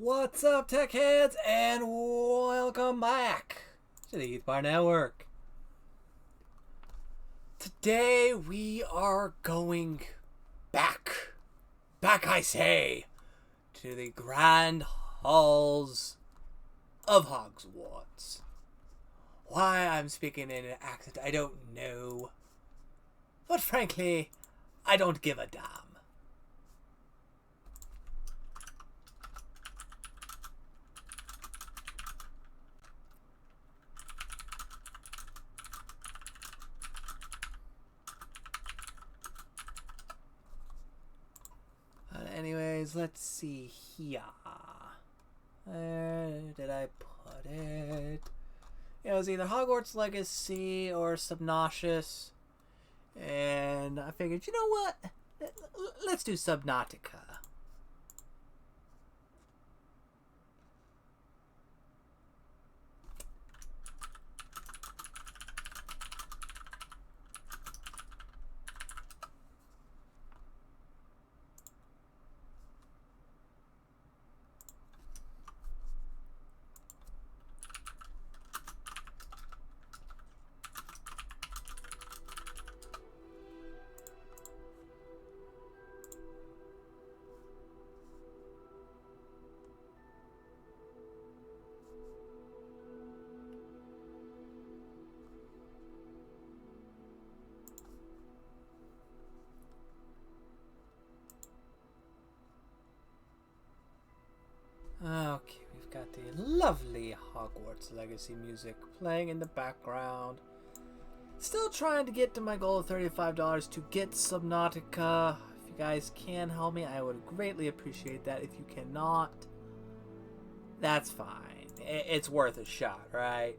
What's up, tech heads, and welcome back to the Youth Bar Network. Today we are going back, I say, to the grand halls of Hogwarts. Why I'm speaking in an accent, I don't know. But frankly, I don't give a damn. Anyways, let's see here. Where did I put it? It was either Hogwarts Legacy or Subnautica. And I figured, you know what? Let's do Subnautica. Okay, we've got the lovely Hogwarts Legacy music playing in the background. Still trying to get to my goal of $35 to get Subnautica. If you guys can help me, I would greatly appreciate that. If you cannot, that's fine. It's worth a shot, right?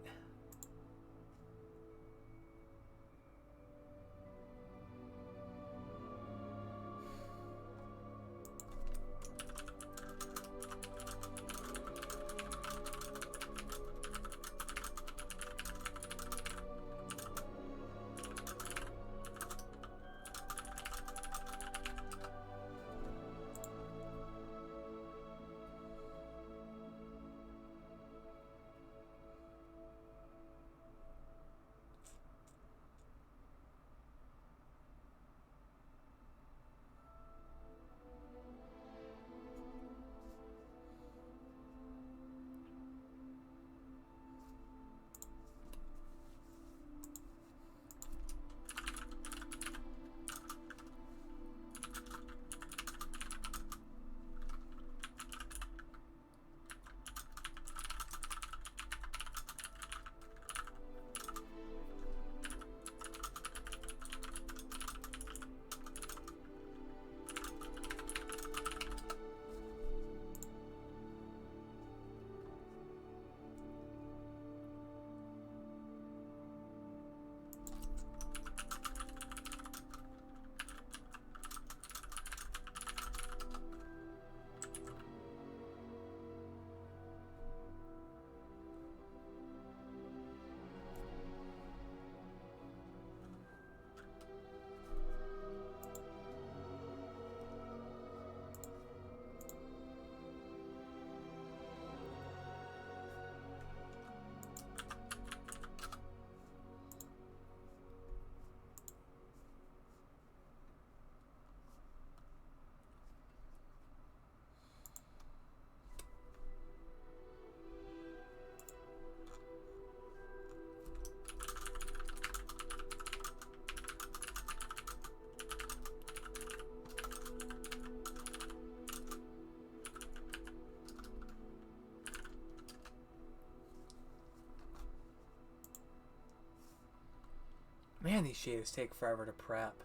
Man, these shaders take forever to prep.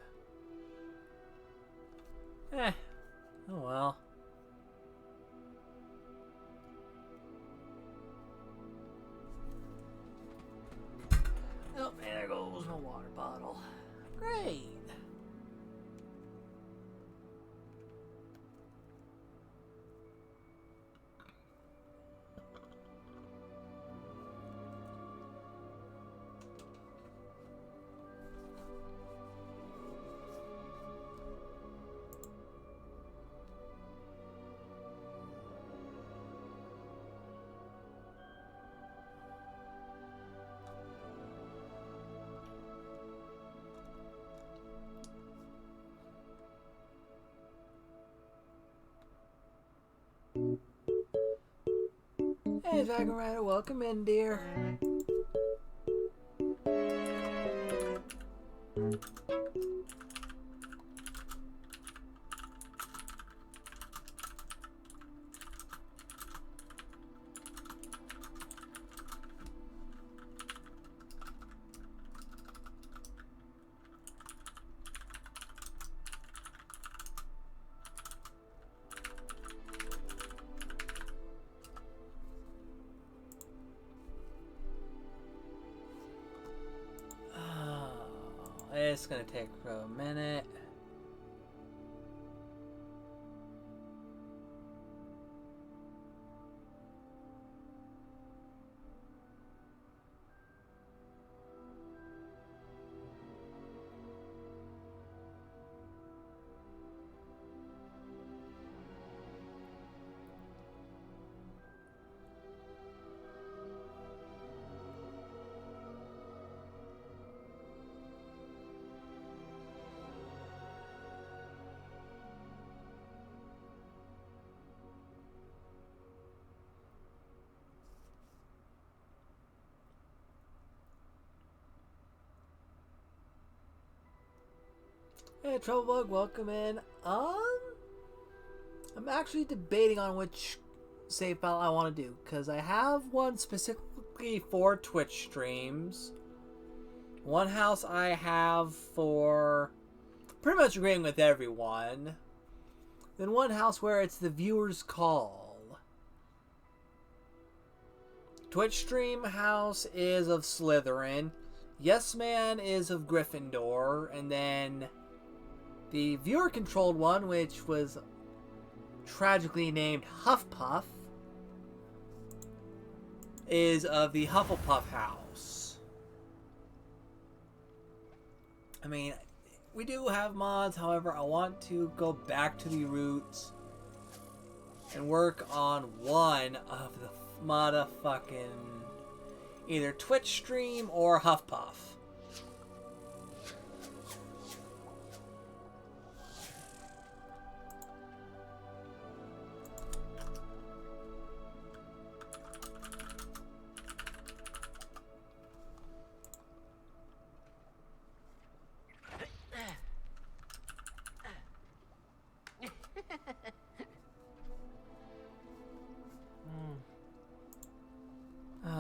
Oh well. Oh, man, there goes my water bottle. Great. Hey, Dragon Rider, welcome in, dear. It's gonna take a minute. Hey, Troublebug, welcome in. I'm actually debating on which save file I want to do, because I have one specifically for Twitch streams. One house I have for pretty much agreeing with everyone. Then one house where it's the viewer's call. Twitch stream house is of Slytherin. Yes Man is of Gryffindor. And then the viewer-controlled one, which was tragically named Huffpuff, is of the Hufflepuff house. I mean, we do have mods, however, I want to go back to the roots and work on one of the motherfucking either Twitch stream or Huffpuff.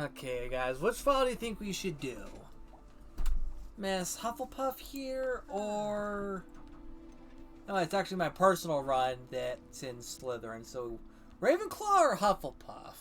Okay, guys, which file do you think we should do? Miss Hufflepuff here, or... No, it's actually my personal run that's in Slytherin, so Ravenclaw or Hufflepuff?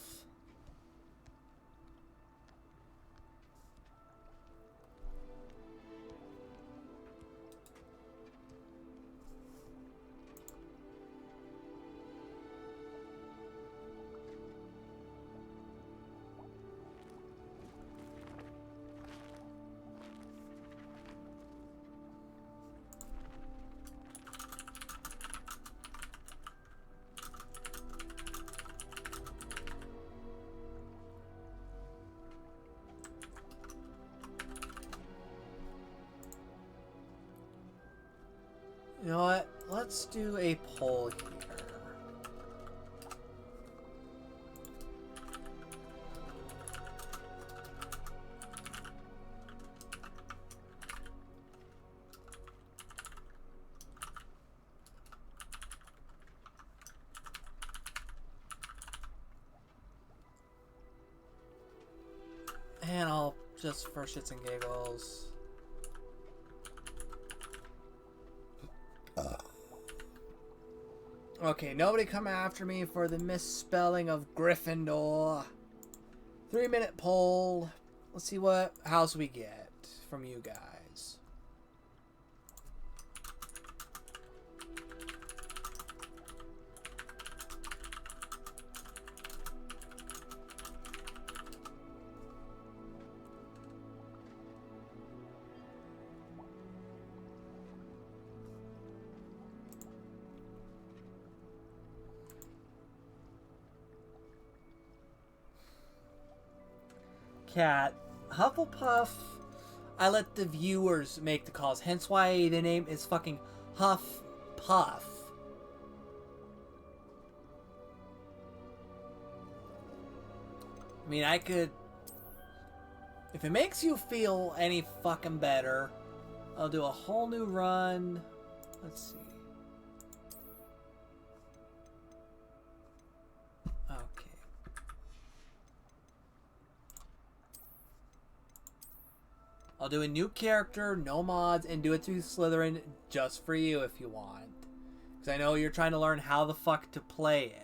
You know what? Let's do a poll here. And I'll just for shits and giggles. Okay, nobody come after me for the misspelling of Gryffindor. 3-minute poll. Let's see what house we get from you guys. Cat, Hufflepuff, I let the viewers make the calls, hence why the name is fucking Huff Puff. I mean, I could... If it makes you feel any fucking better, I'll do a whole new run. Let's see. Okay. I'll do a new character, no mods, and do it through Slytherin just for you if you want. Because I know you're trying to learn how the fuck to play it.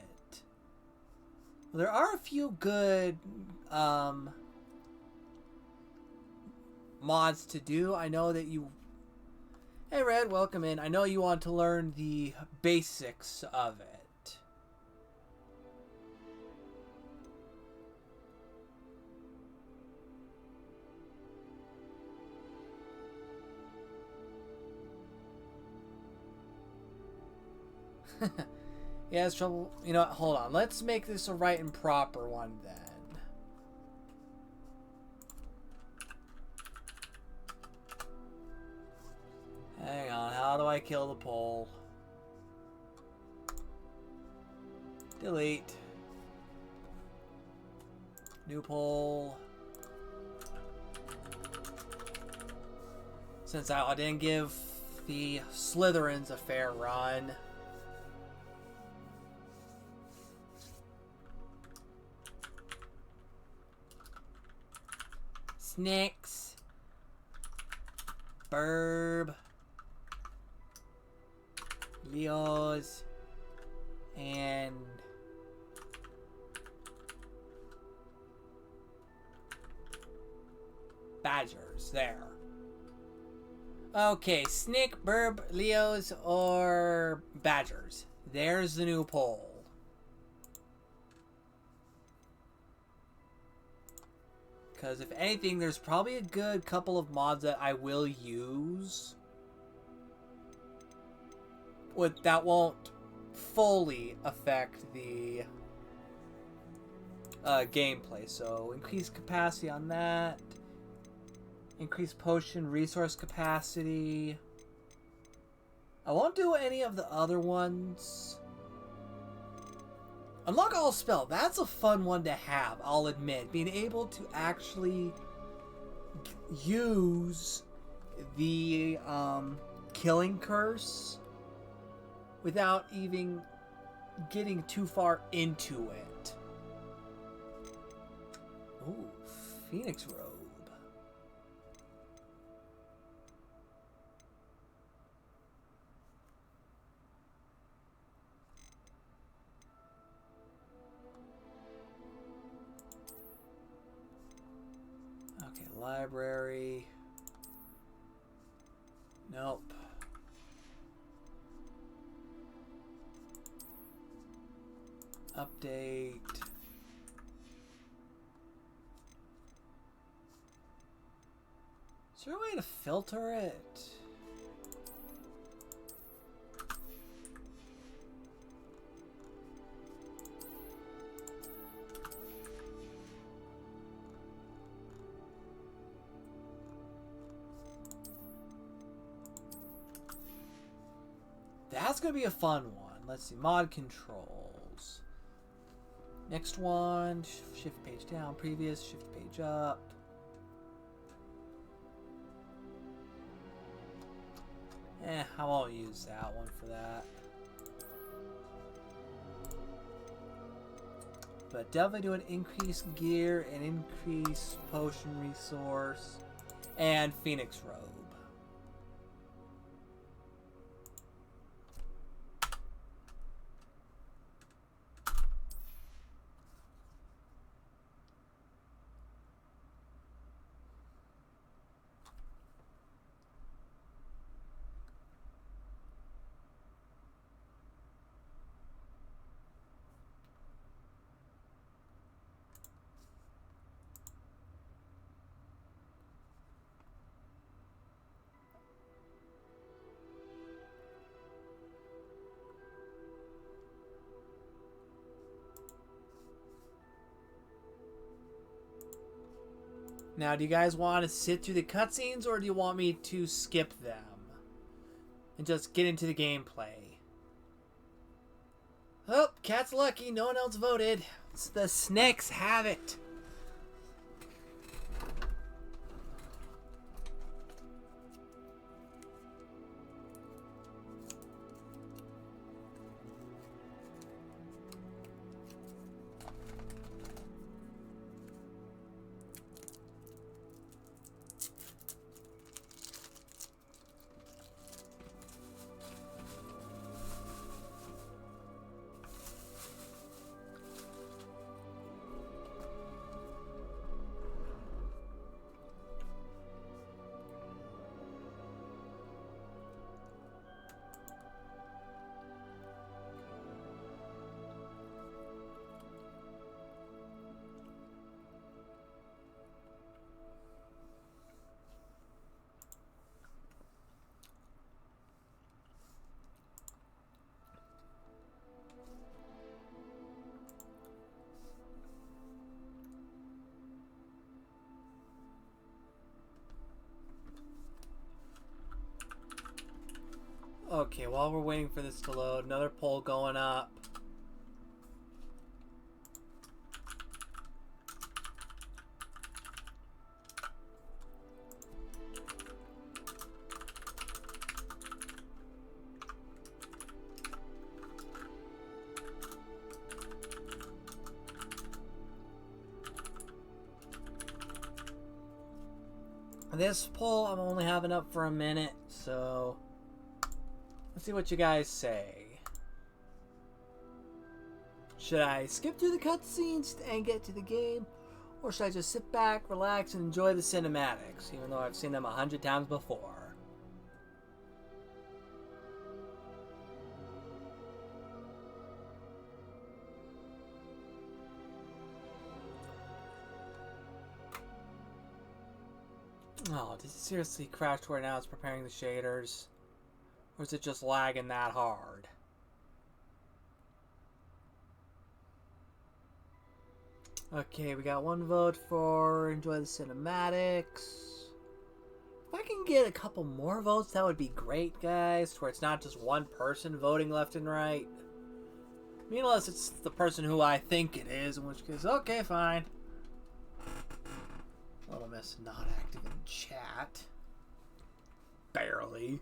Well, there are a few good mods to do. I know that you... Hey Red, welcome in. I know you want to learn the basics of it. Yeah, it's trouble. You know what? Hold on. Let's make this a right and proper one then. Hang on. How do I kill the poll? Delete. New poll. Since I didn't give the Slytherins a fair run. Snicks, Burb, Leos, and Badgers. There. Okay, Snick, Burb, Leos, or Badgers. There's the new poll. Because if anything, there's probably a good couple of mods that I will use. That won't fully affect the gameplay. So increase capacity on that. Increase potion resource capacity. I won't do any of the other ones. Unlock all spell. That's a fun one to have, I'll admit. Being able to actually use the killing curse without even getting too far into it. Ooh, Phoenix Robe. Library. Nope. Update. Is there a way to filter it? That's going to be a fun one. Let's see. Mod controls. Next one. Shift page down. Previous. Shift page up. I won't use that one for that. But definitely do an increase gear and increase potion resource. And Phoenix Robe. Now, do you guys want to sit through the cutscenes, or do you want me to skip them and just get into the gameplay? Oh, Cat's lucky. No one else voted. The Snicks have it. Okay, while we're waiting for this to load, another poll going up. This poll I'm only having up for a minute, so let's see what you guys say. Should I skip through the cutscenes and get to the game, or should I just sit back, relax, and enjoy the cinematics, even though I've seen them 100 times before? Oh, did it seriously crash to where now it's preparing the shaders? Or is it just lagging that hard? Okay, we got one vote for enjoy the cinematics. If I can get a couple more votes, that would be great, guys. Where it's not just one person voting left and right. I mean, unless it's the person who I think it is, in which case, okay, fine. Little Miss not active in chat. Barely.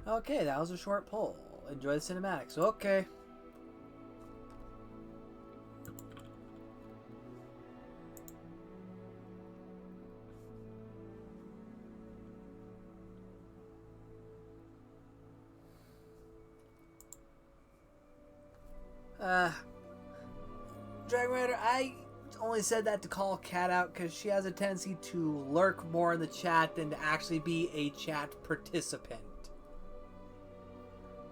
Okay, that was a short poll. Enjoy the cinematics. Okay. Dragon Rider, I only said that to call Kat out because she has a tendency to lurk more in the chat than to actually be a chat participant.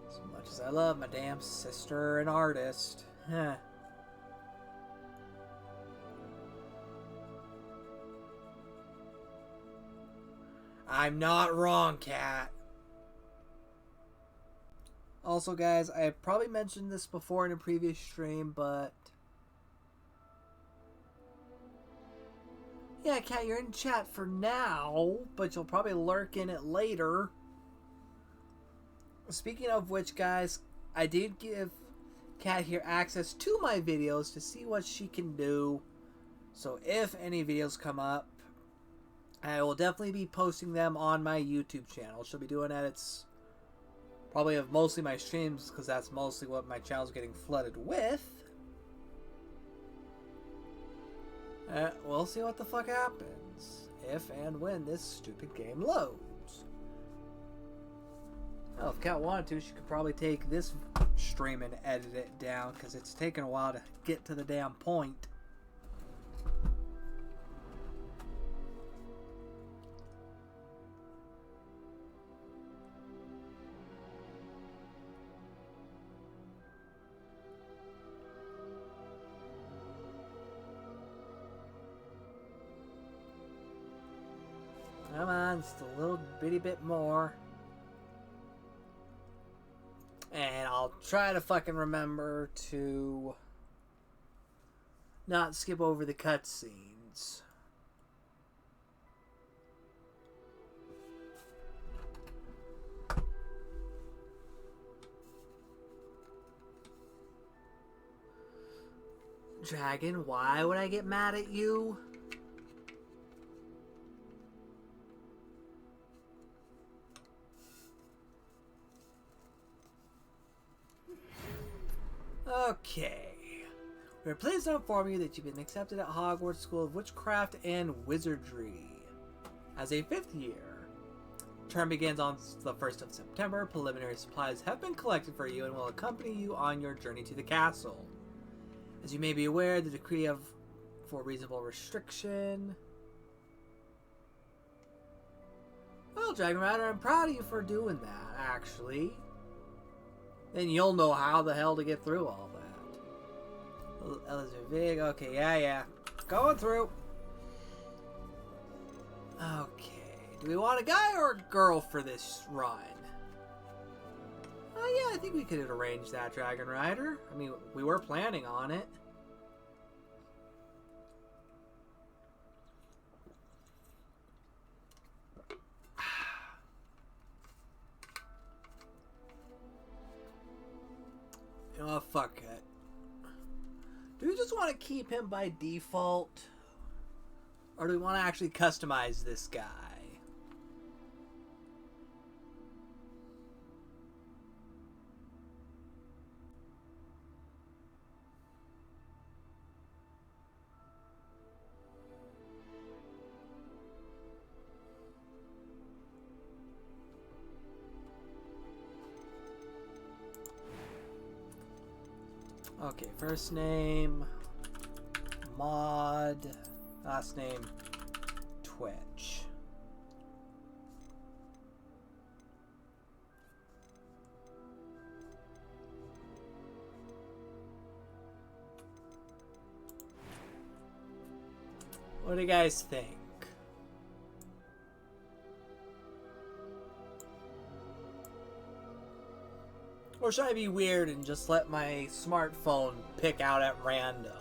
As much as I love my damn sister and artist. Huh. I'm not wrong, Kat. Also, guys, I probably mentioned this before in a previous stream, but yeah, Kat, you're in chat for now, but you'll probably lurk in it later. Speaking of which, guys, I did give Kat here access to my videos to see what she can do. So if any videos come up, I will definitely be posting them on my YouTube channel. She'll be doing edits probably of mostly my streams, because that's mostly what my channel's getting flooded with. We'll see what the fuck happens if and when this stupid game loads. Well, if Kat wanted to, she could probably take this stream and edit it down, because it's taken a while to get to the damn point. Come on, just a little bitty bit more. And I'll try to fucking remember to not skip over the cutscenes. Dragon, why would I get mad at you? Okay. We are pleased to inform you that you've been accepted at Hogwarts School of Witchcraft and Wizardry as a 5th year. Term begins on the 1st of September. Preliminary supplies have been collected for you and will accompany you on your journey to the castle. As you may be aware, the decree for reasonable restriction. Well, Dragon Rider, I'm proud of you for doing that, actually. Then you'll know how the hell to get through all that. Elizabeth Vig, okay, yeah. Going through. Okay. Do we want a guy or a girl for this run? Oh, yeah, I think we could arrange that, Dragon Rider. I mean, we were planning on it. You know what? Fuck it. Do we just want to keep him by default? Or do we want to actually customize this guy? Okay, first name, Mod, last name, Twitch. What do you guys think? Or should I be weird and just let my smartphone pick out at random?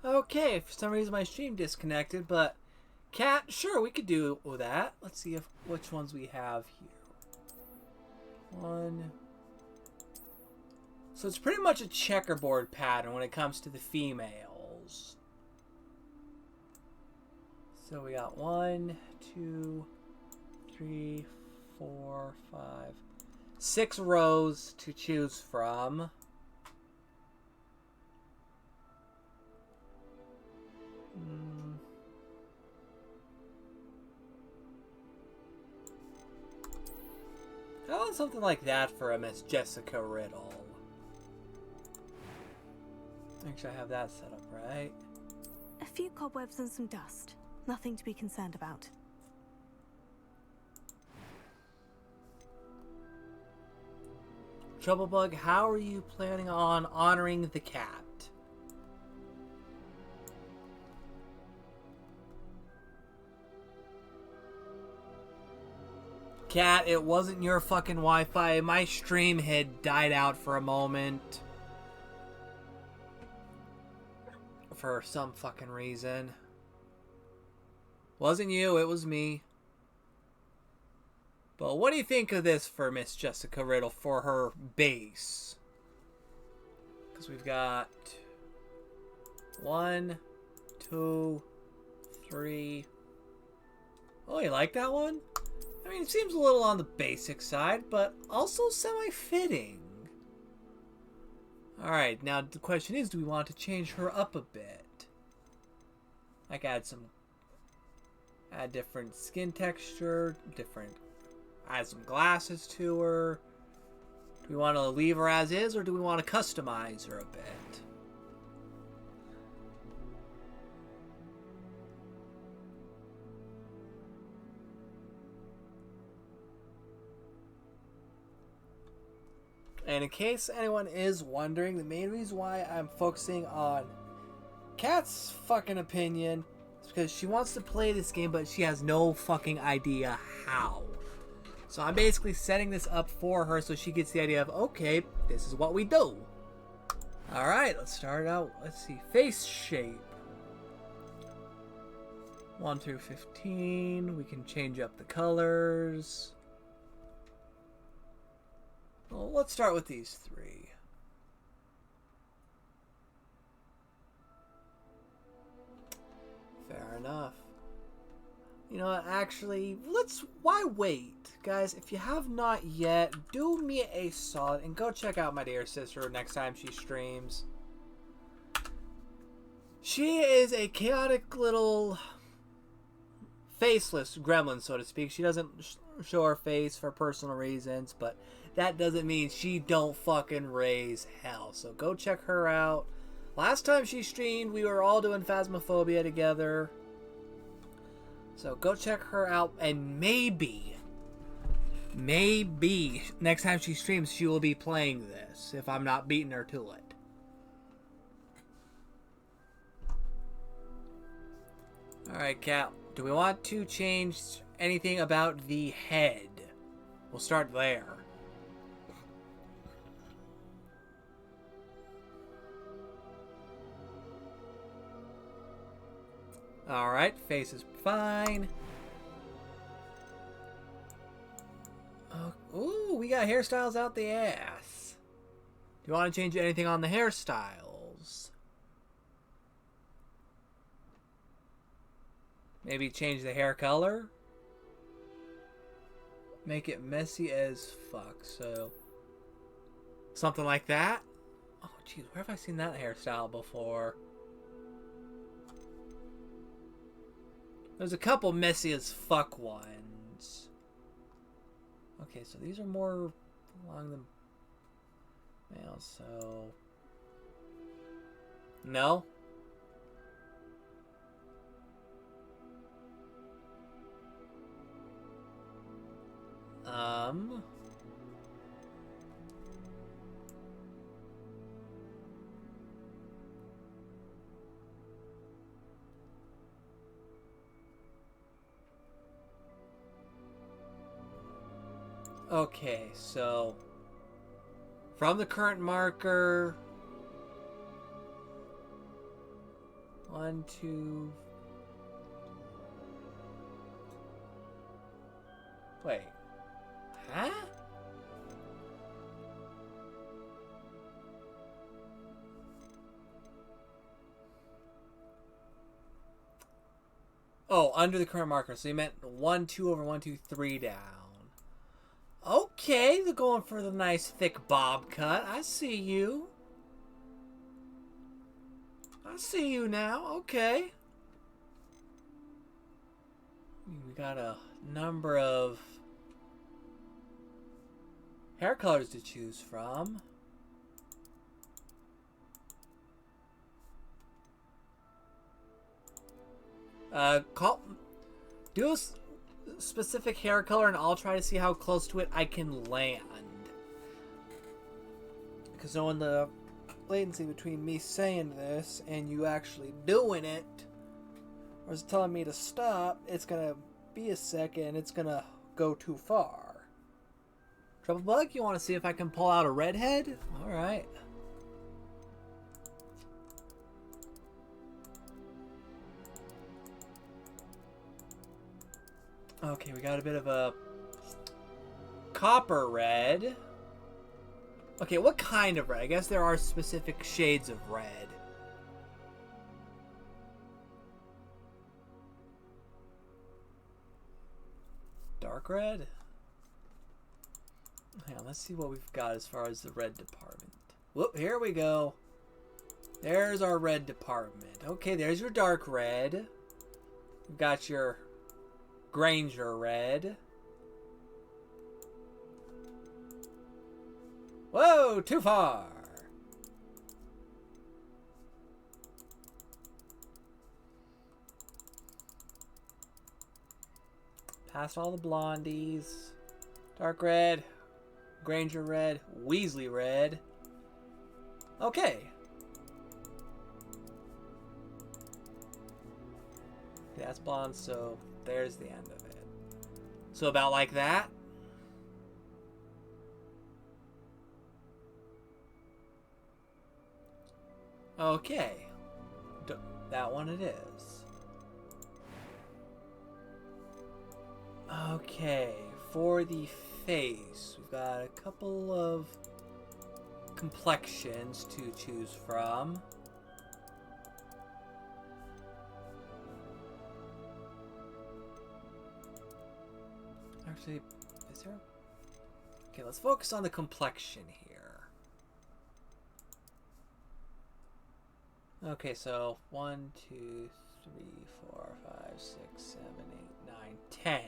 Okay, for some reason my stream disconnected, but Cat, sure, we could do that. Let's see if which ones we have here. One. So it's pretty much a checkerboard pattern when it comes to the females. So we got 1, 2, 3, 4, 5, 6 rows to choose from. I want something like that for a Miss Jessica Riddle. Make sure I have that set up right. A few cobwebs and some dust. Nothing to be concerned about. Troublebug, how are you planning on honoring the cat? Cat, it wasn't your fucking Wi-Fi. My stream had died out for a moment. For some fucking reason. Wasn't you, it was me. But what do you think of this for Miss Jessica Riddle for her base? Because we've got 1, 2, 3. Oh, you like that one? I mean, it seems a little on the basic side, but also semi-fitting. Alright, now the question is, do we want to change her up a bit? Like add different skin texture, add some glasses to her. Do we want to leave her as is, or do we want to customize her a bit? And in case anyone is wondering, the main reason why I'm focusing on Kat's fucking opinion is because she wants to play this game, but she has no fucking idea how. So I'm basically setting this up for her so she gets the idea of, okay, this is what we do. Alright, let's start out. Let's see. Face shape. 1 through 15. We can change up the colors. Well, let's start with these 3. Fair enough. You know what, actually, why wait? Guys, if you have not yet, do me a solid and go check out my dear sister next time she streams. She is a chaotic little faceless gremlin, so to speak. She doesn't show her face for personal reasons, but that doesn't mean she don't fucking raise hell. So go check her out. Last time she streamed, we were all doing Phasmophobia together. So go check her out, and maybe next time she streams, she will be playing this, if I'm not beating her to it. Alright, Cal. Do we want to change anything about the head? We'll start there. Alright, face is fine. Ooh, we got hairstyles out the ass. Do you want to change anything on the hairstyles? Maybe change the hair color? Make it messy as fuck, so... something like that? Oh, jeez, where have I seen that hairstyle before? There's a couple messy as fuck ones. Okay, so these are more along the male, so... no? Okay, so from the current marker, 1, 2. Wait. Huh? Oh, under the current marker. So you meant 1, 2 over 1, 2, 3 down. Okay, they're going for the nice thick bob cut. I see you. I see you now. Okay. We got a number of hair colors to choose from. Do a specific hair color and I'll try to see how close to it I can land. Because knowing the latency between me saying this and you actually doing it, or it's telling me to stop, it's gonna be a second and it's gonna go too far. Trouble Bug, you want to see if I can pull out a redhead? Alright. Okay, we got a bit of a copper red. Okay, what kind of red? I guess there are specific shades of red. Dark red? Hang on, let's see what we've got as far as the red department. Whoop, here we go. There's our red department. Okay, there's your dark red. We've got your Granger red. Whoa, too far. Past all the blondies. Dark red, Granger red, Weasley red. Okay. That's blonde, so there's the end of it. So about like that. Okay. That one it is. Okay. For the face, we've got a couple of complexions to choose from. Actually, is there? Okay, let's focus on the complexion here. Okay, so 1, 2, 3, 4, 5, 6, 7, 8, 9, 10.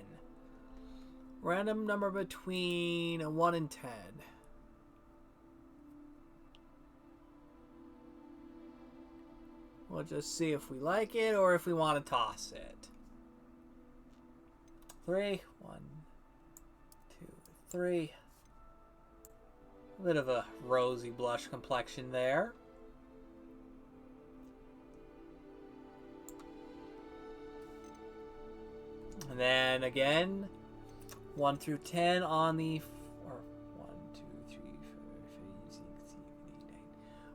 Random number between 1 and 10. We'll just see if we like it or if we want to toss it. 3, 1, 2, 3. A bit of a rosy blush complexion there. And then again, 1 through 10 on the... Or 1, 2, 3, 4, 5, 6, 7, 8, 9.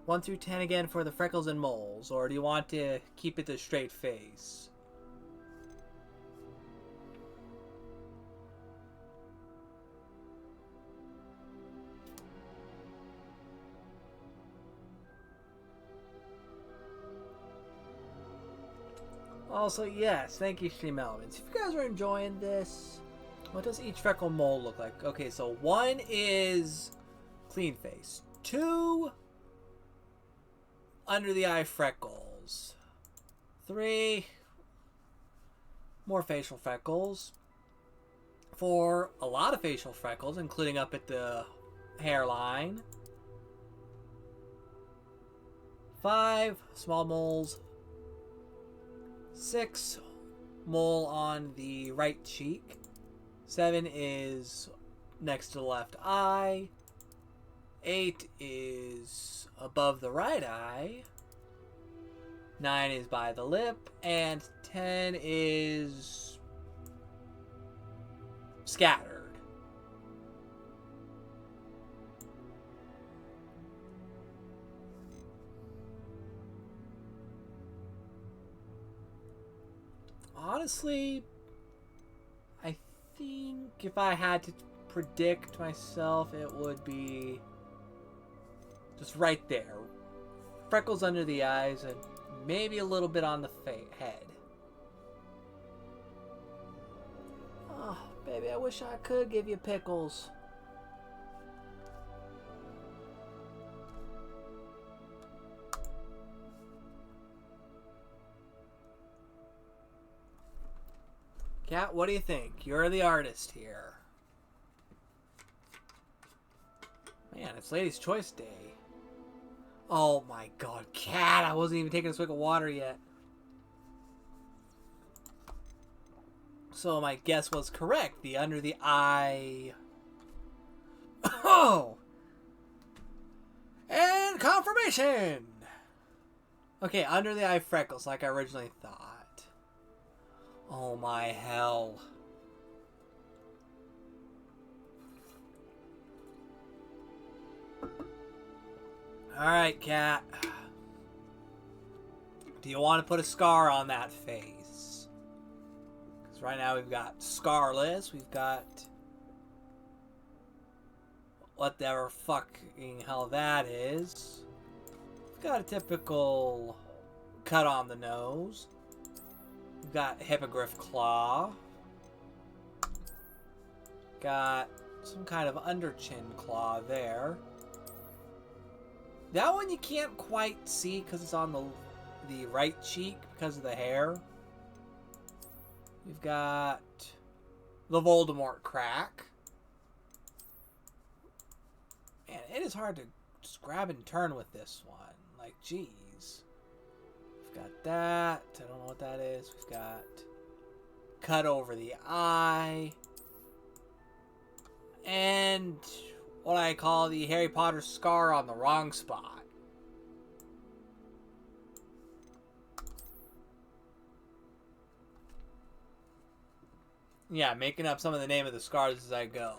1 through 10 again for the freckles and moles. Or do you want to keep it the straight face? Also, yes, thank you, Stream Elements. If you guys are enjoying this, what does each freckle mole look like? Okay, so 1 is clean face. 2, under the eye freckles. 3, more facial freckles. 4, a lot of facial freckles, including up at the hairline. 5, small moles. 6, mole on the right cheek. 7 is next to the left eye. 8 is above the right eye. 9 is by the lip. And 10 is scattered. Honestly, I think if I had to predict myself, it would be just right there. Freckles under the eyes and maybe a little bit on the head. Oh, baby, I wish I could give you pickles. Kat, what do you think? You're the artist here. Man, it's Ladies' Choice Day. Oh my god, Kat, I wasn't even taking a swig of water yet. So my guess was correct. The under the eye. Oh! And confirmation! Okay, under the eye freckles like I originally thought. Oh my hell. Alright, Kat. Do you want to put a scar on that face? Because right now we've got scarless, we've got whatever fucking hell that is. We've got a typical cut on the nose. We've got hippogriff claw. Got some kind of under chin claw there. That one you can't quite see because it's on the right cheek because of the hair. We've got the Voldemort crack. Man, it is hard to just grab and turn with this one. Like, geez. We've got that. I don't know what that is. We've got cut over the eye. And what I call the Harry Potter scar on the wrong spot. Yeah, making up some of the name of the scars as I go.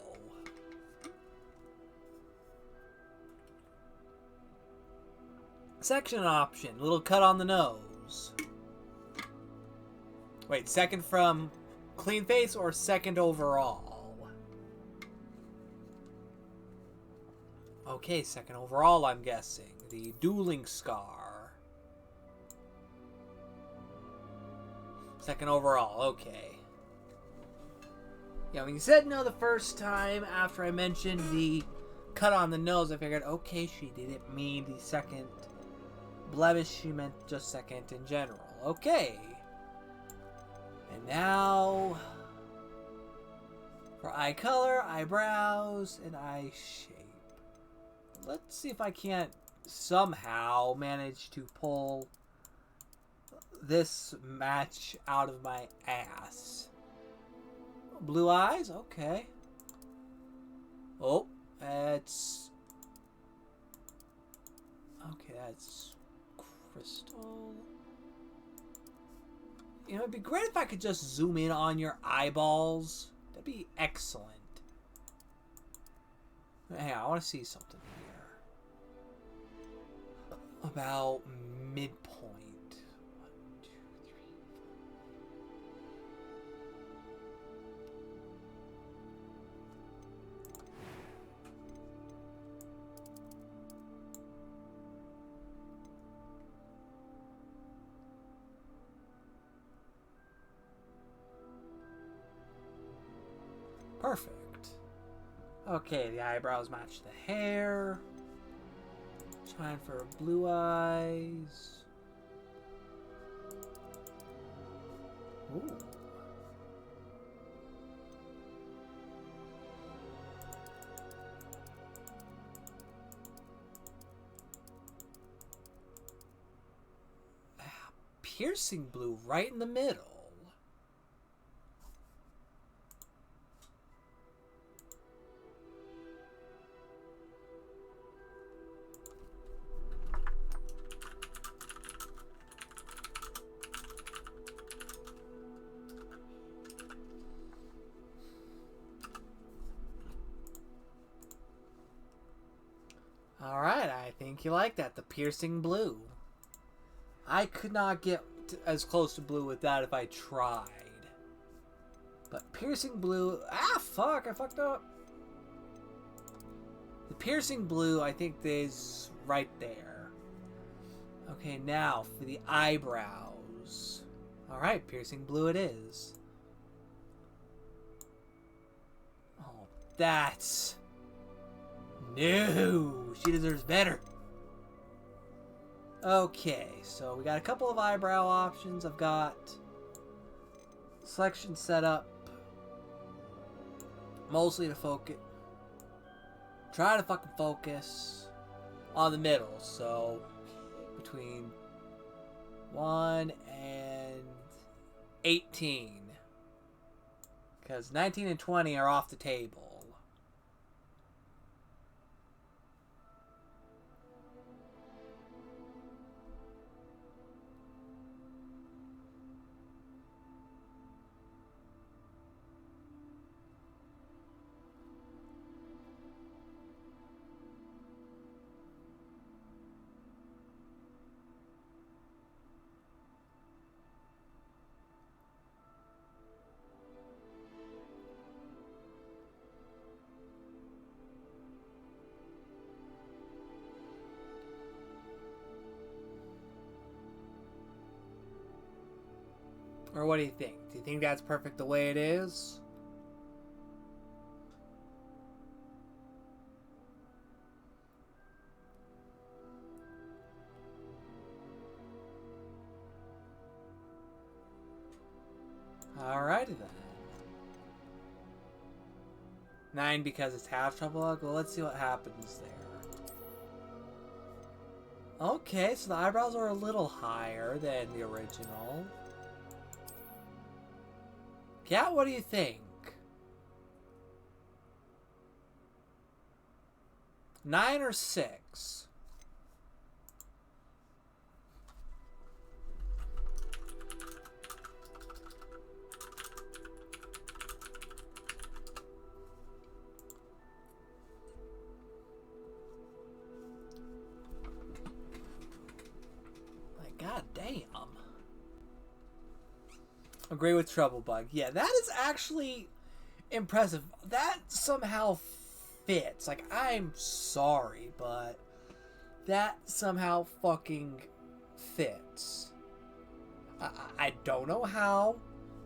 Section option. Little cut on the nose. Wait, second from clean face or second overall? Okay, second overall, I'm guessing. The dueling scar. Second overall, okay. Yeah, when you said no the first time after I mentioned the cut on the nose, I figured, okay, she didn't mean the second blemish, she meant just second in general. Okay. And now for eye color, eyebrows, and eye shape. Let's see if I can't somehow manage to pull this match out of my ass. Blue eyes? Okay. Oh, that's... Okay, that's crystal. You know, it'd be great if I could just zoom in on your eyeballs. That'd be excellent. Hey, I want to see something here. About midpoint. 1, 2, 3, 4. Perfect. Okay, the eyebrows match the hair. Trying for blue eyes. Ooh. Piercing blue right in the middle. Alright, I think you like that. The piercing blue. I could not get as close to blue with that if I tried. But piercing blue... Ah, fuck! I fucked up. The piercing blue, I think, is right there. Okay, now for the eyebrows. Alright, piercing blue it is. Oh, that's... No! She deserves better. Okay, so we got a couple of eyebrow options. I've got selection set up mostly to focus. Try to fucking focus on the middle. So between 1 and 18. Because 19 and 20 are off the table. Or what do you think? Do you think that's perfect the way it is? Alrighty then. 9 because it's half trouble luck? Well, let's see what happens there. Okay, so the eyebrows are a little higher than the original. Cat, what do you think? 9 or 6? Like, god damn. Agree with Troublebug. Yeah, that is actually impressive. That somehow fits. Like, I'm sorry, but that somehow fucking fits. I don't know how.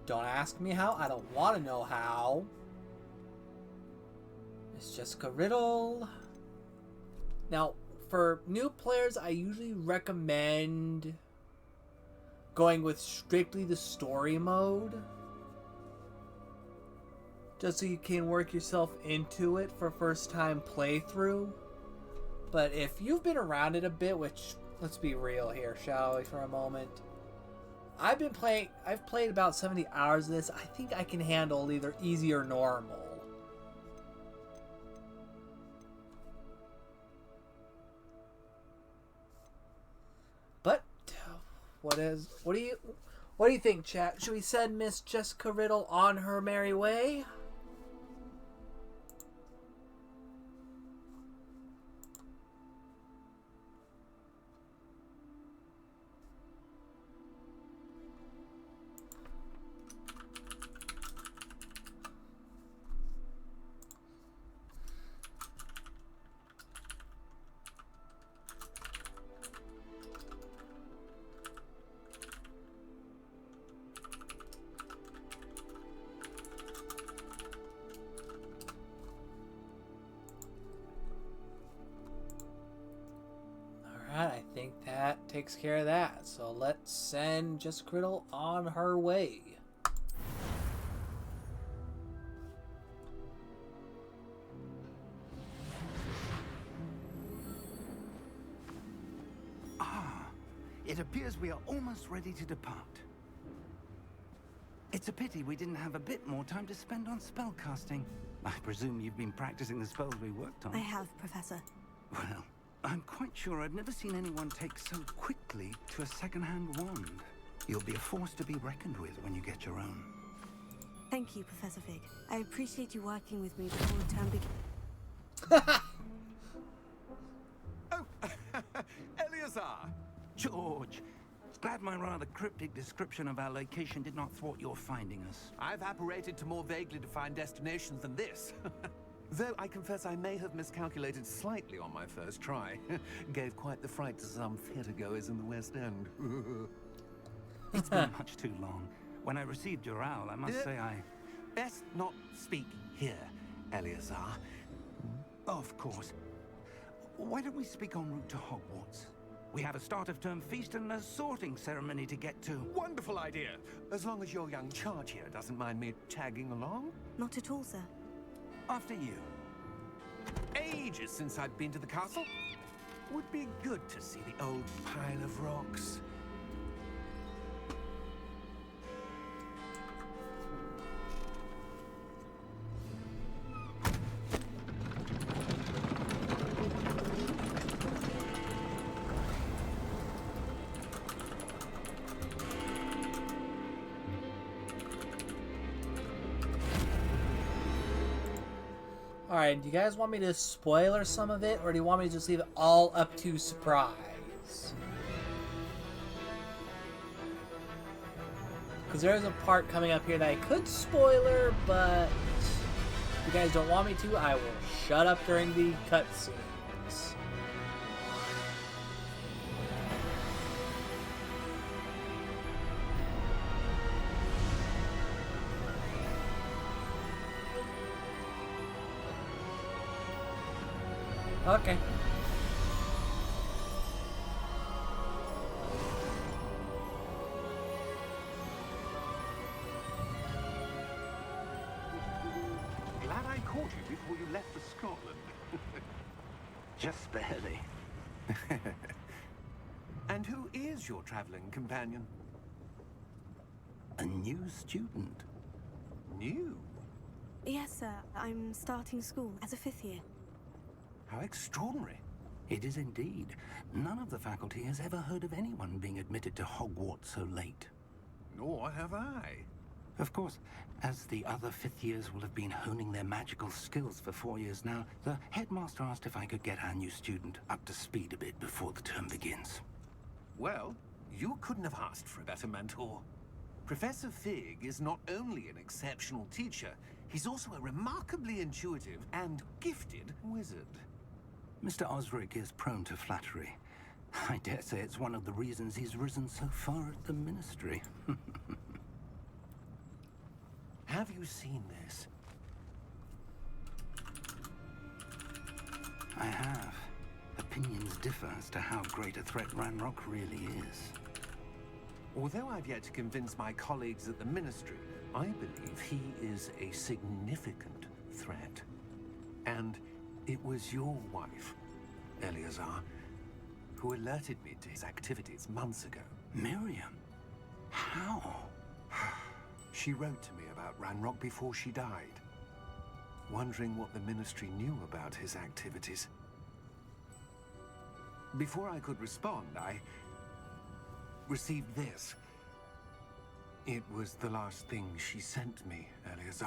Don't ask me how. I don't want to know how. It's Jessica Riddle. Now, for new players, I usually recommend going with strictly the story mode, just so you can work yourself into it for first time playthrough. But if you've been around it a bit, which, let's be real here, shall we, for a moment. I've played about 70 hours of this. I think I can handle either easy or normal. But what What do you think, chat? Should we send Miss Jessica Riddle on her merry way? I think that takes care of that. So let's send Jessica Riddle on her way. It appears we are almost ready to depart. It's a pity we didn't have a bit more time to spend on spellcasting. I presume you've been practicing the spells we worked on. I have, Professor. Well, I'm quite sure I've never seen anyone take so quickly to a second-hand wand. You'll be a force to be reckoned with when you get your own. Thank you, Professor Fig. I appreciate you working with me before the term begins. Oh, Eleazar! George! Glad my rather cryptic description of our location did not thwart your finding us. I've apparated to more vaguely defined destinations than this. Though I confess I may have miscalculated slightly on my first try. Gave quite the fright to some theatergoers in the West End. It's been much too long. When I received your owl, I must say I... Best not speak here, Eleazar. Of course. Why don't we speak en route to Hogwarts? We have a start-of-term feast and a sorting ceremony to get to. Wonderful idea. As long as your young charge here doesn't mind me tagging along. Not at all, sir. After you. Ages since I've been to the castle. Would be good to see the old pile of rocks. Alright, do you guys want me to spoiler some of it, or do you want me to just leave it all up to surprise? Because there is a part coming up here that I could spoiler, but if you guys don't want me to, I will shut up during the cutscenes. Okay. Glad I caught you before you left for Scotland. Just barely. And who is your traveling companion? A new student. New? Yes, sir. I'm starting school as a 5th year. How extraordinary. It is indeed. None of the faculty has ever heard of anyone being admitted to Hogwarts so late. Nor have I. Of course, as the other 5th years will have been honing their magical skills for 4 years now, the headmaster asked if I could get our new student up to speed a bit before the term begins. Well, you couldn't have asked for a better mentor. Professor Fig is not only an exceptional teacher, he's also a remarkably intuitive and gifted wizard. Mr. Osric is prone to flattery. I dare say it's one of the reasons he's risen so far at the ministry. Have you seen this? I have. Opinions differ as to how great a threat Ranrock really is. Although I've yet to convince my colleagues at the ministry, I believe he is a significant threat. And it was your wife, Eleazar, who alerted me to his activities months ago. Miriam? How? She wrote to me about Ranrock before she died, wondering what the ministry knew about his activities. Before I could respond, I received this. It was the last thing she sent me, Eleazar.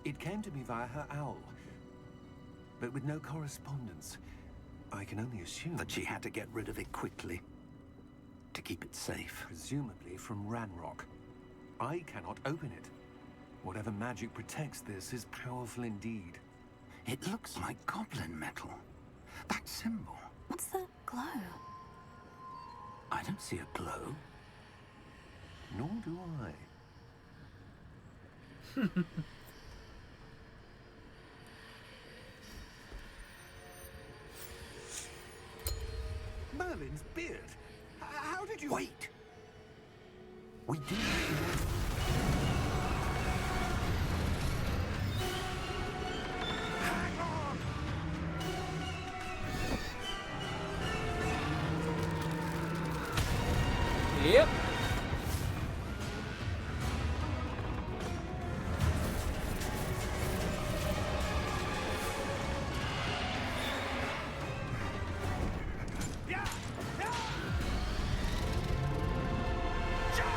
It came to me via her owl, but with no correspondence. I can only assume That she had to get rid of it quickly to keep it safe. presumably from Ranrock. I cannot open it. Whatever magic protects this is powerful indeed. It looks like goblin metal. That symbol. What's that glow? I don't see a glow. Nor do I. Merlin's beard. How did you... Wait! We do. Hang on! Yep. Yeah! Yeah! Jump!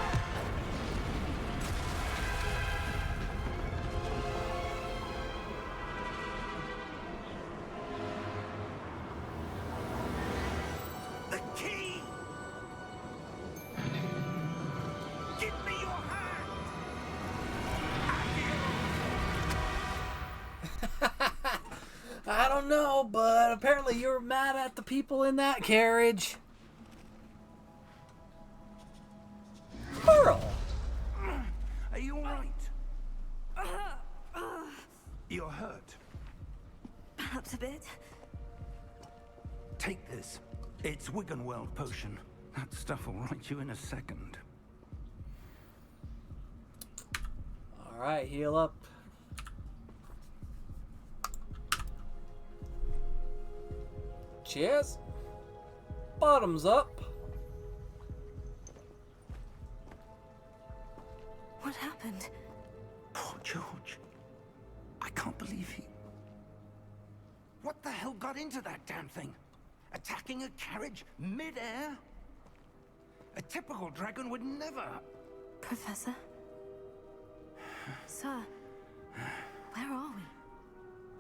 The key! Give me your hand! I don't know, but apparently you're mad at the people in that carriage. Pearl! Are you all right? You're hurt. Perhaps a bit. Take this. It's Wiggenweld potion. That stuff will right you in a second. Alright, heal up. Cheers. Bottoms up. What happened? Poor George. I can't believe he... What the hell got into that damn thing? Attacking a carriage mid-air? A typical dragon would never... Professor? Sir, where are we?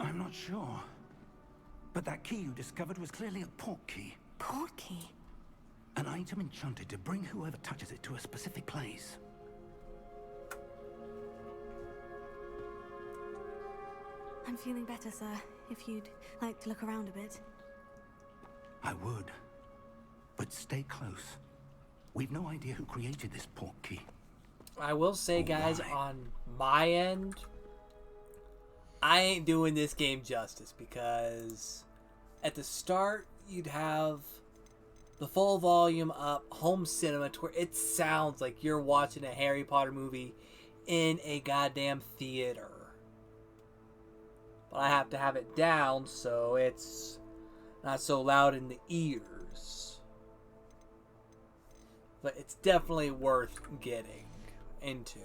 I'm not sure. But that key you discovered was clearly a port key. Port key? An item enchanted to bring whoever touches it to a specific place. I'm feeling better, sir. If you'd like to look around a bit. I would. But stay close. We've no idea who created this port key. I will say, guys, Why? on my end, I ain't doing this game justice because at the start you'd have the full volume up, home cinema, to where it sounds like you're watching a Harry Potter movie in a goddamn theater. But I have to have it down so it's not so loud in the ears. But it's definitely worth getting into.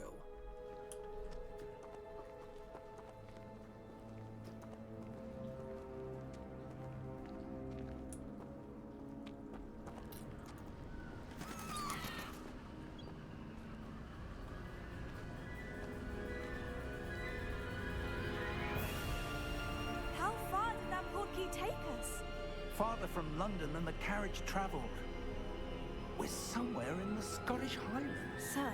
How far did that port key take us? Farther from London than the carriage travelled. We're somewhere in the Scottish Highlands. Sir,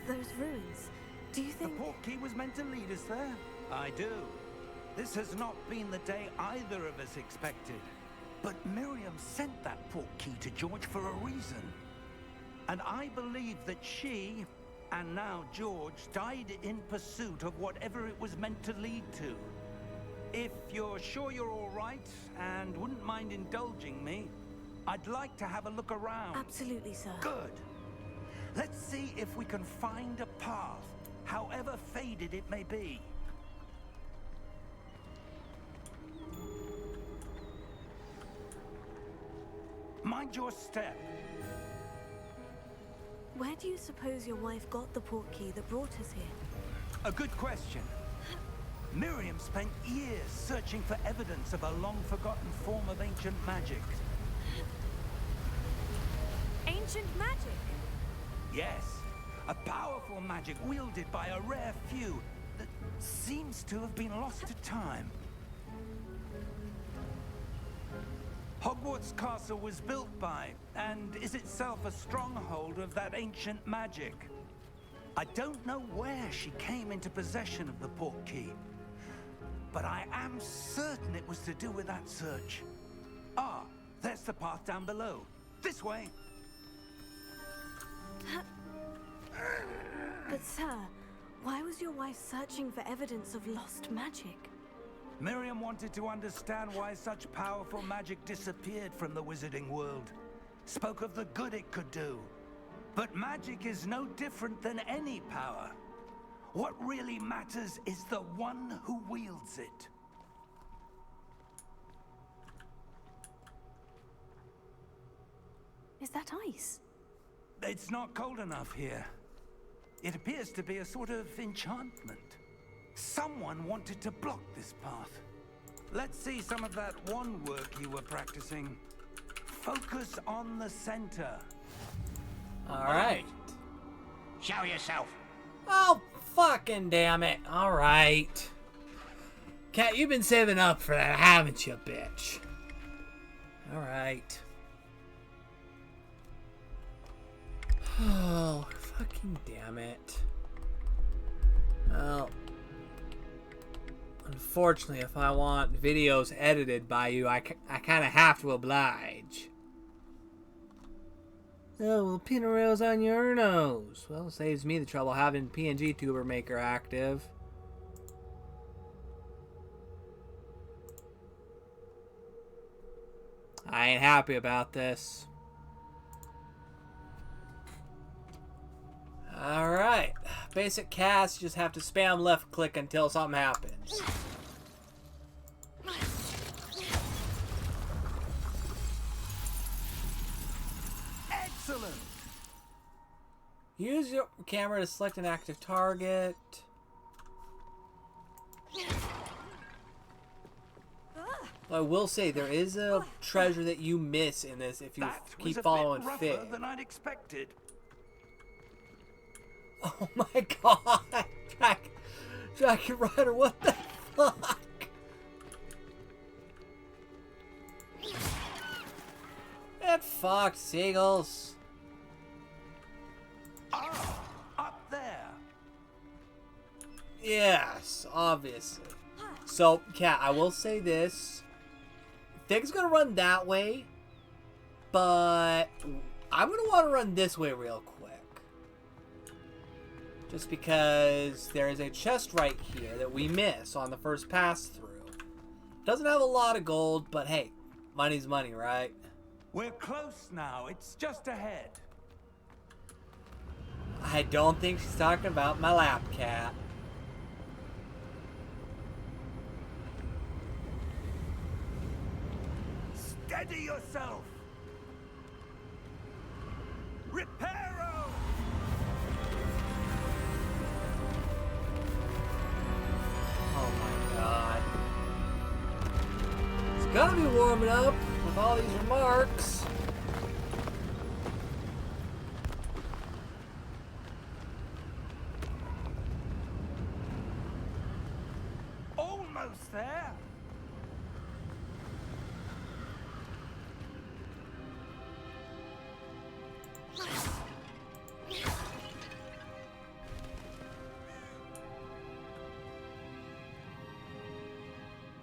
those ruins. Do you The think... port key was meant to lead us there. I do. This has not been the day either of us expected. But Miriam sent that port key to George for a reason. And I believe that she, and now George, died in pursuit of whatever it was meant to lead to. If you're sure you're all right and wouldn't mind indulging me, I'd like to have a look around. Absolutely, sir. Good. Let's see if we can find a path, however faded it may be. Mind your step. Where do you suppose your wife got the port key that brought us here? A good question. Miriam spent years searching for evidence of a long-forgotten form of ancient magic. Ancient magic? Yes, A powerful magic wielded by a rare few that seems to have been lost to time. Hogwarts Castle was built by, and is itself a stronghold of that ancient magic. I don't know where she came into possession of the portkey, but I am certain it was to do with that search. Ah, there's the path down below. This way. But sir, why was your wife searching for evidence of lost magic? Miriam wanted to understand why such powerful magic disappeared from the wizarding world. Spoke of the good it could do. But magic is no different than any power. What really matters is the one who wields it. Is that ice? It's not cold enough here. It appears to be a sort of enchantment. Someone wanted to block this path. Let's see some of that wand work you were practicing. Focus on the center. Alright. Show yourself. Oh, fucking damn it. Alright. Cat, you've been saving up for that, haven't you, bitch? Alright. Oh, fucking damn it. Well, unfortunately, if I want videos edited by you, I kind of have to oblige. Oh, well, Pinarello's on your nose. Well, it saves me the trouble having PNG Tuber Maker active. I ain't happy about this. Alright. Basic cast, you just have to spam left click until something happens. Excellent! Use your camera to select an active target. I will say there is a treasure that you miss in this if you keep following That was a bit rougher than I'd expected. Oh my god! Dragon Rider, what the fuck? Get fucked, seagulls. Ah, up there. Yes, obviously. So, Cat, I will say this. Thing's gonna run that way, but I'm gonna want to run this way real quick. Just because there is a chest right here that we miss on the first pass through. Doesn't have a lot of gold, but hey, money's money, right? We're close now. It's just ahead. I don't think she's talking about my lap cat. Steady yourself. Reparo! Oh my god. It's gonna be warming up with all these remarks. Almost there.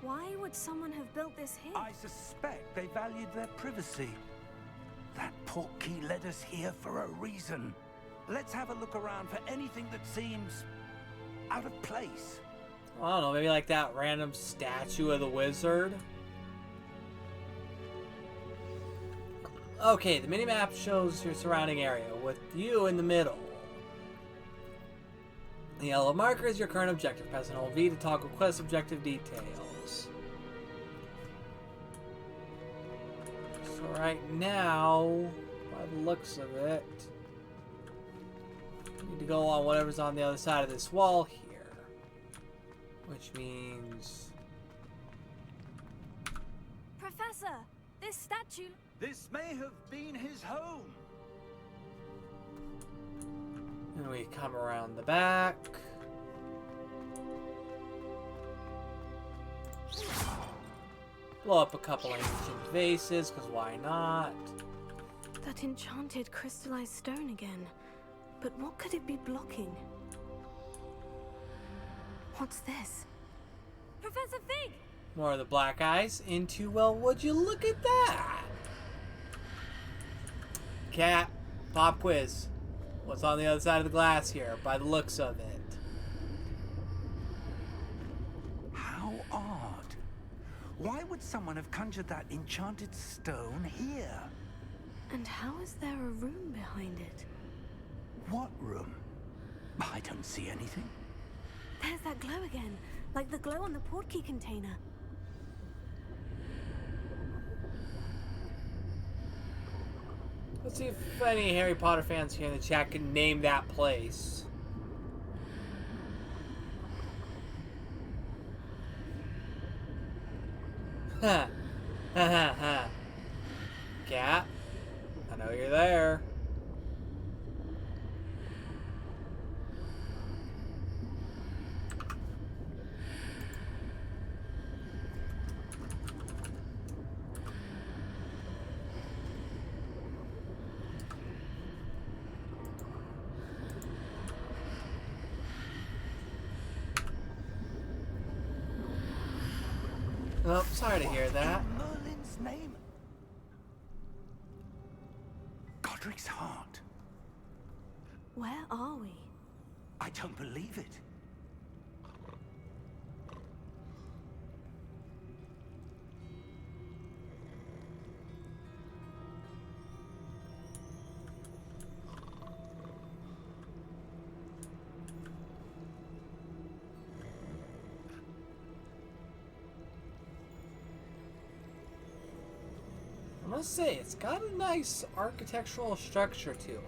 Why would someone have built this here? I suspect they valued their privacy. That portkey led us here for a reason. Let's have a look around for anything that seems out of place. I don't know, maybe like that random statue of the wizard. Okay, the minimap shows your surrounding area with you in the middle. The yellow marker is your current objective. Press and hold V to toggle quest objective details. So right now, by the looks of it, you need to go on whatever's on the other side of this wall here. Which means... Professor, this statue... This may have been his home. And we come around the back. Blow up a couple ancient vases, because why not? That enchanted crystallized stone again. But what could it be blocking? What's this? Professor Fig! More of the black eyes into, well, would you look at that? Cat, pop quiz. What's on the other side of the glass here, by the looks of it? How odd. Why would someone have conjured that enchanted stone here? And how is there a room behind it? What room? I don't see anything. There's that glow again, like the glow on the portkey container. Let's see if any Harry Potter fans here in the chat can name that place. Ha. Ha ha ha. Cat, I know you're there. Oh, sorry to hear that. In Merlin's name? Godric's heart. Where are we? I don't believe it. I must say, it's got a nice architectural structure to it.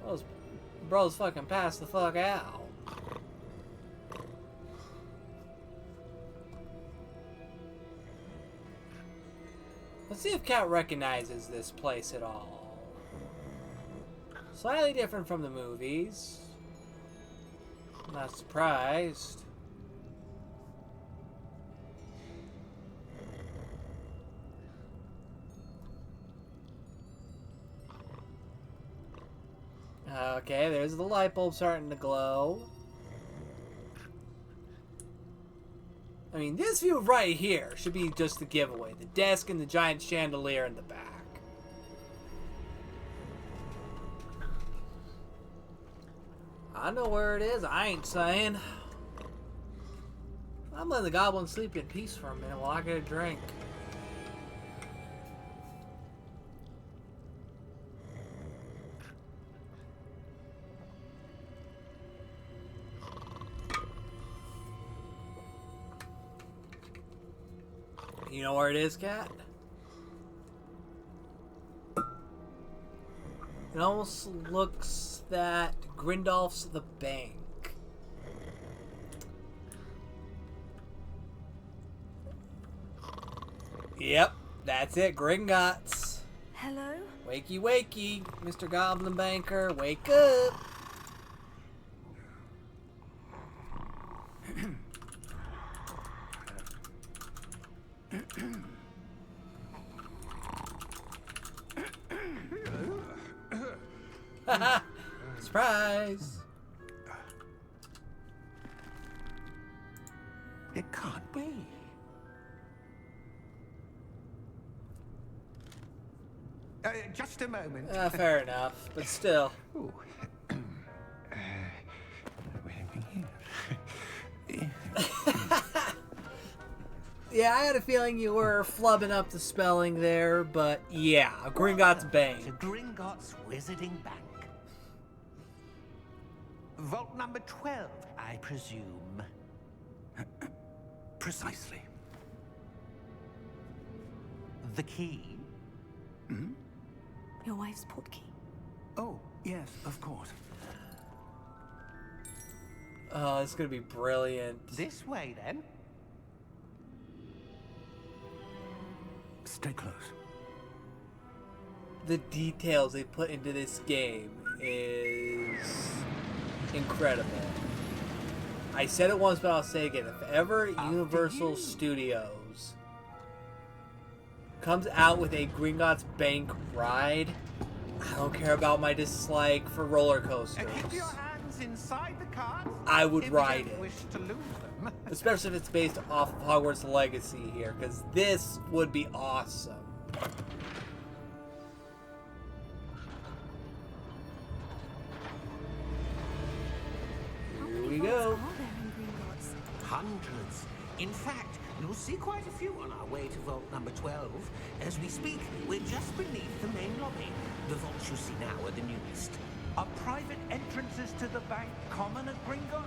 Those bros fucking passed the fuck out. Let's see if Cat recognizes this place at all. Slightly different from the movies. Not surprised. Okay, there's the light bulb starting to glow. I mean, this view right here should be just the giveaway. The desk and the giant chandelier in the back. I know where it is. I ain't saying. I'm letting the goblin sleep in peace for a minute while I get a drink. You know where it is, Cat? It almost looks that Grindolf's the bank. Yep, that's it, Gringotts. Hello? Wakey, wakey, Mr. Goblin Banker, wake up. Haha! Surprise! It can't be. Just a moment. Fair enough, but still. Ooh. Yeah, I had a feeling you were flubbing up the spelling there, but yeah, Gringotts Bank. To Gringotts Wizarding Bank. Vault number 12, I presume. Precisely. The key? Hmm? Your wife's portkey. Oh, yes, of course. Oh, it's gonna be brilliant. This way, then. Stay close. The details they put into this game is incredible. I said it once, but I'll say it again. If ever Universal Studios comes out with a Gringotts Bank ride, I don't care about my dislike for roller coasters. Keep your hands inside the cart. I would if ride you don't it. Wish to lose them. Especially if it's based off of Hogwarts Legacy here, because this would be awesome. Here we go. Are there in Gringotts? Hundreds. In fact, you'll see quite a few on our way to vault number 12. As we speak, we're just beneath the main lobby. The vaults you see now are the newest. Are private entrances to the bank common at Gringotts?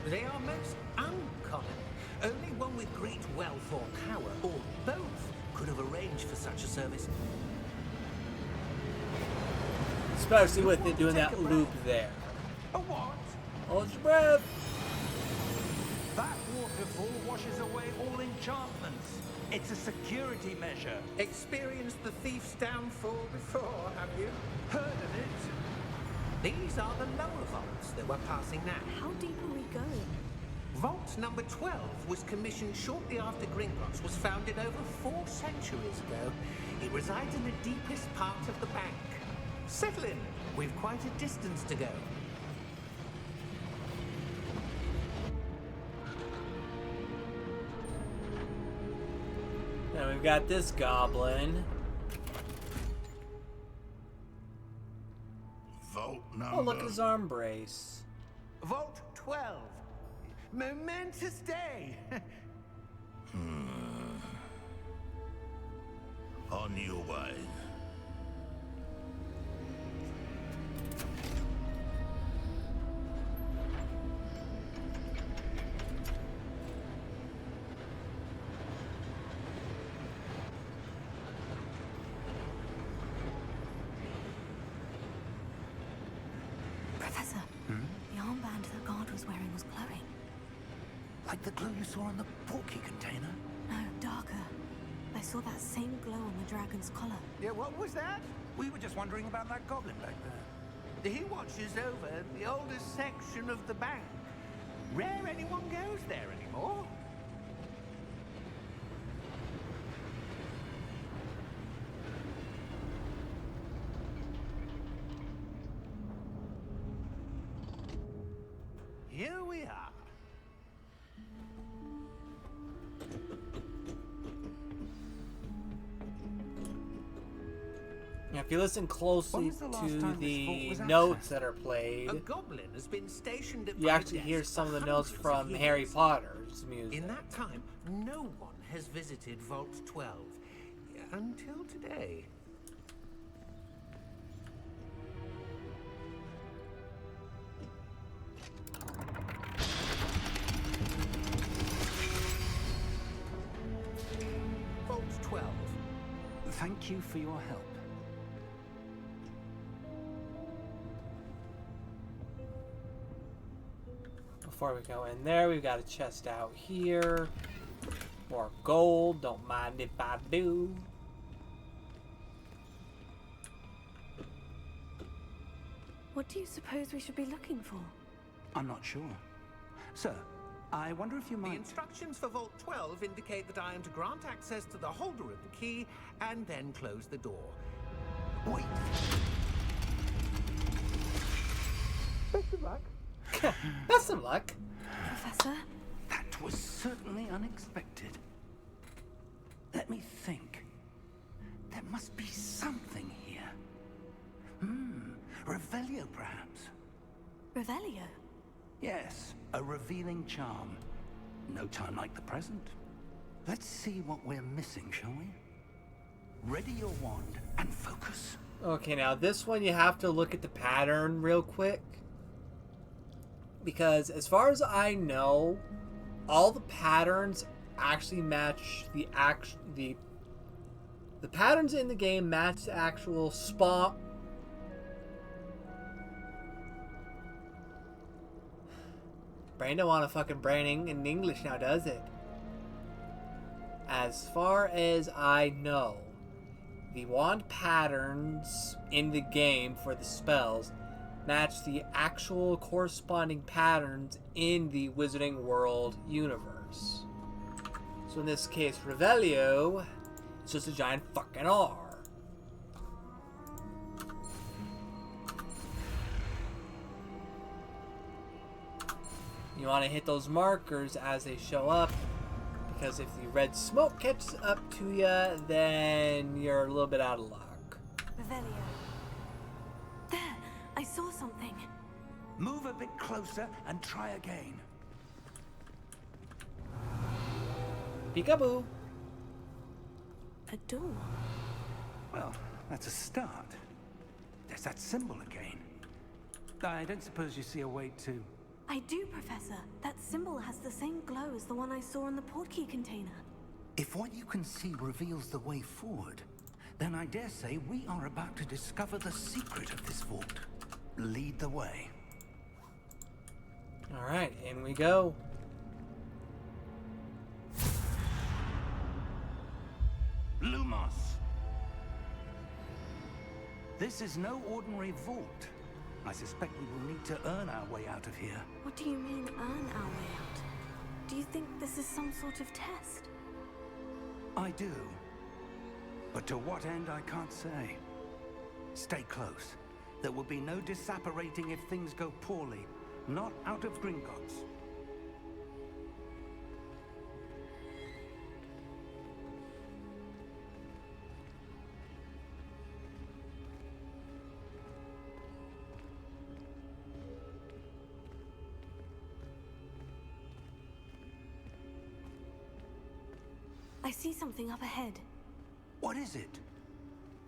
They are most uncommon. Only one with great wealth or power, or both, could have arranged for such a service. Especially with it doing that loop there. A what? Hold your breath. That waterfall washes away all enchantments. It's a security measure. Experienced the thief's downfall before, have you? Heard of it? These are the lower vaults that we're passing now. How deep are we going? Vault number 12 was commissioned shortly after Gringotts was founded over 4 centuries ago. It resides in the deepest part of the bank. Settle in. We've quite a distance to go. Now we've got this goblin. Vault Oh, number. look at his arm brace. Vault 12. Momentous day. On your way. Professor, the armband the guard was wearing was glowing. Like the glow you saw on the portkey container? No, darker. I saw that same glow on the dragon's collar. Yeah, what was that? We were just wondering about that goblin back there. He watches over the oldest section of the bank. Rare anyone goes there anymore. Here we are. Now, if you listen closely was the last to time this vault the was notes accessed? that are A played, goblin has been stationed at you my actually desk hear for some of the notes hundreds of from Harry years. Potter's music. In that time, no one has visited Vault 12 until today. Vault 12. Thank you for your help. Before we go in there, we've got a chest out here. More gold. Don't mind if I do. What do you suppose we should be looking for? I'm not sure. Sir, I wonder if you The might... instructions for Vault 12 indicate that I am to grant access to the holder of the key and then close the door. Wait! Best of luck. Best of luck. Professor? That was certainly unexpected. Let me think. There must be something here. Revelio, perhaps? Revelio? Yes, a revealing charm. No time like the present. Let's see what we're missing, shall we? Ready your wand and focus. Okay, now this one you have to look at the pattern real quick. Because as far as I know, all the patterns actually match the patterns in the game match the actual spot. Brain don't want to fucking braining in English now, does it? As far as I know, the wand patterns in the game for the spells match the actual corresponding patterns in the Wizarding World universe. So in this case, Revelio is just a giant fucking R. You want to hit those markers as they show up, because if the red smoke catches up to you, then you're a little bit out of luck. Revelio. There, I saw something. Move a bit closer and try again. Peekaboo. A door. Well, that's a start. There's that symbol again. I don't suppose you see a way to... I do, Professor. That symbol has the same glow as the one I saw in the portkey container. If what you can see reveals the way forward, then I dare say we are about to discover the secret of this vault. Lead the way. Alright, in we go. Lumos! This is no ordinary vault. I suspect we will need to earn our way out of here. What do you mean, earn our way out? Do you think this is some sort of test? I do. But to what end, I can't say. Stay close. There will be no disapparating if things go poorly. Not out of Gringotts. I see something up ahead. What is it?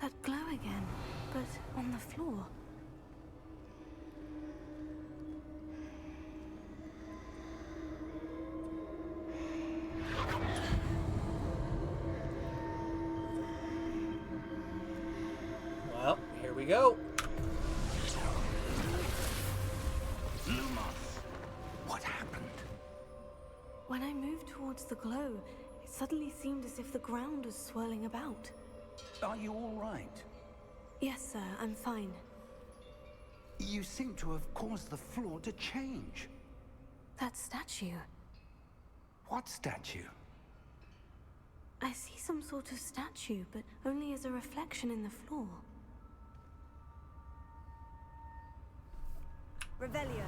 That glow again, but on the floor. Well, here we go. Lumos! What happened? When I moved towards the glow, it suddenly seemed as if the ground was swirling about. Are you all right? Yes, sir, I'm fine. You seem to have caused the floor to change. That statue. What statue? I see some sort of statue, but only as a reflection in the floor. Revelio.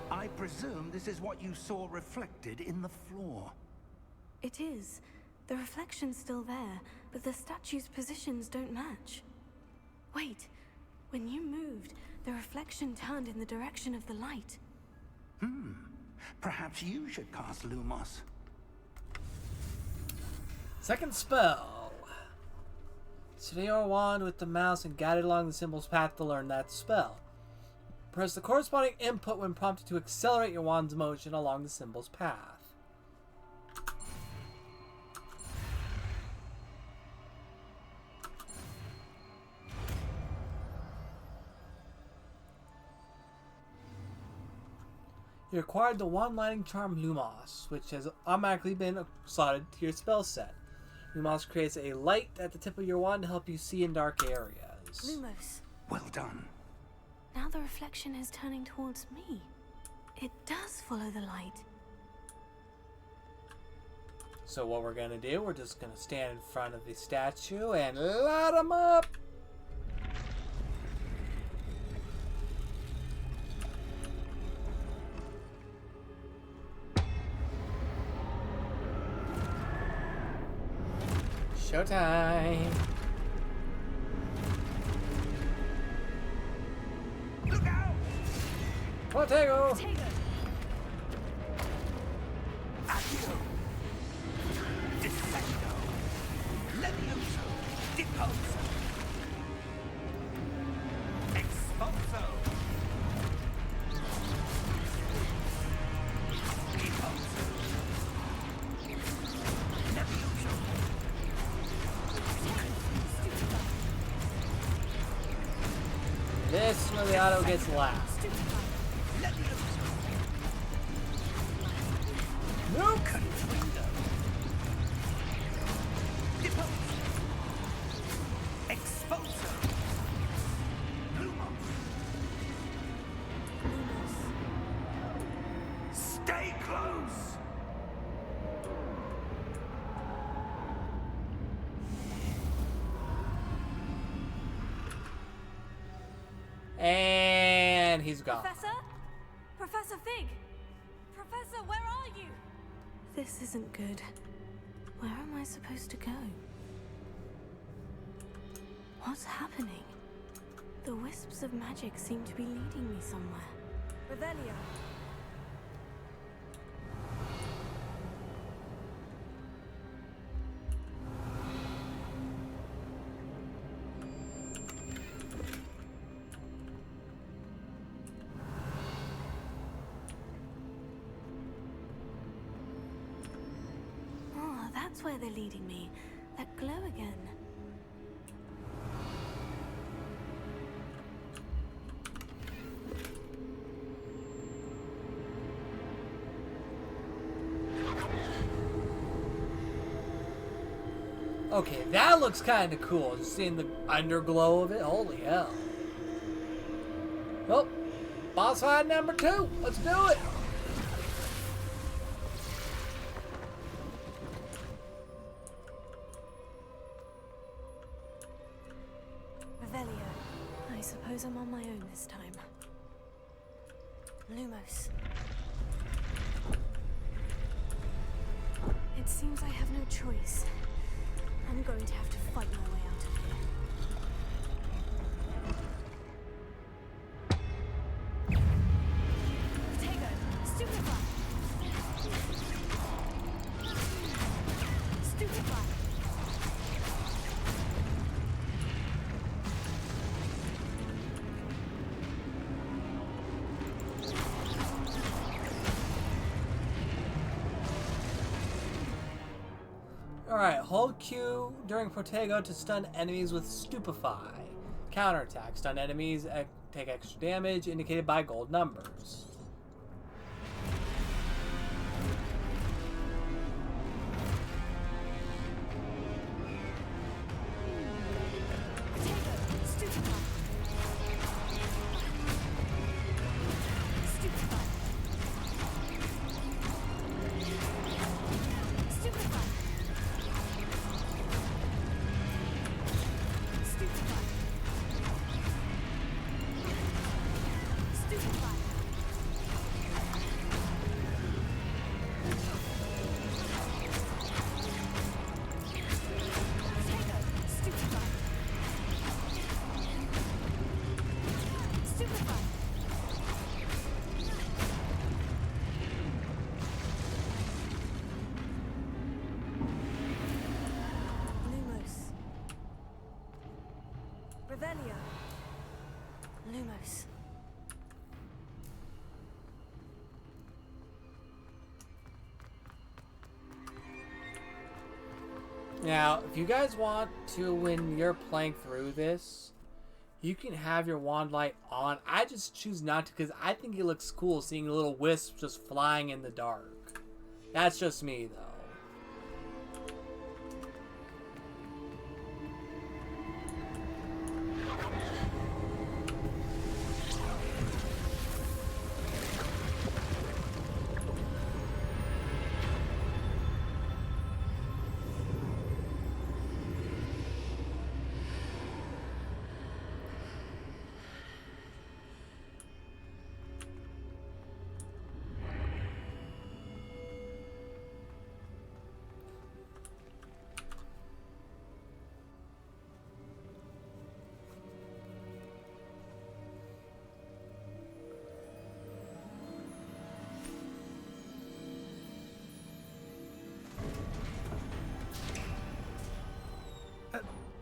I presume this is what you saw reflected in the floor. It is. The reflection's still there, but the statue's positions don't match. Wait, when you moved, the reflection turned in the direction of the light. Perhaps you should cast Lumos. Second spell. Steady your wand with the mouse and guide it along the symbol's path to learn that spell. Press the corresponding input when prompted to accelerate your wand's motion along the symbol's path. You acquired the Wand Lighting Charm Lumos, which has automatically been slotted to your spell set. Lumos creates a light at the tip of your wand to help you see in dark areas. Lumos. Well done. Now the reflection is turning towards me. It does follow the light. So what we're gonna do, we're just gonna stand in front of the statue and light them up. Showtime. Look out! Protego! Accio! Defendo! Levioso! Deposo! Expulso! Deposo! Levioso! This is where the auto gets loud. Nope. Confringo. Exposer! Lumos! Stay close! And he's gone. Professor? Professor Fig? Professor, where are you? This isn't good. Where am I supposed to go? What's happening? The wisps of magic seem to be leading me somewhere. Revelio. Oh, that's where they're leading me. That glow again. Okay, that looks kind of cool. Just seeing the underglow of it. Holy hell. Oh, boss fight number 2. Let's do it. Revelio. I suppose I'm on my own this time. Lumos. It seems I have no choice. I'm going to have to fight my way out of here. Potato, stupefy! Stupefy! Alright, hold Q during Protego to stun enemies with Stupefy. Counterattack. Stun enemies take extra damage, indicated by gold numbers. Revelio. Lumos. Now, if you guys want to, when you're playing through this, you can have your wand light on. I just choose not to because I think it looks cool seeing little wisps just flying in the dark. That's just me, though.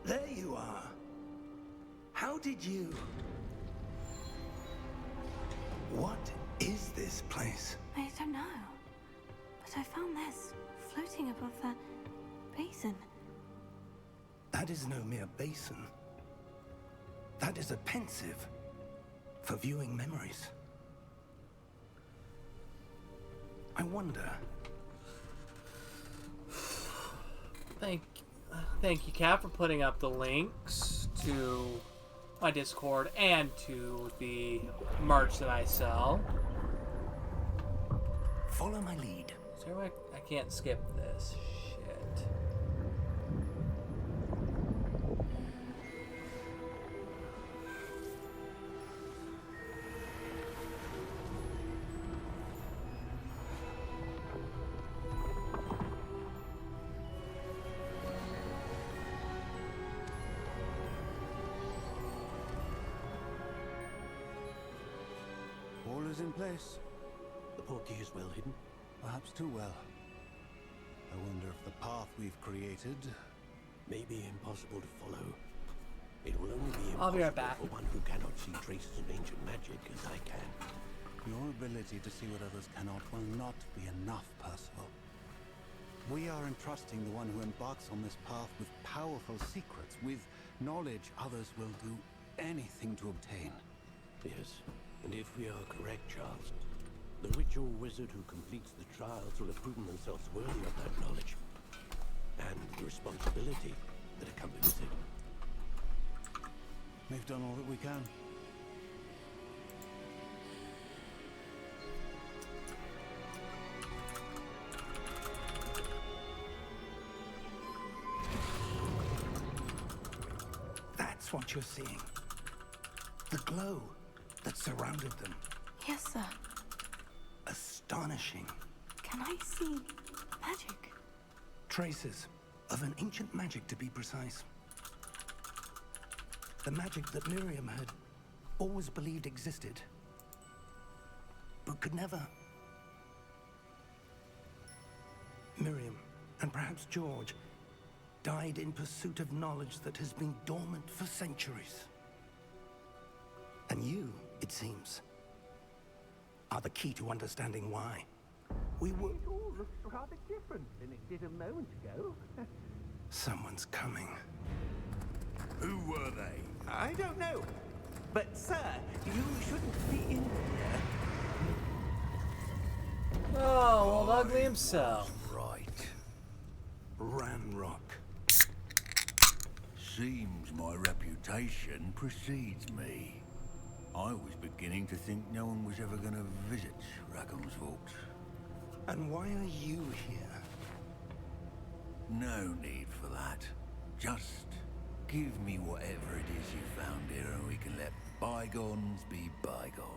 There you are. How did you... What is this place? I don't know. But I found this floating above that basin. That is no mere basin. That is a pensive for viewing memories. I wonder... Thank you, Kat, for putting up the links to my Discord and to the merch that I sell. Follow my lead. So I can't skip this. Shit. All is in place. The portkey is well hidden. Perhaps too well. I wonder if the path we've created... May be impossible to follow. It will only be I'll be right impossible back. for one who cannot see traces of ancient magic as I can. Your ability to see what others cannot will not be enough, Percival. We are entrusting the one who embarks on this path with powerful secrets, with knowledge others will do anything to obtain. Yes, and if we are correct, Charles, the ritual wizard who completes the trials will have proven themselves worthy of that knowledge, and the responsibility that accompanies it. We've done all that we can. That's what you're seeing. The glow that surrounded them. Yes, sir. Astonishing. Can I see magic? Traces of an ancient magic, to be precise. The magic that Miriam had always believed existed, but could never. Miriam, and perhaps George, died in pursuit of knowledge that has been dormant for centuries. And you, it seems, are the key to understanding why. We were... It all looks rather different than it did a moment ago. Someone's coming. Who were they? I don't know. But, sir, you shouldn't be in here. Oh, old ugly himself. Right. Ranrock. Seems my reputation precedes me. I was beginning to think no one was ever going to visit Rackham's vault. And why are you here? No need for that. Just give me whatever it is you found here and we can let bygones be bygones.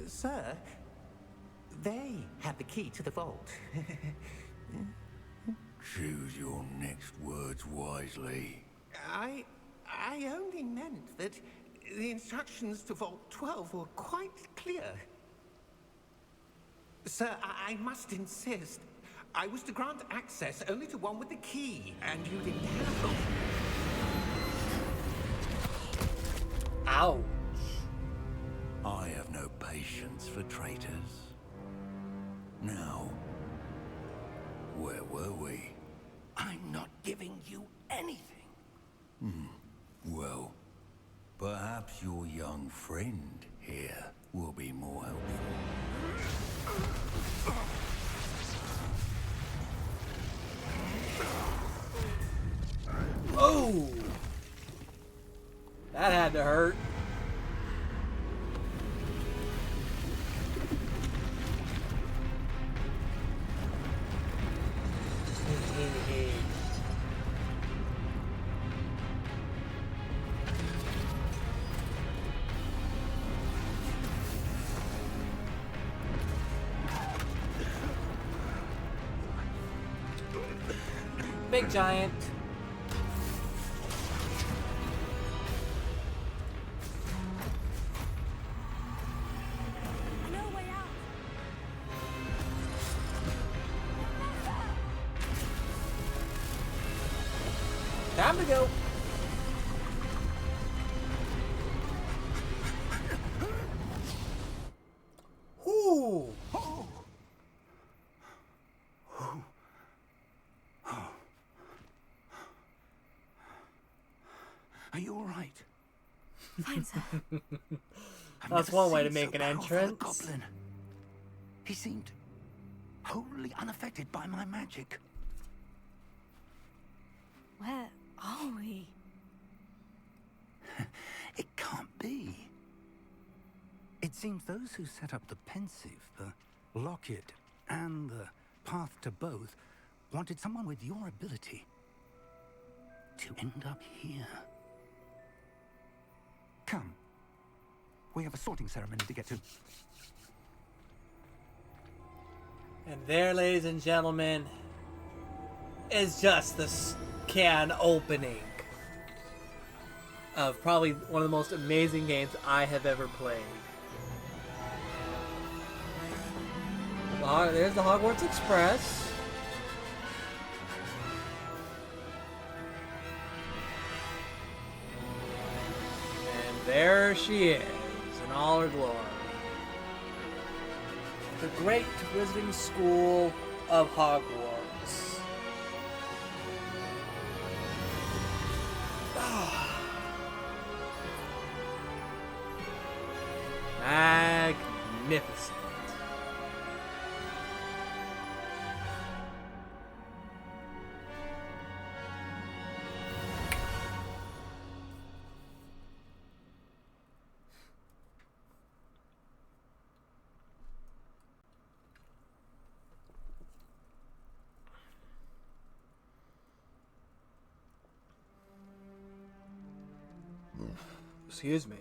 Sir, they have the key to the vault. Choose your next words wisely. I only meant that the instructions to Vault 12 were quite clear. Sir, I must insist. I was to grant access only to one with the key, and you didn't have them. Ouch. I have no patience for traitors. Now, where were we? I'm not giving you anything. Well, perhaps your young friend here will be more helpful. Oh! That had to hurt. Big giant. No way out. Time to go. Ooh. Are you all right? Fine, sir. I've That's never one way to seen make so an powerful a entrance. Goblin. He seemed wholly unaffected by my magic. Where are we? It can't be. It seems those who set up the Pensive, the Locket, and the Path to Both wanted someone with your ability to end up here. Come. We have a sorting ceremony to get to. And there, ladies and gentlemen, is just the can opening of probably one of the most amazing games I have ever played. There's the Hogwarts Express. And there she is, in all her glory. The Great Wizarding School of Hogwarts. Magnificent. Excuse me.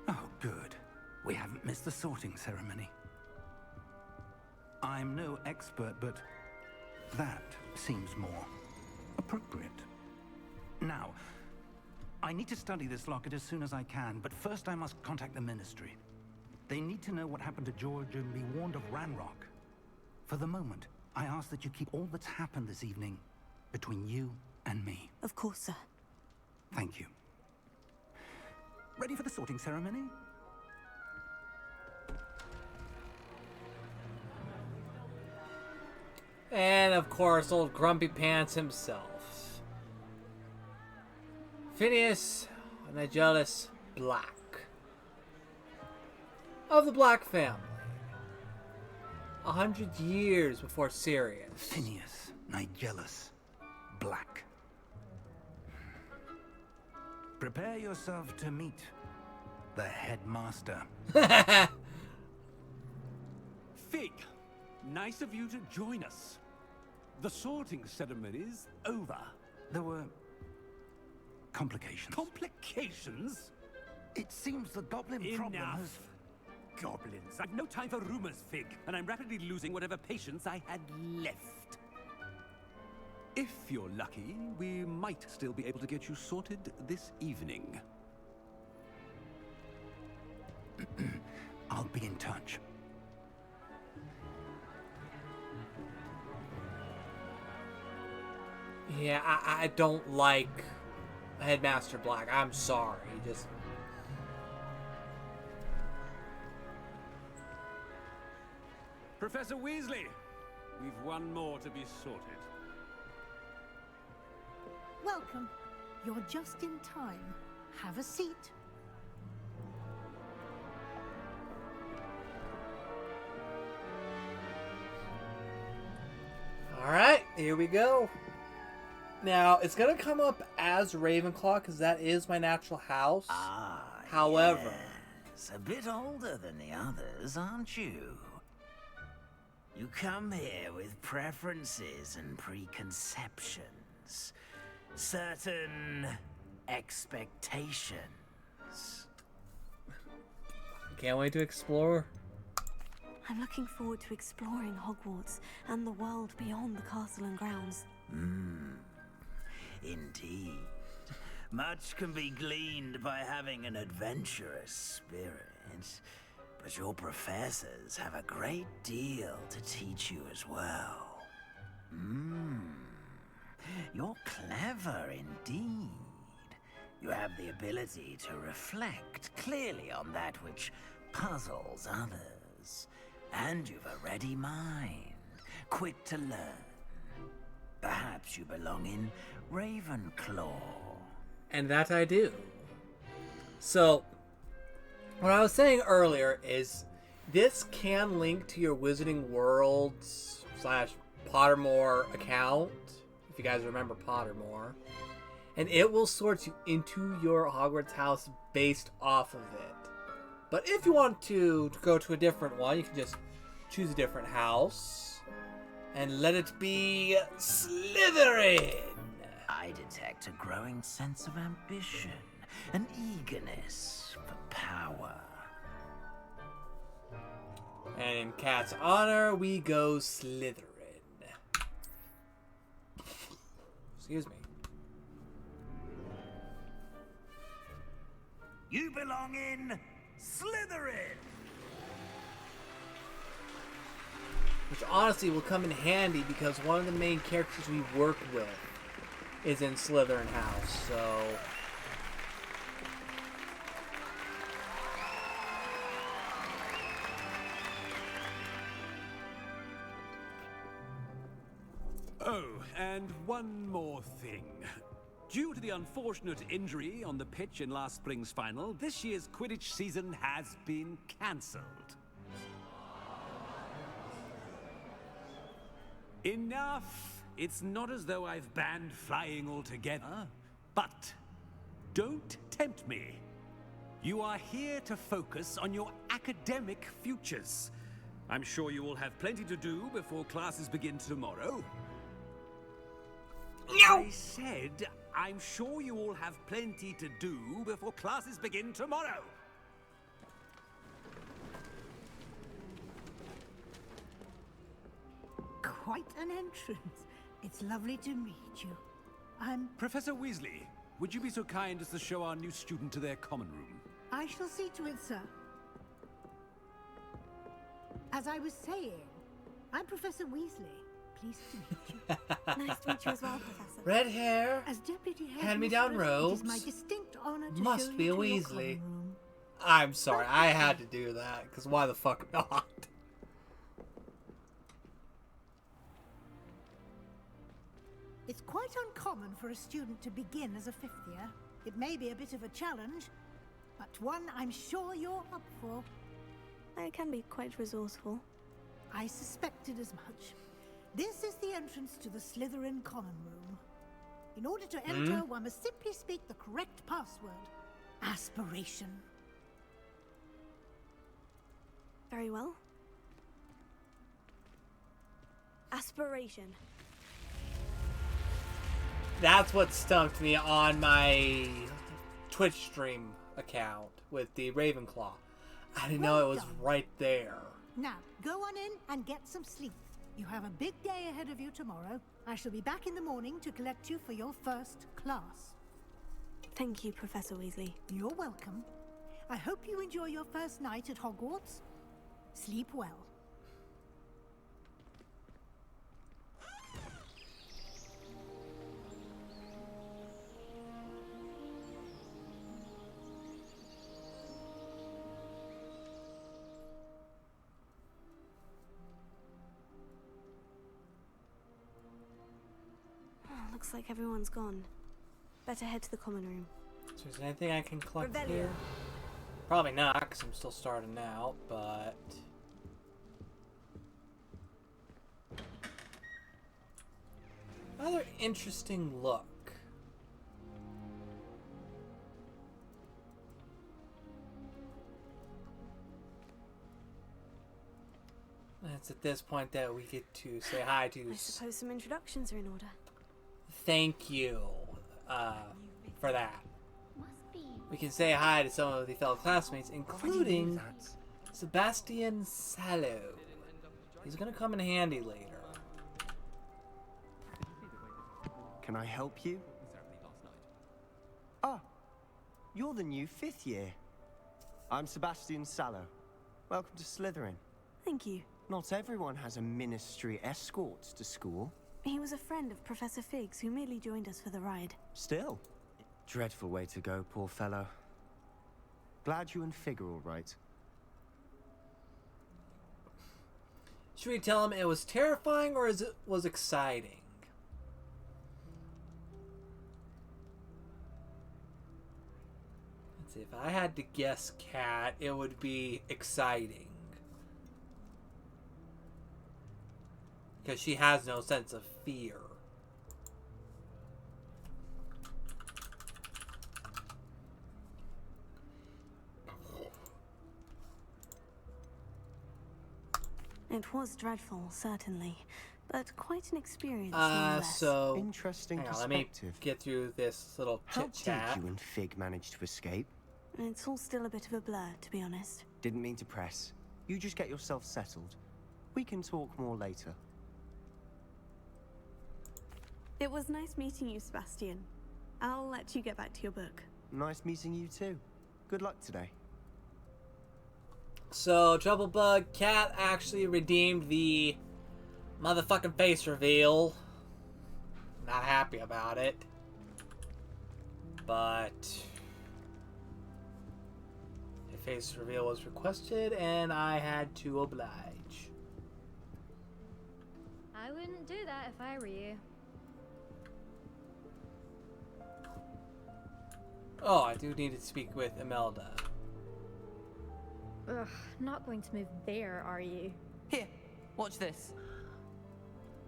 Oh, good. We haven't missed the sorting ceremony. I'm no expert, but that seems more appropriate. Now, I need to study this locket as soon as I can, but first I must contact the Ministry. They need to know what happened to George and be warned of Ranrock. For the moment, I ask that you keep all that's happened this evening between you and me. Of course, sir. Thank you. Ready for the sorting ceremony? And of course, old Grumpy Pants himself. Phineas Nigellus Black. Of the Black family. 100 years before Sirius. Phineas Nigellus Black. Prepare yourself to meet the headmaster. Fig, nice of you to join us. The sorting ceremony's over. There were complications. Complications? It seems the goblin problem Enough. has... Goblins. I've no time for rumors, Fig, and I'm rapidly losing whatever patience I had left. If you're lucky, we might still be able to get you sorted this evening. I'll be in touch. Yeah, I don't like Headmaster Black. I'm sorry. He just... Professor Weasley, we've one more to be sorted. Welcome. You're just in time. Have a seat. Alright, here we go. Now, it's going to come up as Ravenclaw, because that is my natural house. However... Yes. A bit older than the others, aren't you? You come here with preferences and preconceptions. Certain expectations. Can't wait to explore. I'm looking forward to exploring Hogwarts and the world beyond the castle and grounds. Indeed. Much can be gleaned by having an adventurous spirit, but your professors have a great deal to teach you as well. You're clever indeed. You have the ability to reflect clearly on that which puzzles others. And you've a ready mind, quick to learn. Perhaps you belong in Ravenclaw. And that I do. So, what I was saying earlier is, This can link to your Wizarding Worlds / Pottermore account, if you guys remember Pottermore. And it will sort you into your Hogwarts house based off of it. But if you want to go to a different one, you can just choose a different house. And let it be Slytherin! I detect a growing sense of ambition, an eagerness for power. And in Cat's honor, we go Slytherin. Excuse me. You belong in Slytherin! Which honestly will come in handy because one of the main characters we work with is in Slytherin House, so... Oh, and one more thing. Due to the unfortunate injury on the pitch in last spring's final, this year's Quidditch season has been cancelled. Enough! It's not as though I've banned flying altogether, but don't tempt me. You are here to focus on your academic futures. I'm sure you will have plenty to do before classes begin tomorrow. I said, I'm sure you all have plenty to do before classes begin tomorrow. Quite an entrance. It's lovely to meet you. Professor Weasley, would you be so kind as to show our new student to their common room? I shall see to it, sir. As I was saying, I'm Professor Weasley. Pleased to meet you. Nice to meet you as well, Professor. Red hair, As deputy hand-me-down headmistress, robes, it is my distinct honor to must show be you a to your Weasley. common room. I'm sorry, I had to do that, because why the fuck not? It's quite uncommon for a student to begin as a fifth year. It may be a bit of a challenge, but one I'm sure you're up for. I can be quite resourceful. I suspected as much. This is the entrance to the Slytherin common room. In order to enter, one must simply speak the correct password. Aspiration. Very well. Aspiration. That's what stumped me on my Twitch stream account with the Ravenclaw. I didn't know it was right there. Now, go on in and get some sleep. You have a big day ahead of you tomorrow. I shall be back in the morning to collect you for your first class. Thank you, Professor Weasley. You're welcome. I hope you enjoy your first night at Hogwarts. Sleep well. Looks like everyone's gone. Better head to the common room. So is there anything I can collect Revelio. here? Probably not, because I'm still starting out, but... Another interesting look. It's at this point that we get to say hi to... I suppose some introductions are in order. Thank you for that. We can say hi to some of the fellow classmates, including Sebastian Sallow. He's gonna come in handy later. Can I help you? Ah, you're the new fifth year. I'm Sebastian Sallow. Welcome to Slytherin. Thank you. Not everyone has a ministry escort to school. He was a friend of Professor Figgs who merely joined us for the ride. Still. Dreadful way to go, poor fellow. Glad you and Fig are all right. Should we tell him it was terrifying or it was exciting? Let's see, if I had to guess, Cat, it would be exciting. Because she has no sense of fear. It was dreadful, certainly, but quite an experience nonetheless. So Interesting hang on, let me perspective. get through this little How chit did chat. you and Fig manage to escape? It's all still a bit of a blur, to be honest. Didn't mean to press. You just get yourself settled. We can talk more later. It was nice meeting you, Sebastian. I'll let you get back to your book. Nice meeting you too. Good luck today. So Troublebug Cat actually redeemed the motherfucking face reveal. Not happy about it, but the face reveal was requested, and I had to oblige. I wouldn't do that if I were you. Oh, I do need to speak with Imelda. Ugh, not going to move there, are you? Here, watch this.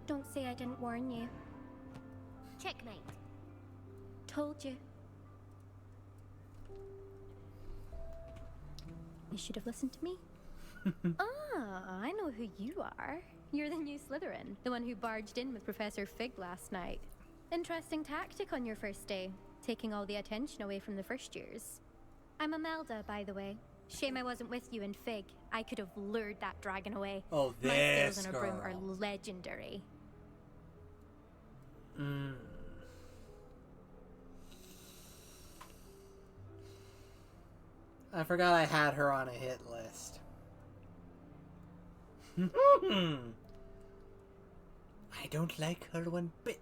Don't say I didn't warn you. Checkmate. Told you. You should have listened to me. Ah, I know who you are. You're the new Slytherin, the one who barged in with Professor Fig last night. Interesting tactic on your first day, taking all the attention away from the first years. I'm Imelda, by the way. Shame I wasn't with you in Fig. I could have lured that dragon away. Oh, My this skills on a broom are legendary. I forgot I had her on a hit list. I don't like her one bit.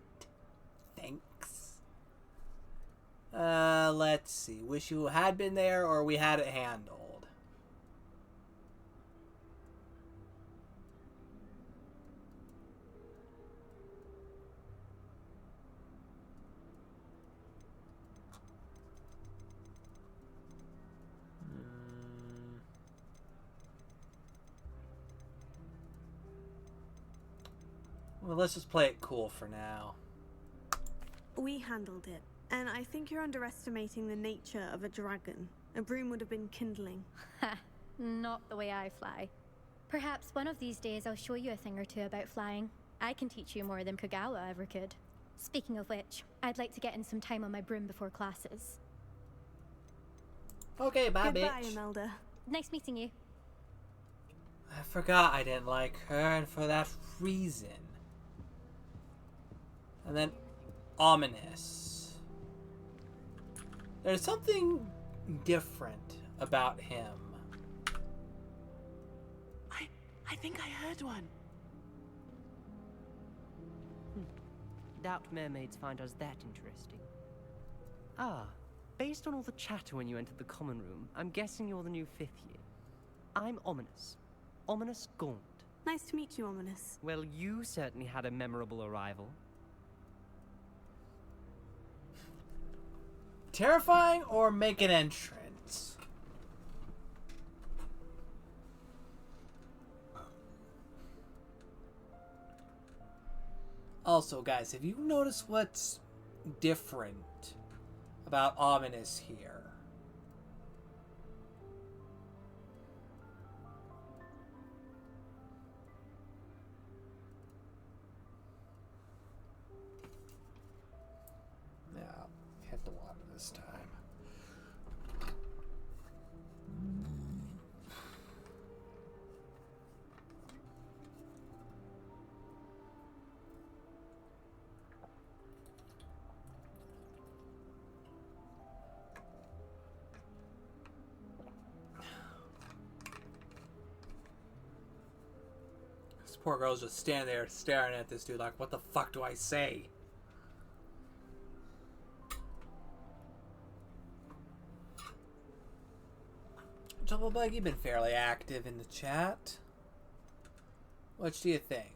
Thanks. Let's see. Wish you had been there or we had it handled. Well, let's just play it cool for now. We handled it, and I think you're underestimating the nature of a dragon. A broom would have been kindling. Ha! Not the way I fly. Perhaps one of these days I'll show you a thing or two about flying. I can teach you more than Kagawa ever could. Speaking of which, I'd like to get in some time on my broom before classes. Okay, bye, Goodbye, bitch. Imelda. Nice meeting you. I forgot I didn't like her, and for that reason. And then, ominous. There's something different about him. I think I heard one. Doubt mermaids find us that interesting. Ah, based on all the chatter when you entered the common room, I'm guessing you're the new 5th year. I'm Ominous. Ominous Gaunt. Nice to meet you, Ominous. Well, you certainly had a memorable arrival. Terrifying or make an entrance? Also, guys, have you noticed what's different about Ominous here? Yeah, hit the water this time. This poor girl's just standing there staring at this dude like, what the fuck do I say? Troublebug, you've been fairly active in the chat. What do you think?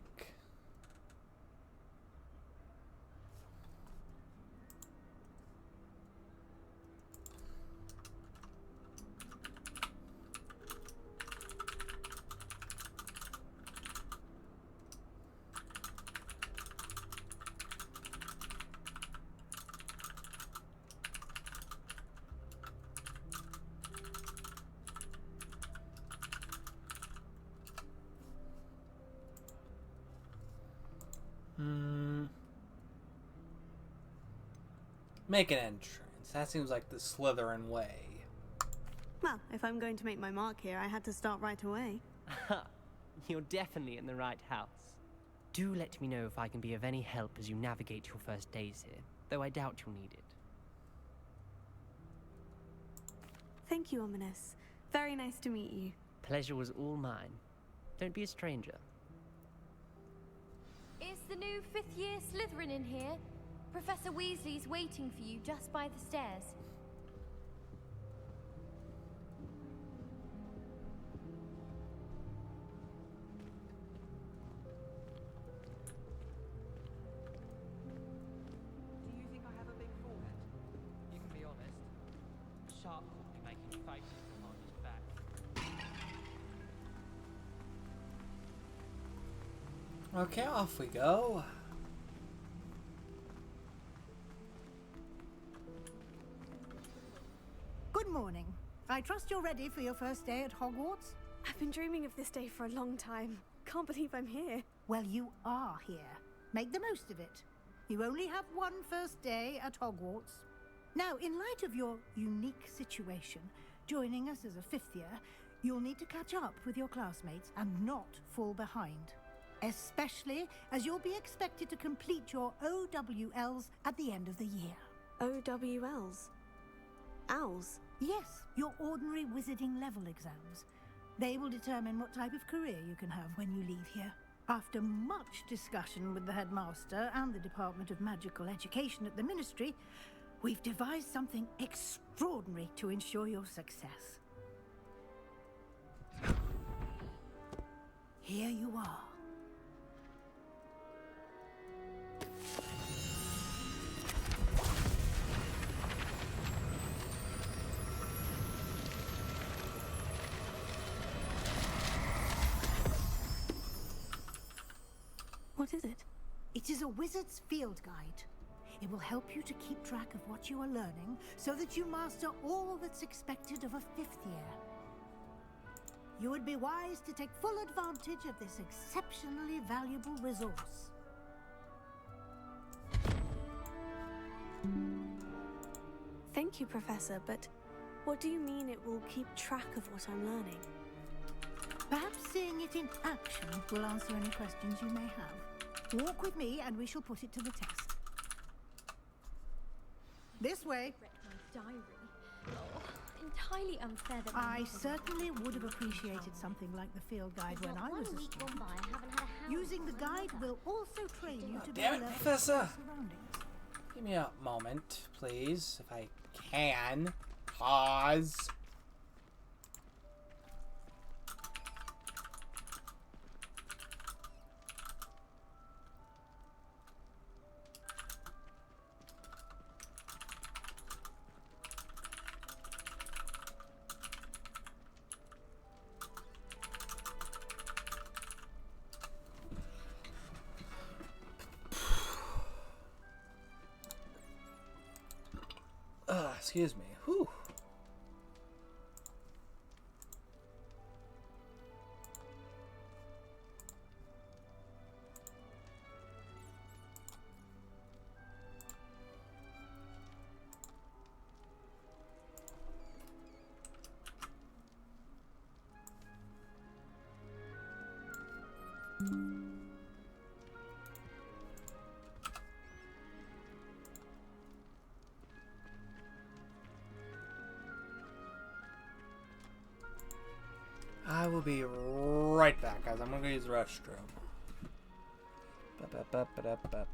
Make an entrance. That seems like the Slytherin way. Well, if I'm going to make my mark here, I had to start right away. You're definitely in the right house. Do let me know if I can be of any help as you navigate your first days here, though I doubt you'll need it. Thank you, Ominous. Very nice to meet you. Pleasure was all mine. Don't be a stranger. Is the new 5th year Slytherin in here? Professor Weasley's waiting for you just by the stairs. Do you think I have a big forehead? You can be honest. Sharp will be making faces behind his back. Okay, off we go. Good morning. I trust you're ready for your first day at Hogwarts? I've been dreaming of this day for a long time. Can't believe I'm here. Well, you are here. Make the most of it. You only have one first day at Hogwarts. Now, in light of your unique situation, joining us as a 5th year, you'll need to catch up with your classmates and not fall behind. Especially as you'll be expected to complete your OWLs at the end of the year. OWLs? Owls? Yes, your ordinary wizarding level exams. They will determine what type of career you can have when you leave here. After much discussion with the headmaster and the Department of Magical Education at the Ministry, we've devised something extraordinary to ensure your success. Here you are. What is it? It is a wizard's field guide. It will help you to keep track of what you are learning so that you master all that's expected of a 5th year. You would be wise to take full advantage of this exceptionally valuable resource. Thank you, Professor, but what do you mean it will keep track of what I'm learning? Perhaps seeing it in action will answer any questions you may have. Walk with me and we shall put it to the test. This way. My diary. Oh, entirely unfair that I certainly would have appreciated something like the field guide when I was a student. Using the guide will also train you to be Damn it, alert to Professor! your surroundings. Give me a moment, please, if I can. Pause. Excuse me. Whew. I will be right back, guys. I'm gonna go use the restroom. Ba-ba-ba-ba-da-ba.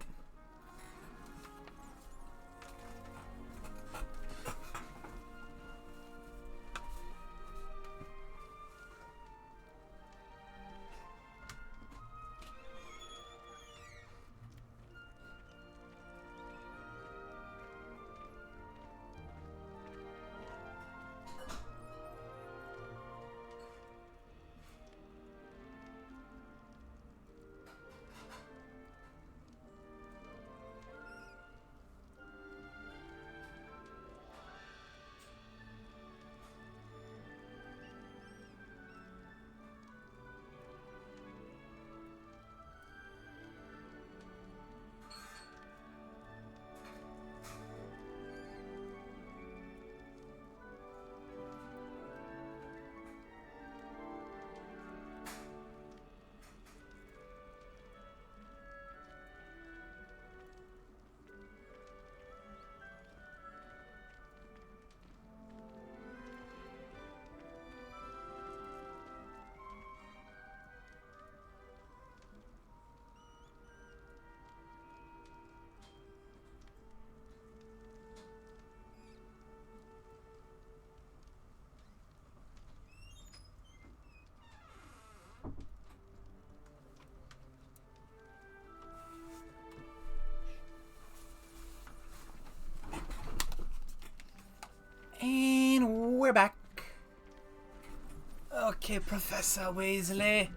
Okay, Professor Weasley.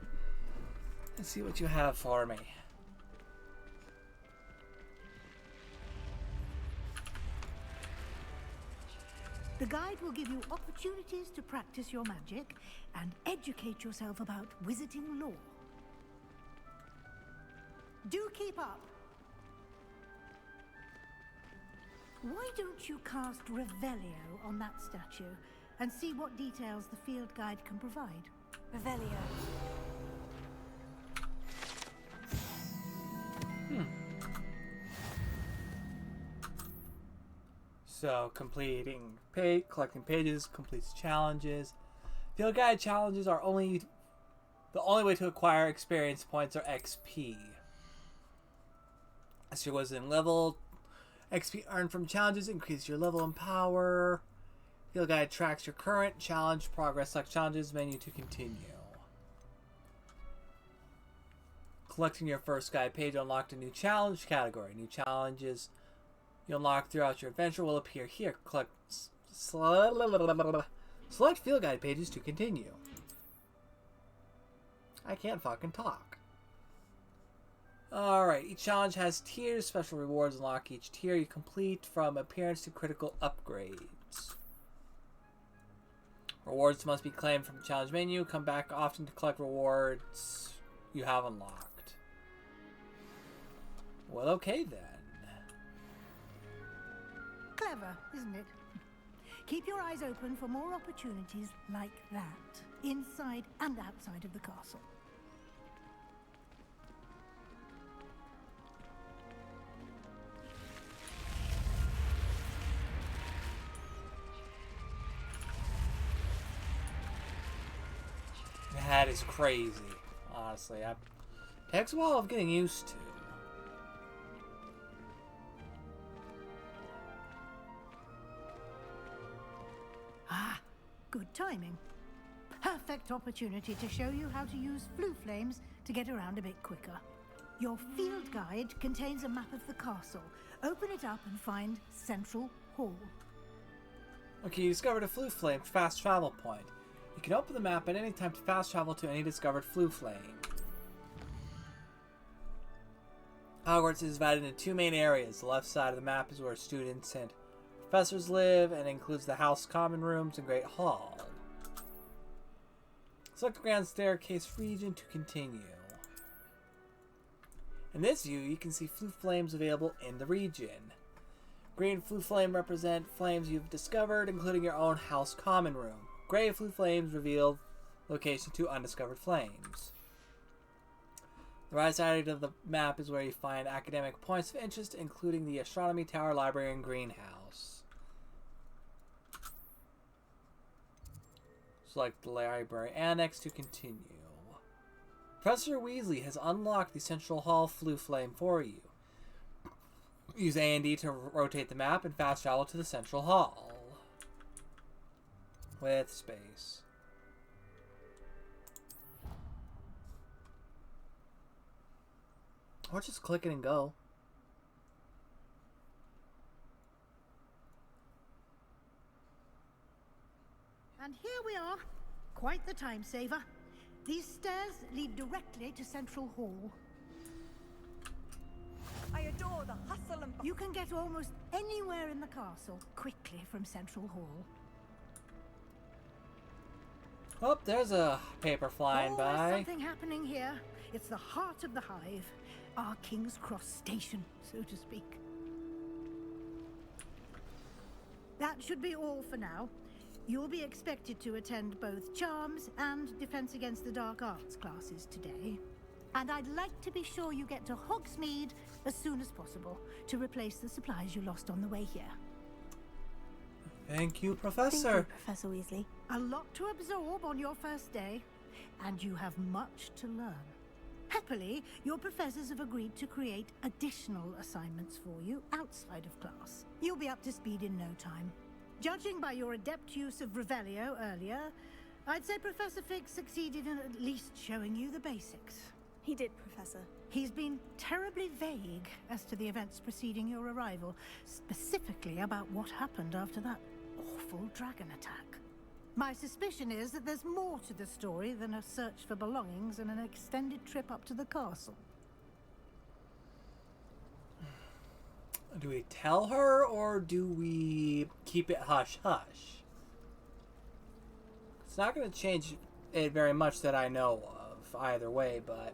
Let's see what you have for me. The guide will give you opportunities to practice your magic and educate yourself about wizarding lore. Do keep up. Why don't you cast Revelio on that statue and see what details the field guide can provide? Revelio. So, collecting pages completes challenges. Field guide challenges are the only way to acquire experience points or XP. As your wizarding level, XP earned from challenges increase your level and power. Field guide tracks your current challenge progress. Select challenges menu to continue. Collecting your first guide page unlocked a new challenge category. New challenges you unlock throughout your adventure will appear here. Select field guide pages to continue. I can't fucking talk. Alright, each challenge has tiers. Special rewards unlock each tier you complete, from appearance to critical upgrades. Rewards must be claimed from the challenge menu. Come back often to collect rewards you have unlocked. Well, okay then. Clever, isn't it? Keep your eyes open for more opportunities like that, inside and outside of the castle. That is crazy, honestly. It takes a while of getting used to. Ah, good timing. Perfect opportunity to show you how to use flue flames to get around a bit quicker. Your field guide contains a map of the castle. Open it up and find Central Hall. Okay, you discovered a flue flame fast travel point. You can open the map at any time to fast travel to any discovered flue flame. Hogwarts is divided into two main areas. The left side of the map is where students and professors live and includes the house common rooms and Great Hall. Select the Grand Staircase region to continue. In this view, you can see flue flames available in the region. Green flue flame represent flames you've discovered, including your own house common room. Gray flue flames reveal location to undiscovered flames. The right side of the map is where you find academic points of interest, including the Astronomy Tower, Library, and Greenhouse. Select the Library Annex to continue. Professor Weasley has unlocked the Central Hall flue flame for you. Use A and D to rotate the map and fast travel to the Central Hall. With space. Or just click it and go. And here we are. Quite the time saver. These stairs lead directly to Central Hall. I adore the hustle and... You can get almost anywhere in the castle quickly from Central Hall. Oh, there's a paper flying by. There's something happening here. It's the heart of the hive. Our King's Cross station, so to speak. That should be all for now. You'll be expected to attend both Charms and Defense Against the Dark Arts classes today. And I'd like to be sure you get to Hogsmeade as soon as possible to replace the supplies you lost on the way here. Thank you, Professor. Thank you, Professor Weasley. A lot to absorb on your first day, and you have much to learn. Happily, your professors have agreed to create additional assignments for you outside of class. You'll be up to speed in no time. Judging by your adept use of Revelio earlier, I'd say Professor Fig succeeded in at least showing you the basics. He did, Professor. He's been terribly vague as to the events preceding your arrival, specifically about what happened after that awful dragon attack. My suspicion is that there's more to the story than a search for belongings and an extended trip up to the castle. Do we tell her, or do we keep it hush-hush? It's not going to change it very much that I know of, either way, but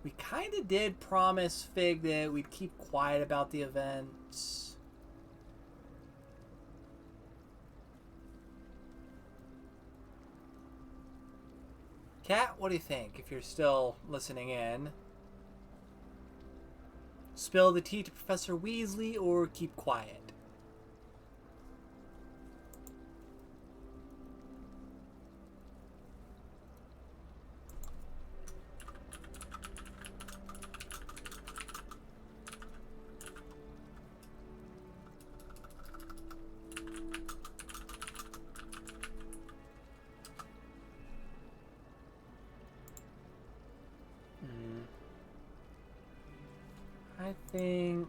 we kind of did promise Fig that we'd keep quiet about the events. Kat, what do you think, if you're still listening in? Spill the tea to Professor Weasley or keep quiet? I think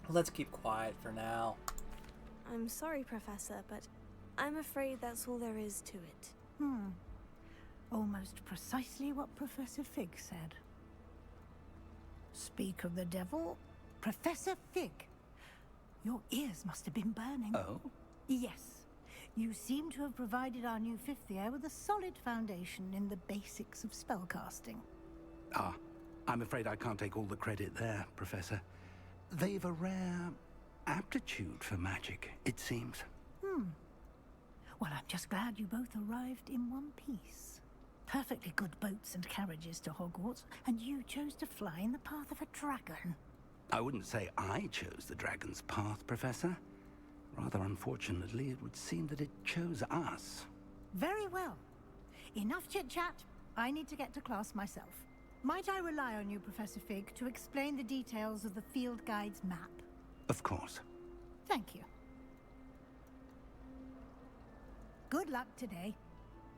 let's keep quiet for now. I'm sorry, Professor, but I'm afraid that's all there is to it. Almost precisely what Professor Fig said. Speak of the devil, Professor Fig. Your ears must have been burning. Oh? Yes. You seem to have provided our new fifth year with a solid foundation in the basics of spellcasting. Ah, I'm afraid I can't take all the credit there, Professor. They've a rare aptitude for magic, it seems. Well, I'm just glad you both arrived in one piece. Perfectly good boats and carriages to Hogwarts, and you chose to fly in the path of a dragon. I wouldn't say I chose the dragon's path, Professor. Rather unfortunately, it would seem that it chose us. Very well. Enough chit-chat. I need to get to class myself. Might I rely on you, Professor Fig, to explain the details of the field guide's map? Of course. Thank you. Good luck today.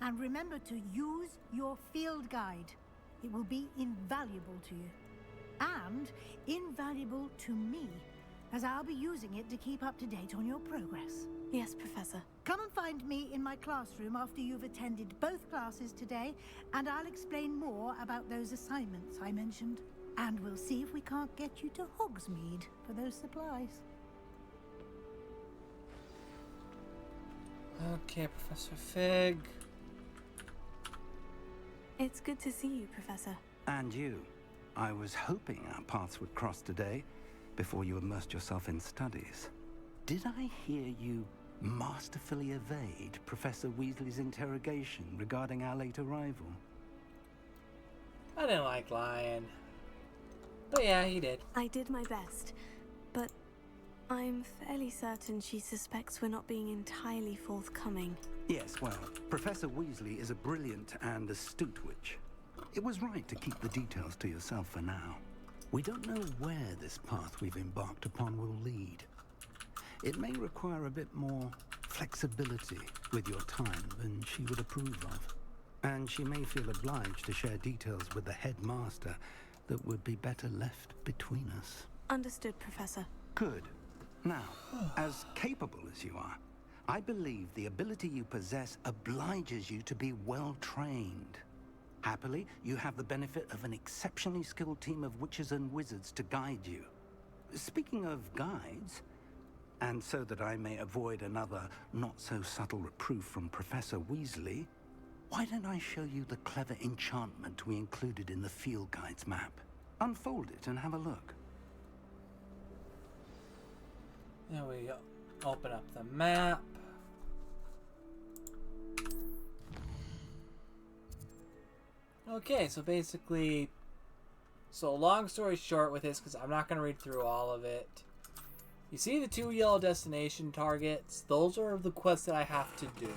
And remember to use your field guide. It will be invaluable to you. And invaluable to me, as I'll be using it to keep up to date on your progress. Yes, Professor. Come and find me in my classroom after you've attended both classes today, and I'll explain more about those assignments I mentioned. And we'll see if we can't get you to Hogsmeade for those supplies. Okay, Professor Fig. It's good to see you, Professor. And you. I was hoping our paths would cross today, before you immersed yourself in studies. Did I hear you masterfully evade Professor Weasley's interrogation regarding our late arrival? I didn't like lying. But yeah, he did. I did my best, but I'm fairly certain she suspects we're not being entirely forthcoming. Yes, well, Professor Weasley is a brilliant and astute witch. It was right to keep the details to yourself for now. We don't know where this path we've embarked upon will lead. It may require a bit more flexibility with your time than she would approve of. And she may feel obliged to share details with the headmaster that would be better left between us. Understood, Professor. Good. Now, as capable as you are, I believe the ability you possess obliges you to be well trained. Happily, you have the benefit of an exceptionally skilled team of witches and wizards to guide you. Speaking of guides, and so that I may avoid another not-so-subtle reproof from Professor Weasley, why don't I show you the clever enchantment we included in the field guide's map? Unfold it and have a look. There we go. Open up the map. Okay, so basically, long story short with this, because I'm not going to read through all of it. You see the 2 yellow destination targets? Those are the quests that I have to do.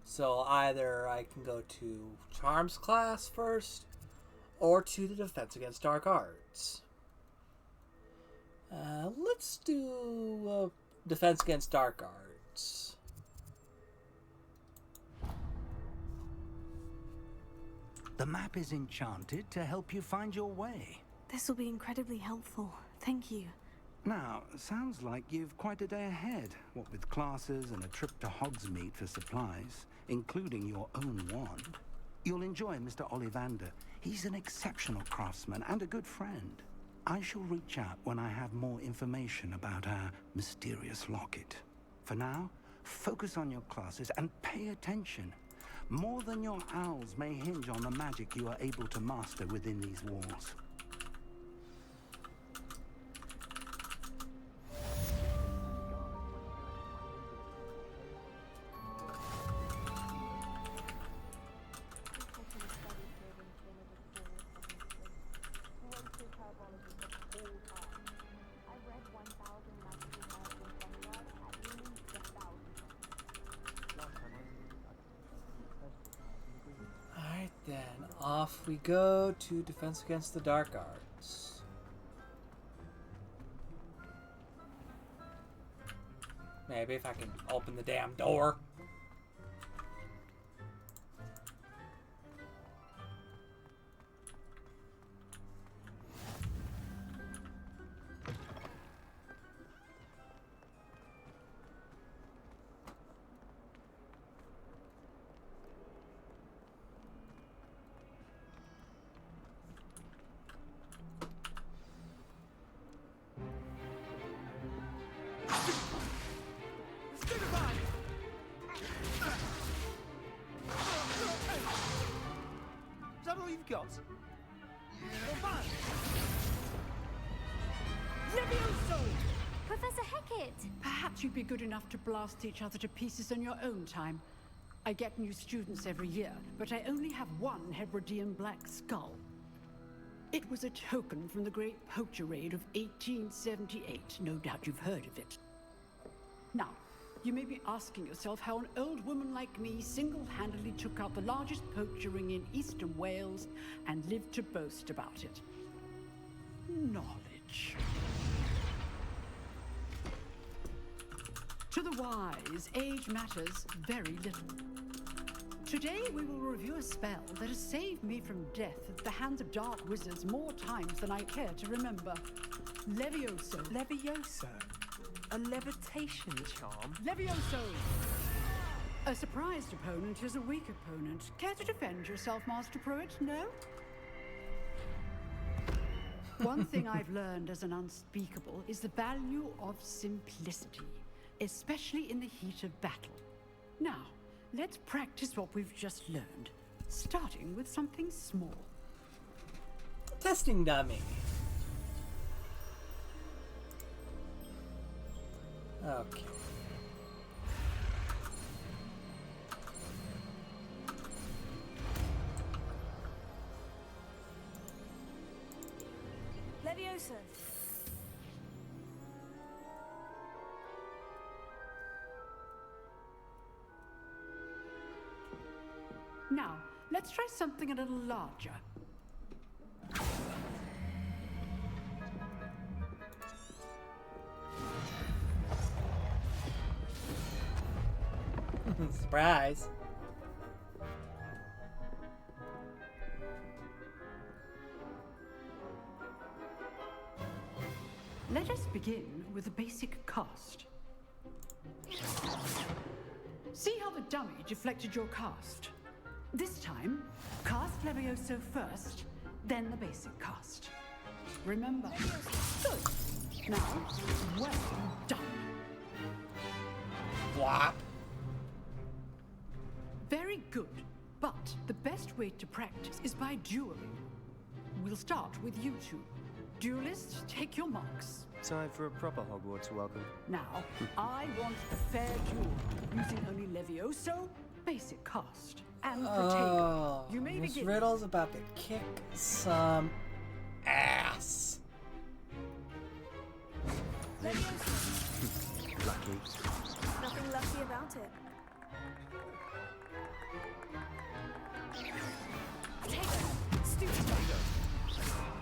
So either I can go to Charms class first, or to the Defense Against Dark Arts. Let's do Defense Against Dark Arts. The map is enchanted to help you find your way. This will be incredibly helpful. Thank you. Now, sounds like you've quite a day ahead, what with classes and a trip to Hogsmeade for supplies, including your own wand. You'll enjoy Mr. Ollivander. He's an exceptional craftsman and a good friend. I shall reach out when I have more information about our mysterious locket. For now, focus on your classes and pay attention. More than your owls may hinge on the magic you are able to master within these walls. Alright then, off we go to Defense Against the Dark Arts. Maybe if I can open the damn door. Is that all you've got? Levioso! Professor Hecat! Perhaps you'd be good enough to blast each other to pieces on your own time. I get new students every year, but I only have one Hebridean black skull. It was a token from the Great Poacher Raid of 1878. No doubt you've heard of it. Now, you may be asking yourself how an old woman like me single-handedly took out the largest poacher ring in eastern Wales and lived to boast about it. Knowledge. To the wise, age matters very little. Today we will review a spell that has saved me from death at the hands of dark wizards more times than I care to remember. Levioso. Levioso? A levitation charm? Levioso! A surprised opponent is a weak opponent. Care to defend yourself, Master Pruitt? No? One thing I've learned as an unspeakable is the value of simplicity, especially in the heat of battle. Now, let's practice what we've just learned, starting with something small. Testing dummy. Okay. Levioso. Now, let's try something a little larger. Surprise. Let us begin with a basic cast. See how the dummy deflected your cast? This time, cast Levioso first, then the basic cast. Remember. Good. Now, well done. What? Very good, but the best way to practice is by dueling. We'll start with you two. Duelists, take your marks. Time for a proper Hogwarts welcome. Now, I want a fair duel, using only Levioso, basic cast, and Protego. Oh, You may Miss begin. Riddle's about to kick some ass. Levioso. Lucky. Nothing lucky about it. Take stupid.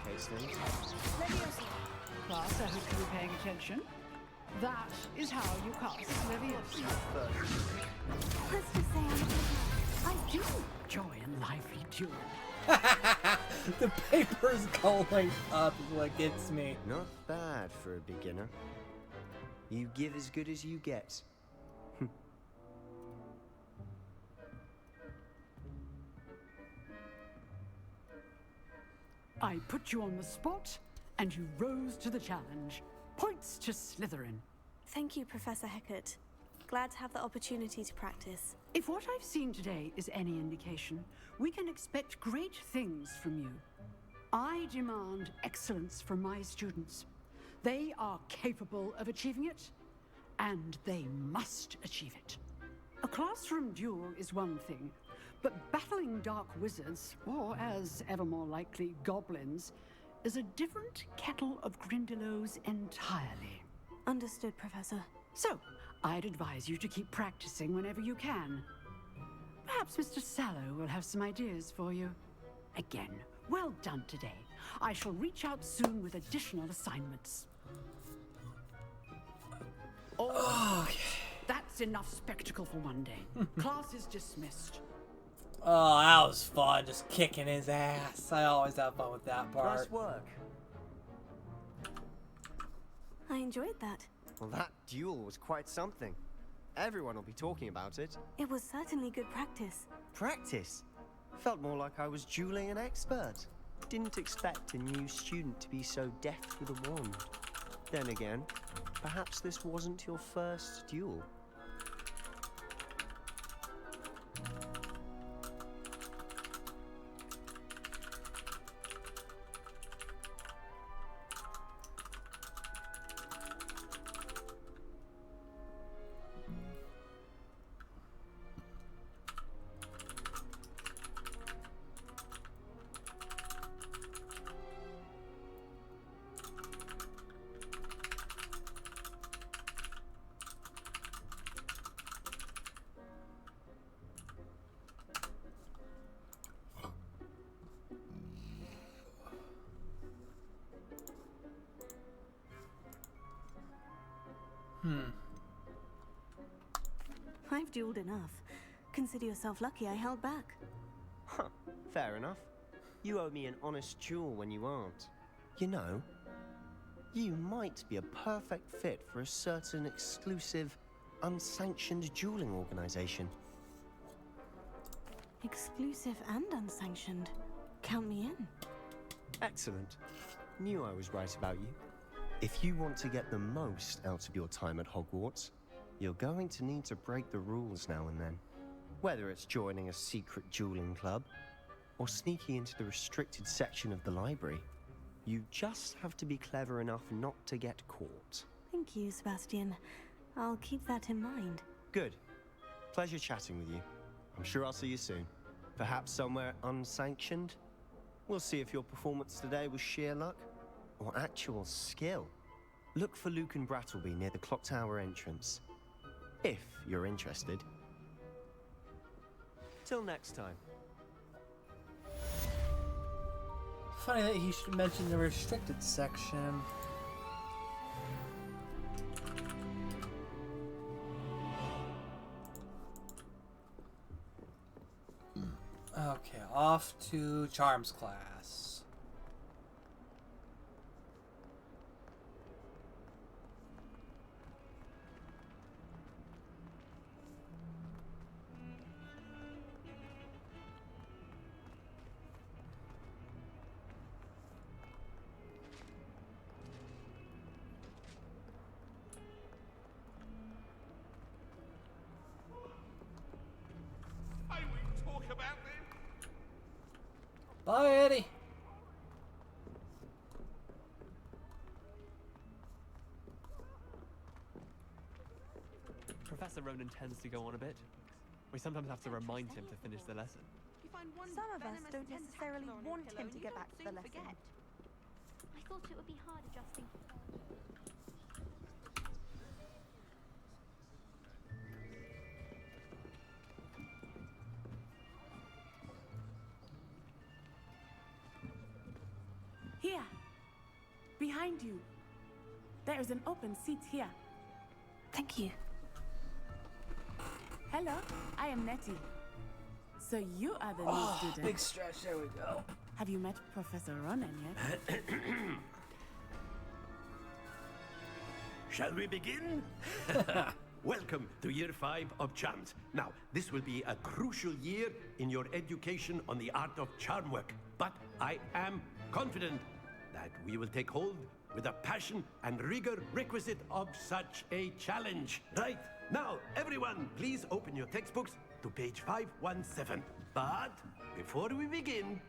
Okay, Slim. Levioso. Class, I hope you were paying attention. That is how you cast Levioso. Let's just say I do. Joy and lively duel. The paper's going up is what gets me. Not bad for a beginner. You give as good as you get. I put you on the spot, and you rose to the challenge. Points to Slytherin. Thank you, Professor Hecat. Glad to have the opportunity to practice. If what I've seen today is any indication, we can expect great things from you. I demand excellence from my students. They are capable of achieving it, and they must achieve it. A classroom duel is one thing, but battling dark wizards, or as ever more likely, goblins, is a different kettle of Grindylows entirely. Understood, Professor. So, I'd advise you to keep practicing whenever you can. Perhaps Mr. Sallow will have some ideas for you. Again, well done today. I shall reach out soon with additional assignments. Oh, that's enough spectacle for one day. Class is dismissed. Oh, that was fun, just kicking his ass. I always have fun with that part. Nice work. I enjoyed that. Well, that duel was quite something. Everyone will be talking about it. It was certainly good practice. Practice? Felt more like I was dueling an expert. Didn't expect a new student to be so deft with a wand. Then again, perhaps this wasn't your first duel. I've dueled enough. Consider yourself lucky I held back. Huh, fair enough. You owe me an honest duel when you aren't. You know, you might be a perfect fit for a certain exclusive, unsanctioned dueling organization. Exclusive and unsanctioned. Count me in. Excellent. Knew I was right about you. If you want to get the most out of your time at Hogwarts, you're going to need to break the rules now and then. Whether it's joining a secret dueling club, or sneaking into the restricted section of the library, you just have to be clever enough not to get caught. Thank you, Sebastian. I'll keep that in mind. Good. Pleasure chatting with you. I'm sure I'll see you soon. Perhaps somewhere unsanctioned? We'll see if your performance today was sheer luck, or actual skill. Look for Luke and Brattleby near the clock tower entrance. If you're interested. Till next time. Funny that he should mention the restricted section. Okay, off to Charms class. Bye, Eddie. Professor Ronan tends to go on a bit. We sometimes have to remind him to finish the lesson. Some of us don't necessarily want him to get back to the lesson. I thought it would be hard adjusting. Here. Behind you. There is an open seat here. Thank you. Hello, I am Nettie. So you are the new student. Big stretch. There we go. Have you met Professor Ronan yet? Shall we begin? Welcome to Year 5 of Charms. Now, this will be a crucial year in your education on the art of charm work. But I am confident that we will take hold with the passion and rigor requisite of such a challenge. Right, now, everyone, please open your textbooks to page 517. But before we begin,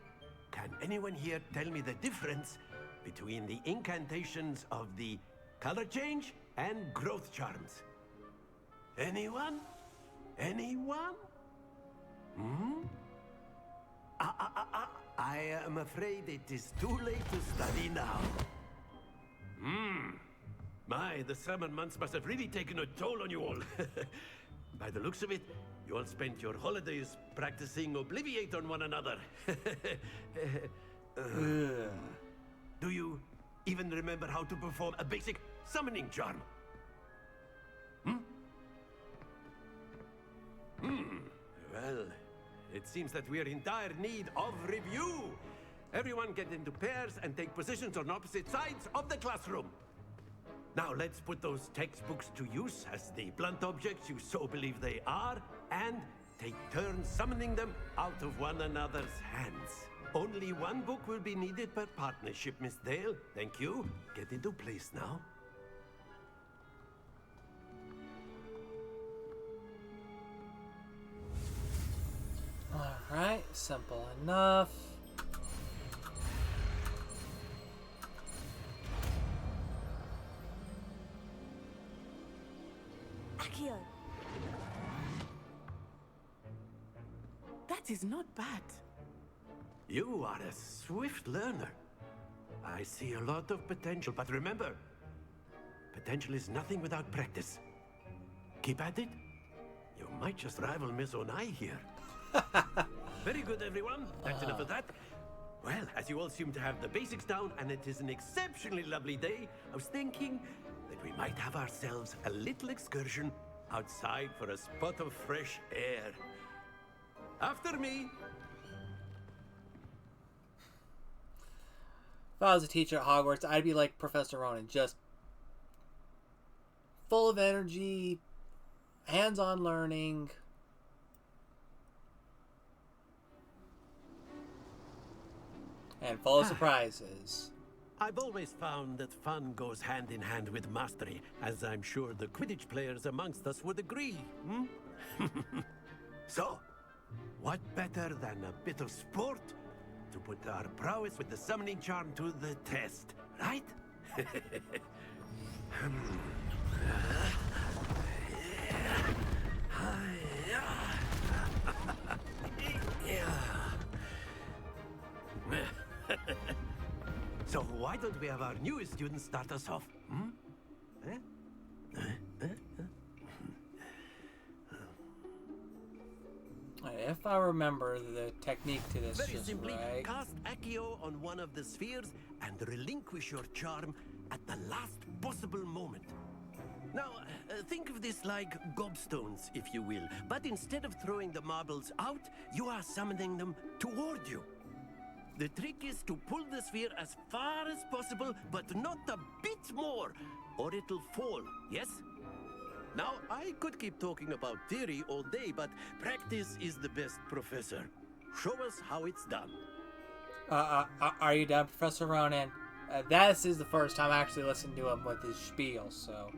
can anyone here tell me the difference between the incantations of the color change and growth charms? Anyone? Anyone? Hmm? I am afraid it is too late to study now. My, the summer months must have really taken a toll on you all. By the looks of it, you all spent your holidays practicing Obliviate on one another. Do you even remember how to perform a basic summoning charm? Well, it seems that we are in dire need of review. Everyone get into pairs and take positions on opposite sides of the classroom. Now let's put those textbooks to use as the blunt objects you so believe they are, and take turns summoning them out of one another's hands. Only one book will be needed per partnership, Miss Dale. Thank you. Get into place now. Alright, simple enough. Akio! That is not bad. You are a swift learner. I see a lot of potential, but remember, potential is nothing without practice. Keep at it. You might just rival Miss Onai here. Very good, everyone. That's enough of that. Well, as you all seem to have the basics down, and it is an exceptionally lovely day, I was thinking that we might have ourselves a little excursion outside for a spot of fresh air. After me. If I was a teacher at Hogwarts, I'd be like Professor Ronan, just full of energy, hands-on learning. And full of surprises. I've always found that fun goes hand in hand with mastery, as I'm sure the Quidditch players amongst us would agree. So, what better than a bit of sport to put our prowess with the summoning charm to the test, right? So why don't we have our newest student start us off? If I remember the technique to this Very just simply, right. cast Accio on one of the spheres and relinquish your charm at the last possible moment. Now, think of this like gobstones, if you will. But instead of throwing the marbles out, you are summoning them toward you. The trick is to pull the sphere as far as possible, but not a bit more, or it'll fall, yes? Now, I could keep talking about theory all day, but practice is the best professor. Show us how it's done. Are you done, Professor Ronan? This is the first time I actually listened to him with his spiel, so...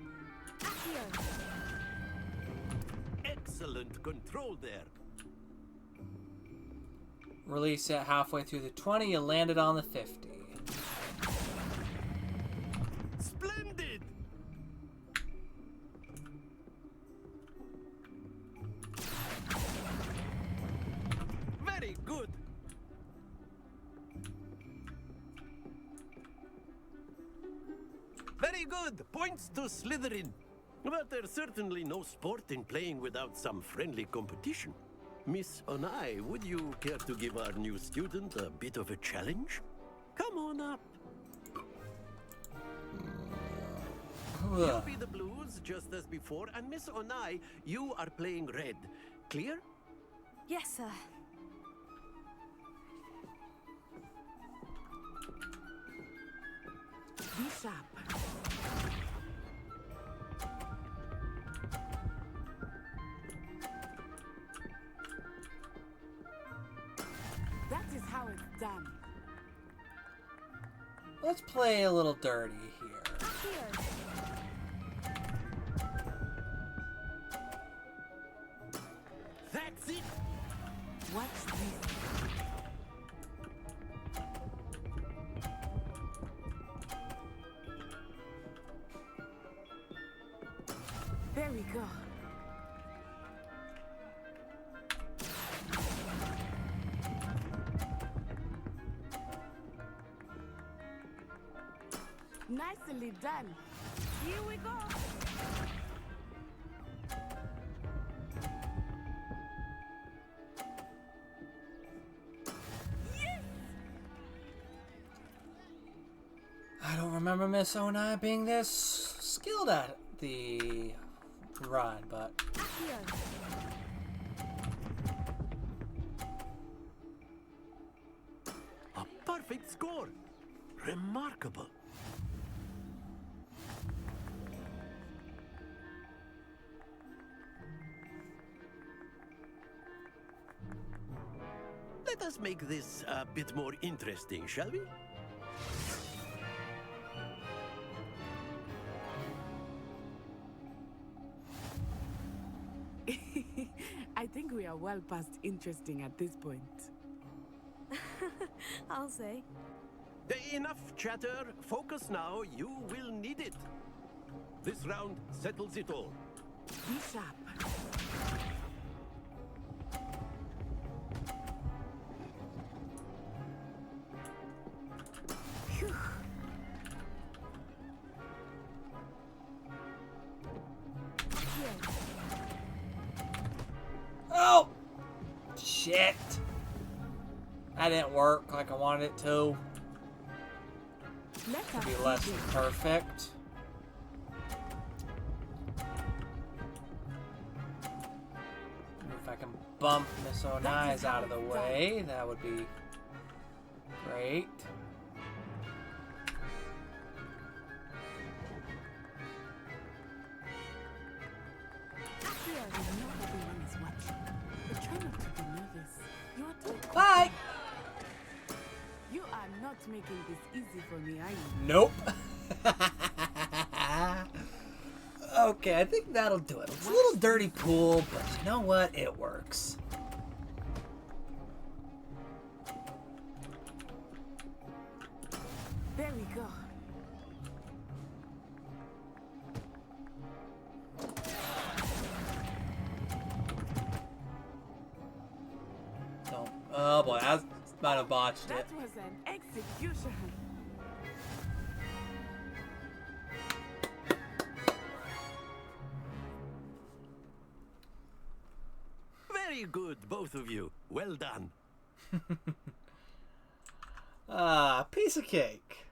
Excellent control there. Release it halfway through the 20, you landed on the 50. Splendid! Very good. Very good. Points to Slytherin. But there's certainly no sport in playing without some friendly competition. Miss Onai, would you care to give our new student a bit of a challenge? Come on up. You'll be the blues, just as before, and Miss Onai, you are playing red. Clear? Yes, sir. Be sharp. That is how it's done. Let's play a little dirty here. That's it! What's this? There we go. Nicely done. Here we go. I don't remember Miss Onai being this skilled at the run, but A perfect score! Remarkable! Let us make this a bit more interesting, shall we? I think we are well past interesting at this point. I'll say. Enough chatter. Focus now. You will need it. This round settles it all. Be sharp. Phew. oh shit! That didn't work like I wanted it to. Let Be less than perfect. If I can bump Miss Onai's out of the way, that would be great. I know everyone is watching, but try not to be nervous. You are too Bye! You are not making this easy for me, are you? Nope. Okay, I think that'll do it. It's a little dirty pool, but you know what? It works. There we go. Don't. Oh boy, I might have botched it. That was an execution. Very good, both of you. Well done. Piece of cake.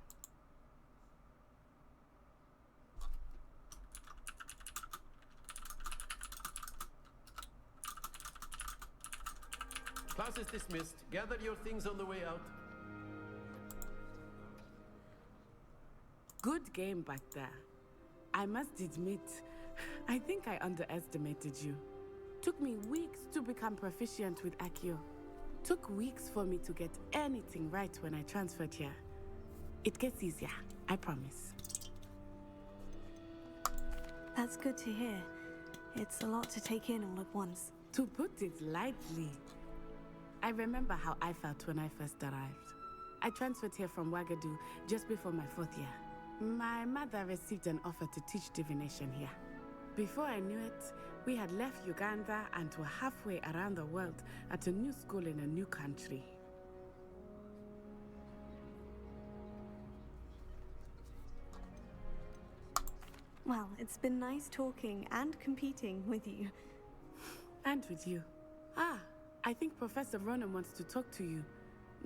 Class is dismissed. Gather your things on the way out. Good game back there. I must admit, I think I underestimated you. Took me weeks to become proficient with Accio. Took weeks for me to get anything right when I transferred here. It gets easier, I promise. That's good to hear. It's a lot to take in all at once. To put it lightly, I remember how I felt when I first arrived. I transferred here from Wagadu just before my 4th year. My mother received an offer to teach divination here. Before I knew it, we had left Uganda and were halfway around the world at a new school in a new country. Well, it's been nice talking and competing with you. And with you. Ah, I think Professor Ronan wants to talk to you.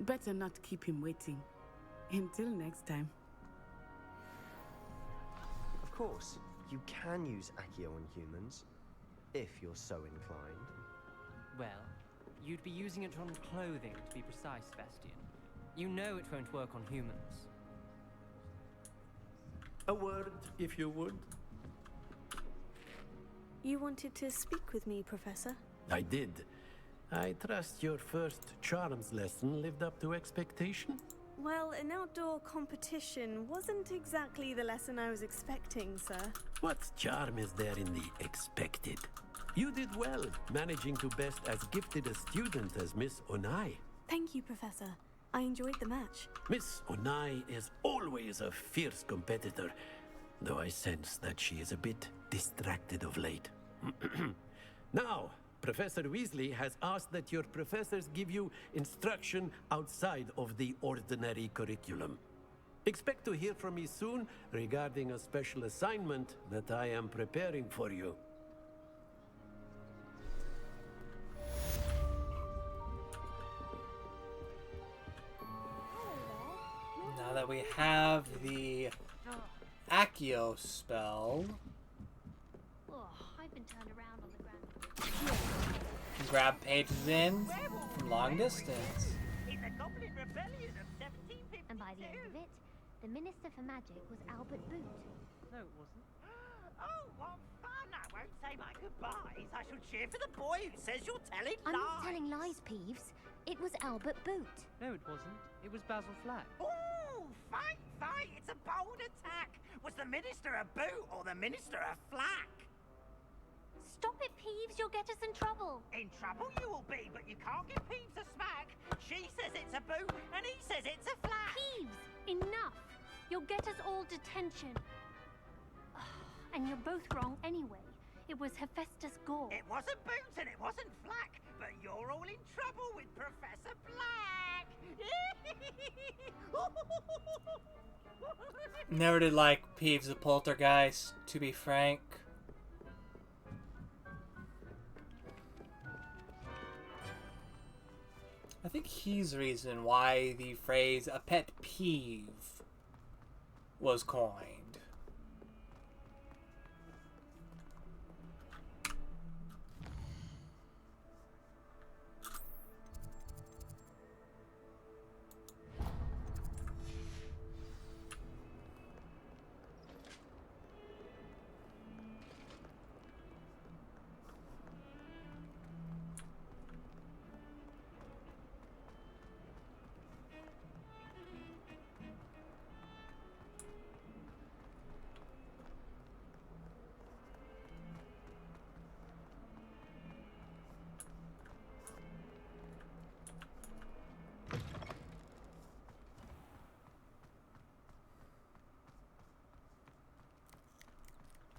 Better not keep him waiting. Until next time. Of course, you can use Accio on humans, if you're so inclined. Well, you'd be using it on clothing, to be precise, Sebastian. You know it won't work on humans. A word, if you would. You wanted to speak with me, Professor? I did. I trust your first charms lesson lived up to expectation? Well, an outdoor competition wasn't exactly the lesson I was expecting, sir. What charm is there in the expected? You did well, managing to best as gifted a student as Miss Onai. Thank you, Professor. I enjoyed the match. Miss Onai is always a fierce competitor, though I sense that she is a bit distracted of late. Now, Professor Weasley has asked that your professors give you instruction outside of the ordinary curriculum. Expect to hear from me soon regarding a special assignment that I am preparing for you. Now that we have the Accio spell, I've been turned around on the ground. you can grab pages in from long distance. It's a goblin rebellion of 1752. And by the end of it, the Minister for Magic was Albert Boot. No, it wasn't. Oh, what fun! I won't say my goodbyes. I shall cheer for the boy who says you're telling I'm lies. not telling lies, Peeves. It was Albert Boot. No, it wasn't. It was Basil Flack. Ooh, fight, fight! It's a bold attack. Was the Minister a boot or the Minister a flack? Stop it, Peeves. You'll get us in trouble. In trouble you will be, but you can't give Peeves a smack. She says it's a boot, and he says it's a flack. Peeves, enough. You'll get us all detention. And you're both wrong anyway. It was Hephaestus Gore. It wasn't boot and it wasn't flack, but you're all in trouble with Professor Black. Never did like Peeves the Poltergeist, to be frank. I think he's the reason why the phrase a pet peeve was coined.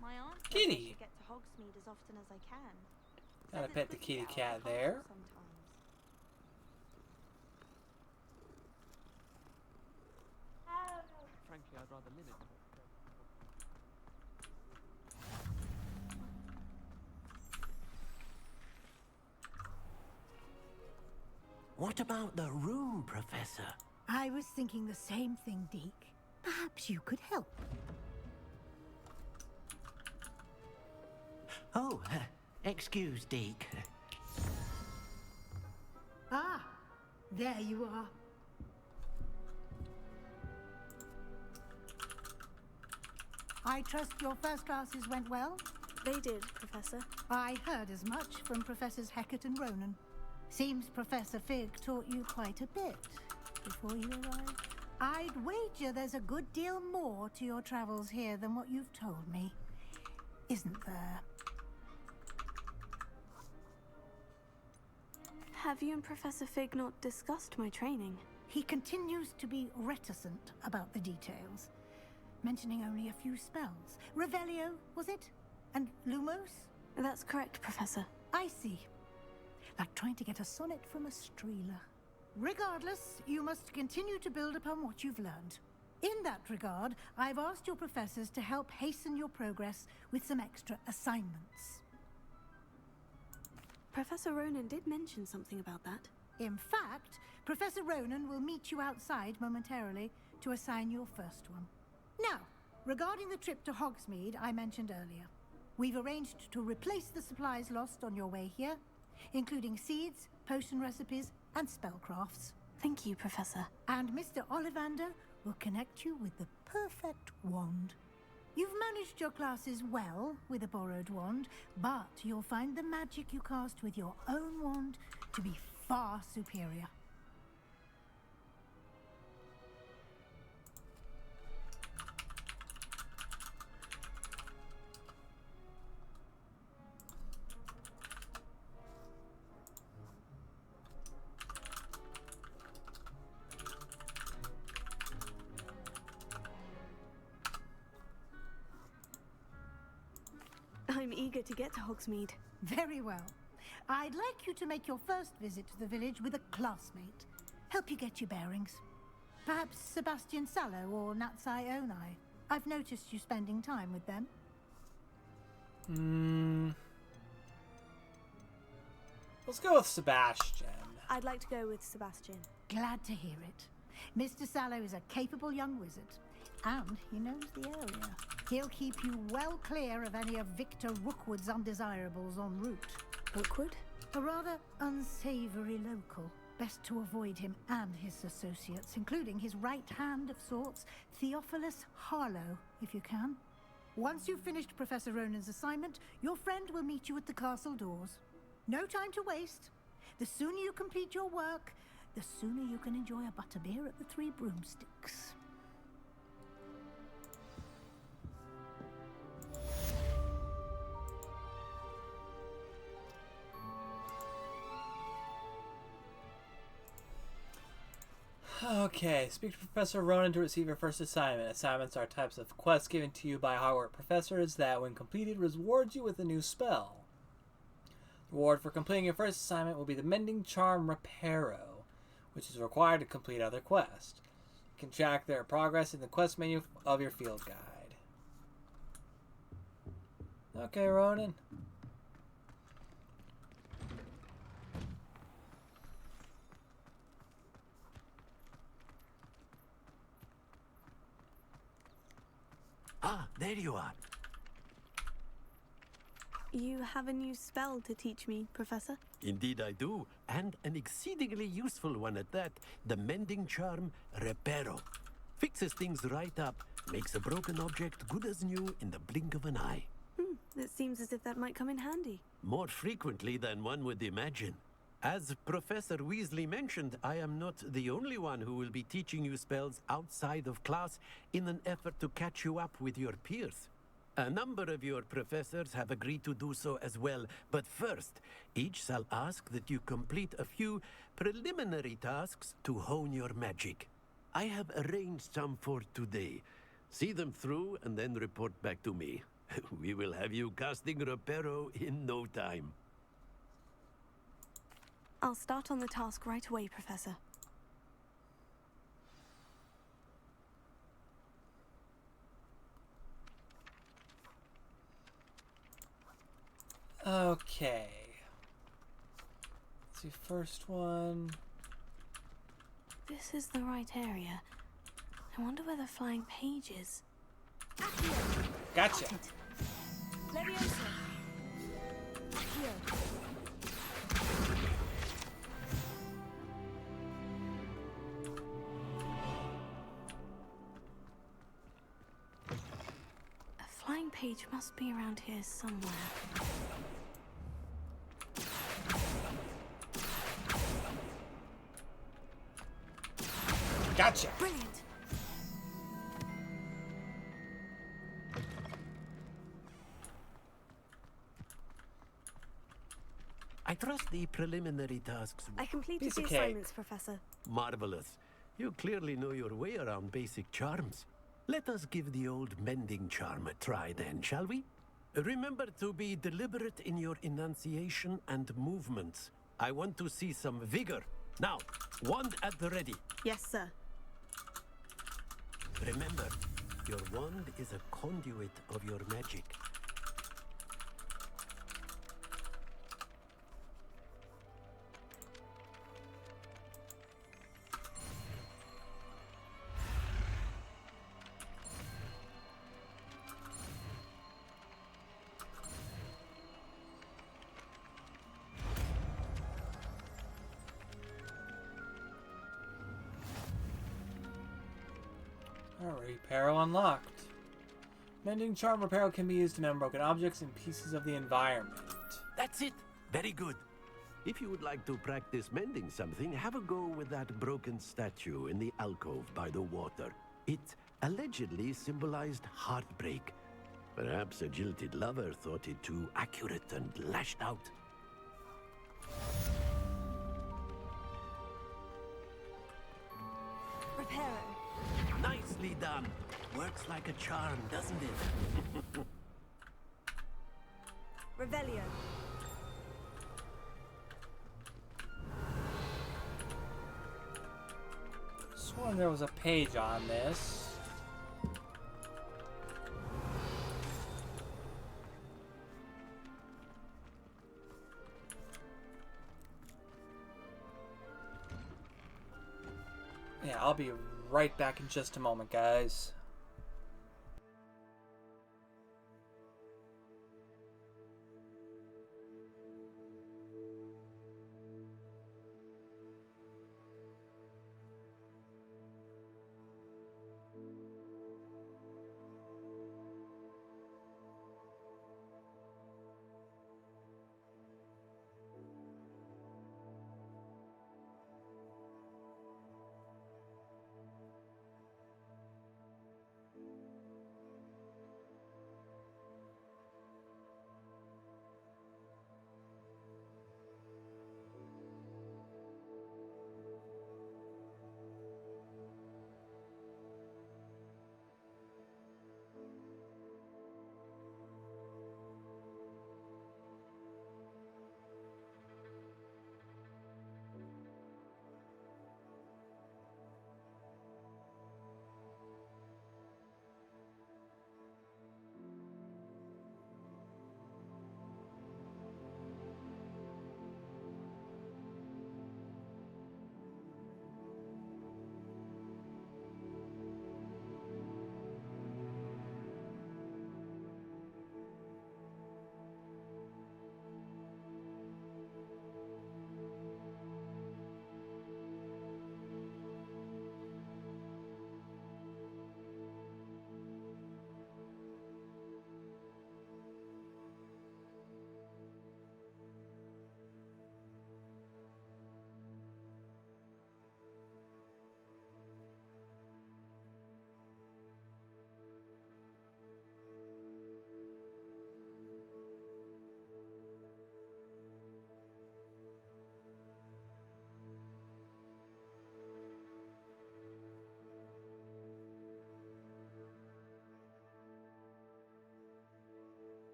My aunt says I Kitty. should get to Hogsmeade as often as I can. Gotta Says pet it's the good to kitty get out cat of the there. house sometimes. Frankly, I'd rather limit. What about the room, Professor? I was thinking the same thing, Deke. Perhaps you could help. Oh, excuse, Deke. Ah, there you are. I trust your first classes went well? They did, Professor. I heard as much from Professors Hecat and Ronan. Seems Professor Fig taught you quite a bit before you arrived. I'd wager there's a good deal more to your travels here than what you've told me. Isn't there? Have you and Professor Fig not discussed my training? He continues to be reticent about the details, mentioning only a few spells. Revelio, was it? And Lumos? That's correct, Professor. I see. Like trying to get a sonnet from a streeler. Regardless, you must continue to build upon what you've learned. In that regard, I've asked your professors to help hasten your progress with some extra assignments. Professor Ronan did mention something about that. In fact, Professor Ronan will meet you outside momentarily to assign your first one. Now, regarding the trip to Hogsmeade I mentioned earlier, we've arranged to replace the supplies lost on your way here, including seeds, potion recipes, and spellcrafts. Thank you, Professor. And Mr. Ollivander will connect you with the perfect wand. You've managed your classes well with a borrowed wand, but you'll find the magic you cast with your own wand to be far superior. I'm eager to get to Hogsmeade. Very well. I'd like you to make your first visit to the village with a classmate. Help you get your bearings. Perhaps Sebastian Sallow or Natsai Onai. I've noticed you spending time with them. Let's go with Sebastian. I'd like to go with Sebastian. Glad to hear it. Mr. Sallow is a capable young wizard, and he knows the area. He'll keep you well clear of any of Victor Rookwood's undesirables en route. Rookwood? A rather unsavory local. Best to avoid him and his associates, including his right hand of sorts, Theophilus Harlow, if you can. Once you've finished Professor Ronan's assignment, your friend will meet you at the castle doors. No time to waste. The sooner you complete your work, the sooner you can enjoy a butterbeer at the Three Broomsticks. Okay, speak to Professor Ronan to receive your first assignment. Assignments are types of quests given to you by Hogwarts professors that, when completed, rewards you with a new spell. The reward for completing your first assignment will be the Mending Charm Reparo, which is required to complete other quests. You can track their progress in the quest menu of your field guide. Okay, Ronan. Ah, there you are. You have a new spell to teach me, Professor? Indeed I do, and an exceedingly useful one at that. The Mending Charm Reparo. Fixes things right up, makes a broken object good as new in the blink of an eye. It seems as if that might come in handy. More frequently than one would imagine. As Professor Weasley mentioned, I am not the only one who will be teaching you spells outside of class in an effort to catch you up with your peers. A number of your professors have agreed to do so as well, but first, each shall ask that you complete a few preliminary tasks to hone your magic. I have arranged some for today. See them through and then report back to me. We will have you casting Reparo in no time. I'll start on the task right away, Professor. Okay. Let's see, first one. This is the right area. I wonder where the flying page is. Gotcha. Leviosa. Accio. A flying page must be around here somewhere. Gotcha. Brilliant. I trust the preliminary tasks. I completed Piece the of cake. assignments, Professor. Marvelous. You clearly know your way around basic charms. Let us give the old mending charm a try then, shall we? Remember to be deliberate in your enunciation and movements. I want to see some vigor. Now, wand at the ready. Yes, sir. Remember, your wand is a conduit of your magic. Reparo unlocked. Mending charm repair can be used to mend broken objects and pieces of the environment. That's it. Very good. If you would like to practice mending something, have a go with that broken statue in the alcove by the water. It allegedly symbolized heartbreak. Perhaps a jilted lover thought it too accurate and lashed out. Reparo. Nicely done. Works like a charm, doesn't it? Revelio. Sworn there was a page on this. Yeah, I'll be right back in just a moment, guys.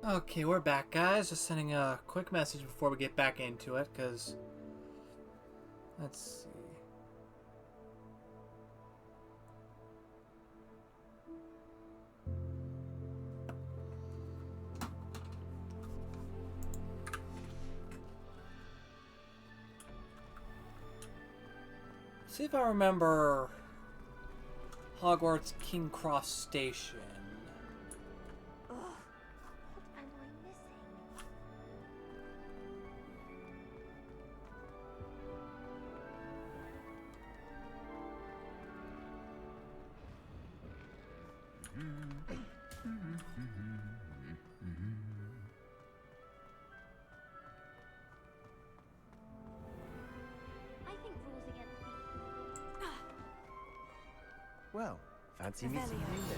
Okay, we're back, guys. Just sending a quick message before we get back into it, because... Let's see... See if I remember Hogwarts King Cross Station. Well, fancy meeting you then.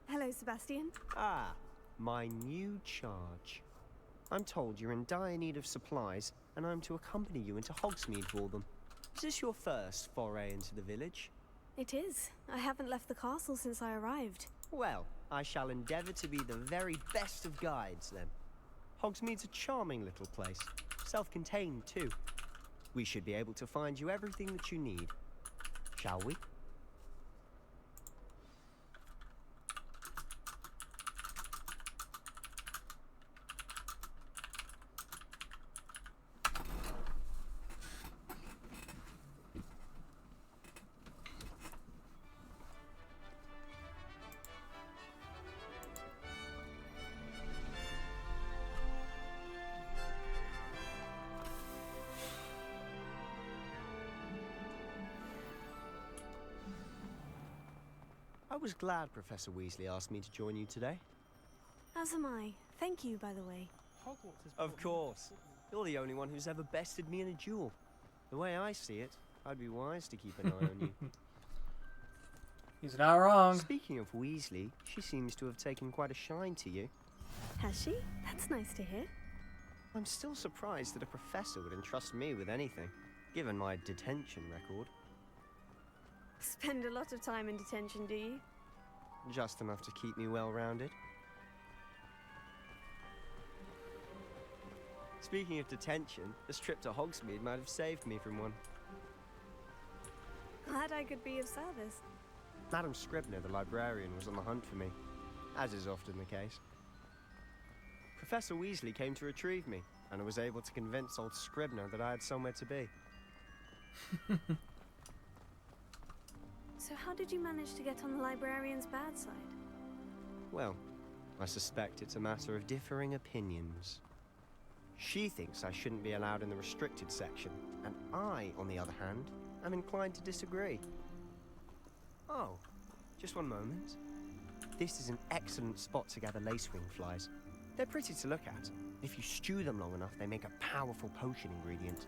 Hello, Sebastian. Ah, My new charge. I'm told you're in dire need of supplies, and I'm to accompany you into Hogsmeade for them. Is this your first foray into the village? It is. I haven't left the castle since I arrived. Well, I shall endeavour to be the very best of guides, then. Hogsmeade's a charming little place. Self-contained, too. We should be able to find you everything that you need. Shall we? I was glad Professor Weasley asked me to join you today. As am I. Thank you, by the way. Hogwarts is Of course. You're the only one who's ever bested me in a duel. The way I see it, I'd be wise to keep an eye on you. He's not wrong. Speaking of Weasley, she seems to have taken quite a shine to you. Has she? That's nice to hear. I'm still surprised that a professor would entrust me with anything, given my detention record. Spend a lot of time in detention, do you? Just enough to keep me well-rounded. Speaking of detention, this trip to Hogsmeade might have saved me from one. Glad I could be of service. Madam Scribner, the librarian, was on the hunt for me, as is often the case. Professor Weasley came to retrieve me, and I was able to convince old Scribner that I had somewhere to be. So how did you manage to get on the librarian's bad side? Well, I suspect it's a matter of differing opinions. She thinks I shouldn't be allowed in the restricted section, and I, on the other hand, am inclined to disagree. Oh, just one moment. This is an excellent spot to gather lacewing flies. They're pretty to look at. If you stew them long enough, they make a powerful potion ingredient.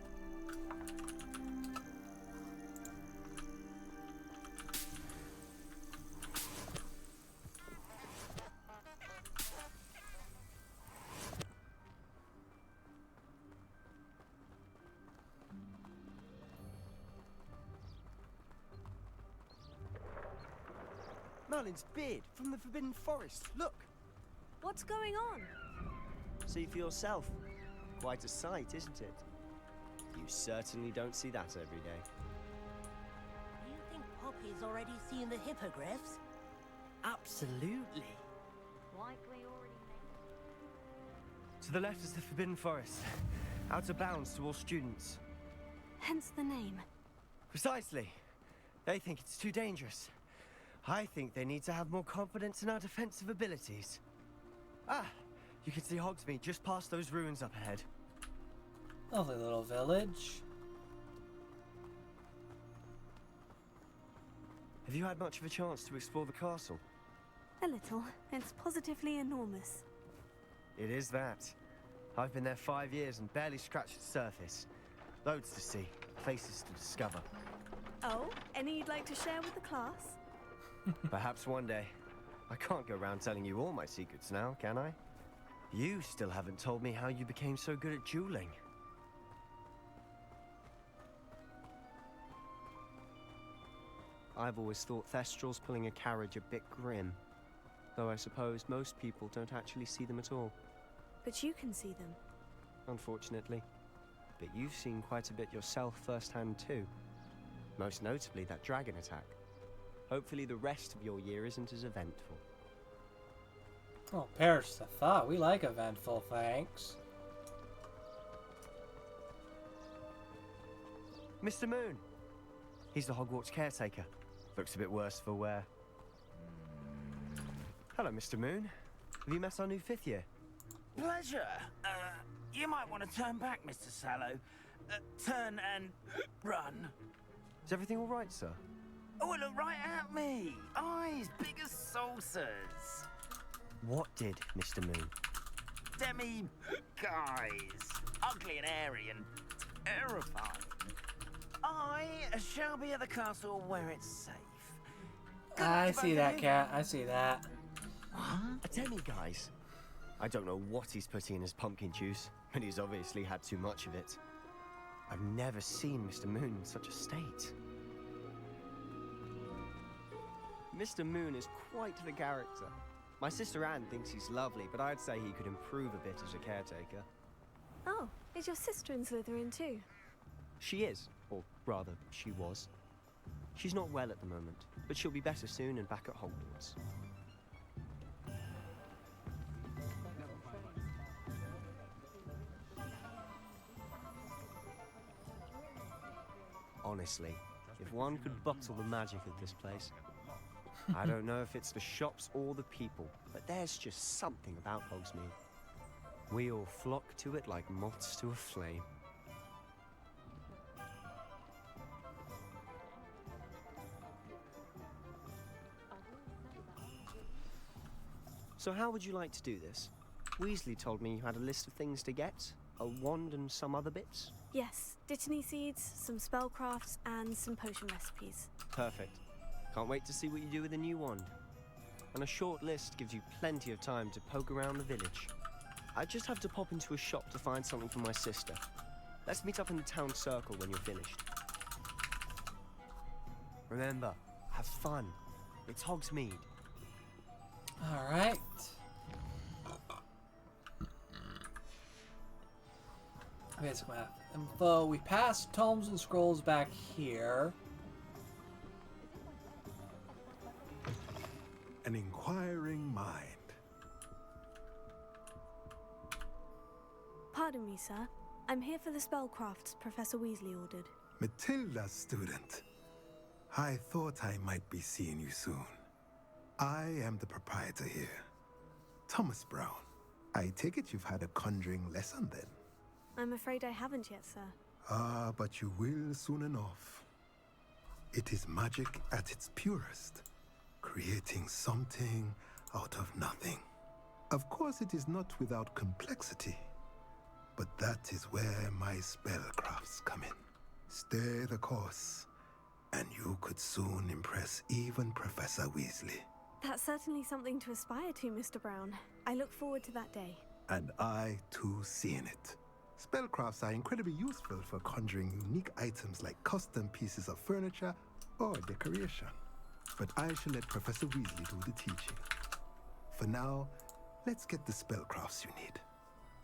Merlin's beard from the Forbidden Forest. Look! What's going on? See for yourself. Quite a sight, isn't it? You certainly don't see that every day. Do you think Poppy's already seen the hippogriffs? Absolutely. Likely already To the left is the Forbidden Forest. Out of bounds to all students. Hence the name. Precisely. They think it's too dangerous. I think they need to have more confidence in our defensive abilities. Ah, you can see Hogsmeade just past those ruins up ahead. Lovely little village. Have you had much of a chance to explore the castle? A little. It's positively enormous. It is that. I've been there 5 years and barely scratched the surface. Loads to see, places to discover. Oh, any you'd like to share with the class? Perhaps one day. I can't go around telling you all my secrets now, can I? You still haven't told me how you became so good at dueling. I've always thought Thestrals pulling a carriage a bit grim. Though I suppose most people don't actually see them at all. But you can see them. Unfortunately. But you've seen quite a bit yourself firsthand too. Most notably that dragon attack. Hopefully the rest of your year isn't as eventful. Oh, perish the thought. We like eventful, thanks. Mr. Moon! He's the Hogwarts caretaker. Looks a bit worse for wear. Hello, Mr. Moon. Have you met our new 5th year? Pleasure. You might want to turn back, Mr. Sallow. Turn and run. Is everything all right, sir? Oh, look right at me. Eyes big as saucers. What did, Mr. Moon? Demi guys. Ugly and airy and terrifying. I shall be at the castle where it's safe. I see that, cat. I see that. A demiguise? I don't know what he's putting in his pumpkin juice, but he's obviously had too much of it. I've never seen Mr. Moon in such a state. Mr. Moon is quite the character. My sister Anne thinks he's lovely, but I'd say he could improve a bit as a caretaker. Oh, is your sister in Slytherin too? She is, or rather, she was. She's not well at the moment, but she'll be better soon and back at Hogwarts. Honestly, if one could bottle the magic of this place. I don't know if it's the shops or the people, but there's just something about Hogsmeade. We all flock to it like moths to a flame. So how would you like to do this? Weasley told me you had a list of things to get, a wand and some other bits. Yes, Dittany seeds, some spellcrafts, and some potion recipes. Perfect. Can't wait to see what you do with the new wand. And a short list gives you plenty of time to poke around the village. I just have to pop into a shop to find something for my sister. Let's meet up in the town circle when you're finished. Remember, have fun. It's Hogsmeade. Alright. Okay, so math info. We passed tomes and scrolls back here. An inquiring mind. Pardon me, sir. I'm here for the spellcrafts Professor Weasley ordered. Matilda's student. I thought I might be seeing you soon. I am the proprietor here, Thomas Brown. I take it you've had a conjuring lesson then? I'm afraid I haven't yet, sir. Ah, but you will soon enough. It is magic at its purest, creating something out of nothing. Of course, it is not without complexity, but that is where my spellcrafts come in. Stay the course, and you could soon impress even Professor Weasley. That's certainly something to aspire to, Mr. Brown. I look forward to that day. And I, too, seeing it. Spellcrafts are incredibly useful for conjuring unique items like custom pieces of furniture or decoration. But I shall let Professor Weasley do the teaching. For now, let's get the spellcrafts you need.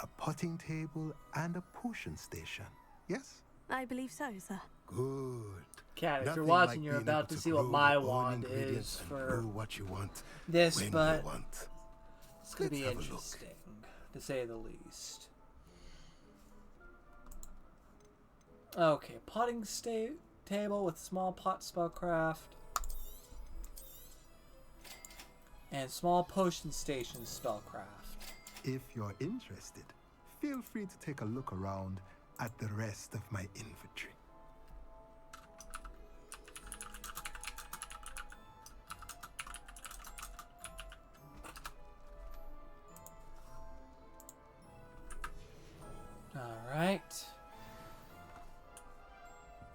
A potting table and a potion station, yes? I believe so, sir. Good. Cat, if you're Nothing watching, like you're being about able to see what grow my your own wand ingredients is and for grow what you want this, when but you want. it's going to be Let's have a interesting, to say the least. Okay, potting table with small pot spellcraft. And small potion station spellcraft. If you're interested, feel free to take a look around at the rest of my inventory. Alright.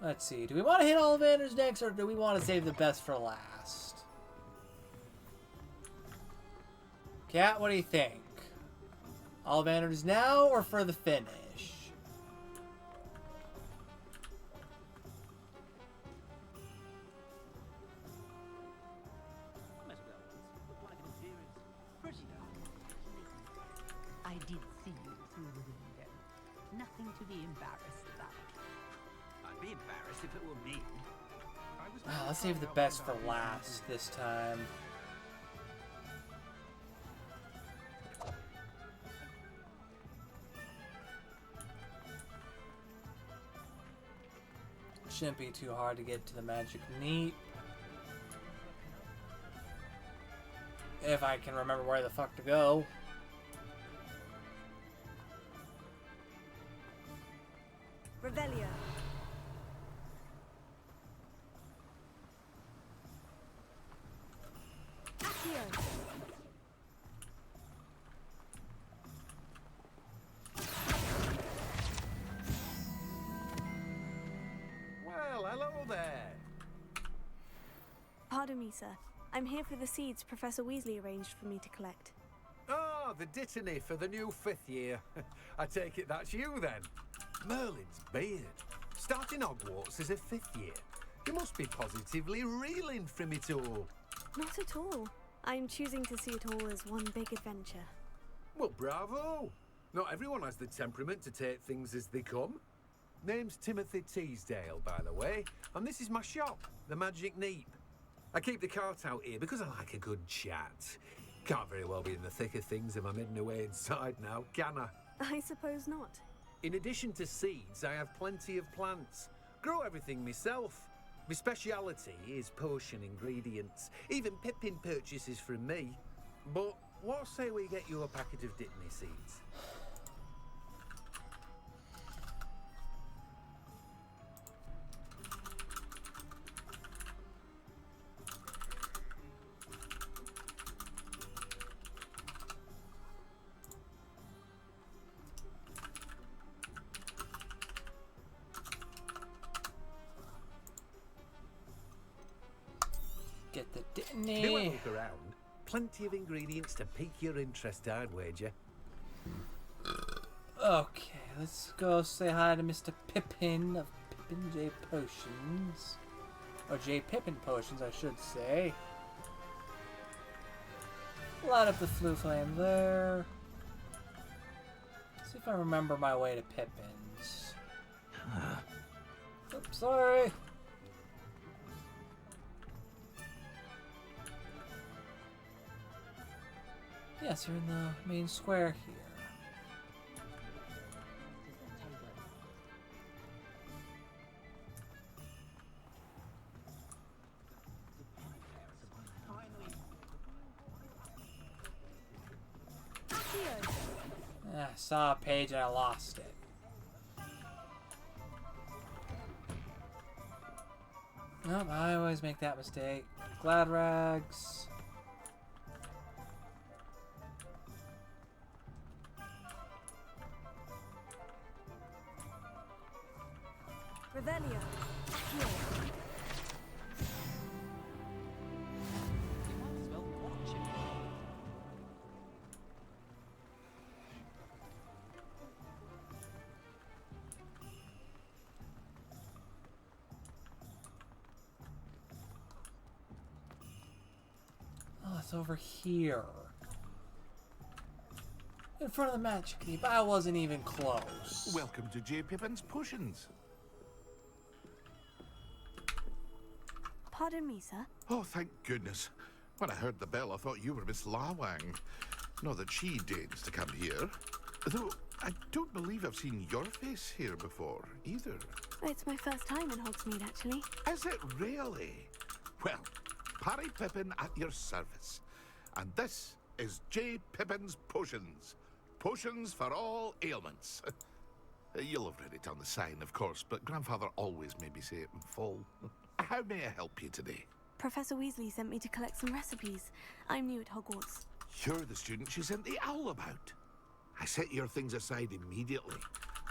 Let's see. Do we want to hit Ollivanders next, or do we want to save the best for last? Cat, what do you think? Ollivanders now, or for the finish? I did see you through the window. Nothing to be embarrassed about. I'd be embarrassed if it were me. Oh, let's save the best for last this time. Shouldn't be too hard to get to the magic neat. If I can remember where the fuck to go. Revelio. Accio. Well, hello there. Pardon me, sir. I'm here for the seeds Professor Weasley arranged for me to collect. Ah, Ah, the dittany for the new 5th year. I take it that's you then. Merlin's beard. Starting Hogwarts as a 5th year. You must be positively reeling from it all. Not at all. I'm choosing to see it all as one big adventure. Well, bravo. Not everyone has the temperament to take things as they come. Name's Timothy Teasdale, by the way, and this is my shop, the Magic Neep. I keep the cart out here because I like a good chat. Can't very well be in the thick of things if I'm hidden away inside now, can I? I suppose not. In addition to seeds, I have plenty of plants. Grow everything myself. My speciality is potion ingredients. Even Pippin purchases from me. But what say we get you a packet of Dittany seeds? Get the Do a Dittany. look around. Plenty of ingredients to pique your interest, I'd wager. Okay, let's go say hi to Mr. Pippin of Pippin J Potions. Or J Pippin Potions, I should say. Light up the flue flame there. See if I remember my way to Pippin's. Oops, sorry. Yes, you're in the main square here. I saw a page and I lost it. Nope, I always make that mistake. Glad rags. Revelio. Accio. Oh, it's over here. In front of the Magic Keep. I wasn't even close. Welcome to J. Pippin's Potions. Pardon me, sir. Oh, thank goodness. When I heard the bell, I thought you were Miss Lawang. Not that she deigns to come here. Though, I don't believe I've seen your face here before, either. It's my first time in Hogsmeade, actually. Is it really? Well, Parry Pippin at your service. And this is J. Pippin's Potions. Potions for all ailments. You'll have read it on the sign, of course, but Grandfather always made me say it in full. How may I help you today? Professor Weasley sent me to collect some recipes. I'm new at Hogwarts. You're the student she sent the owl about. I set your things aside immediately.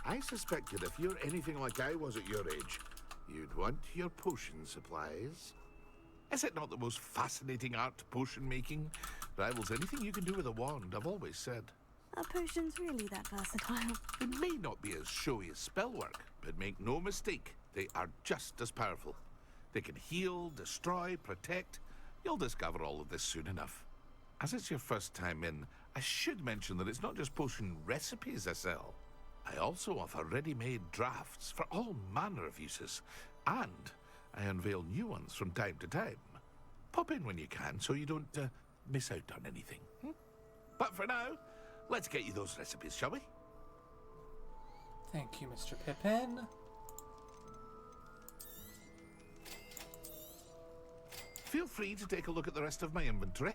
I suspected if you're anything like I was at your age, you'd want your potion supplies. Is it not the most fascinating art, potion making? Rivals anything you can do with a wand, I've always said. Are potions really that versatile? They may not be as showy as spellwork, but make no mistake, they are just as powerful. They can heal, destroy, protect. You'll discover all of this soon enough. As it's your first time in, I should mention that it's not just potion recipes I sell. I also offer ready-made drafts for all manner of uses, and I unveil new ones from time to time. Pop in when you can so you don't miss out on anything. But for now, let's get you those recipes, shall we? Thank you, Mr. Pippin. Feel free to take a look at the rest of my inventory,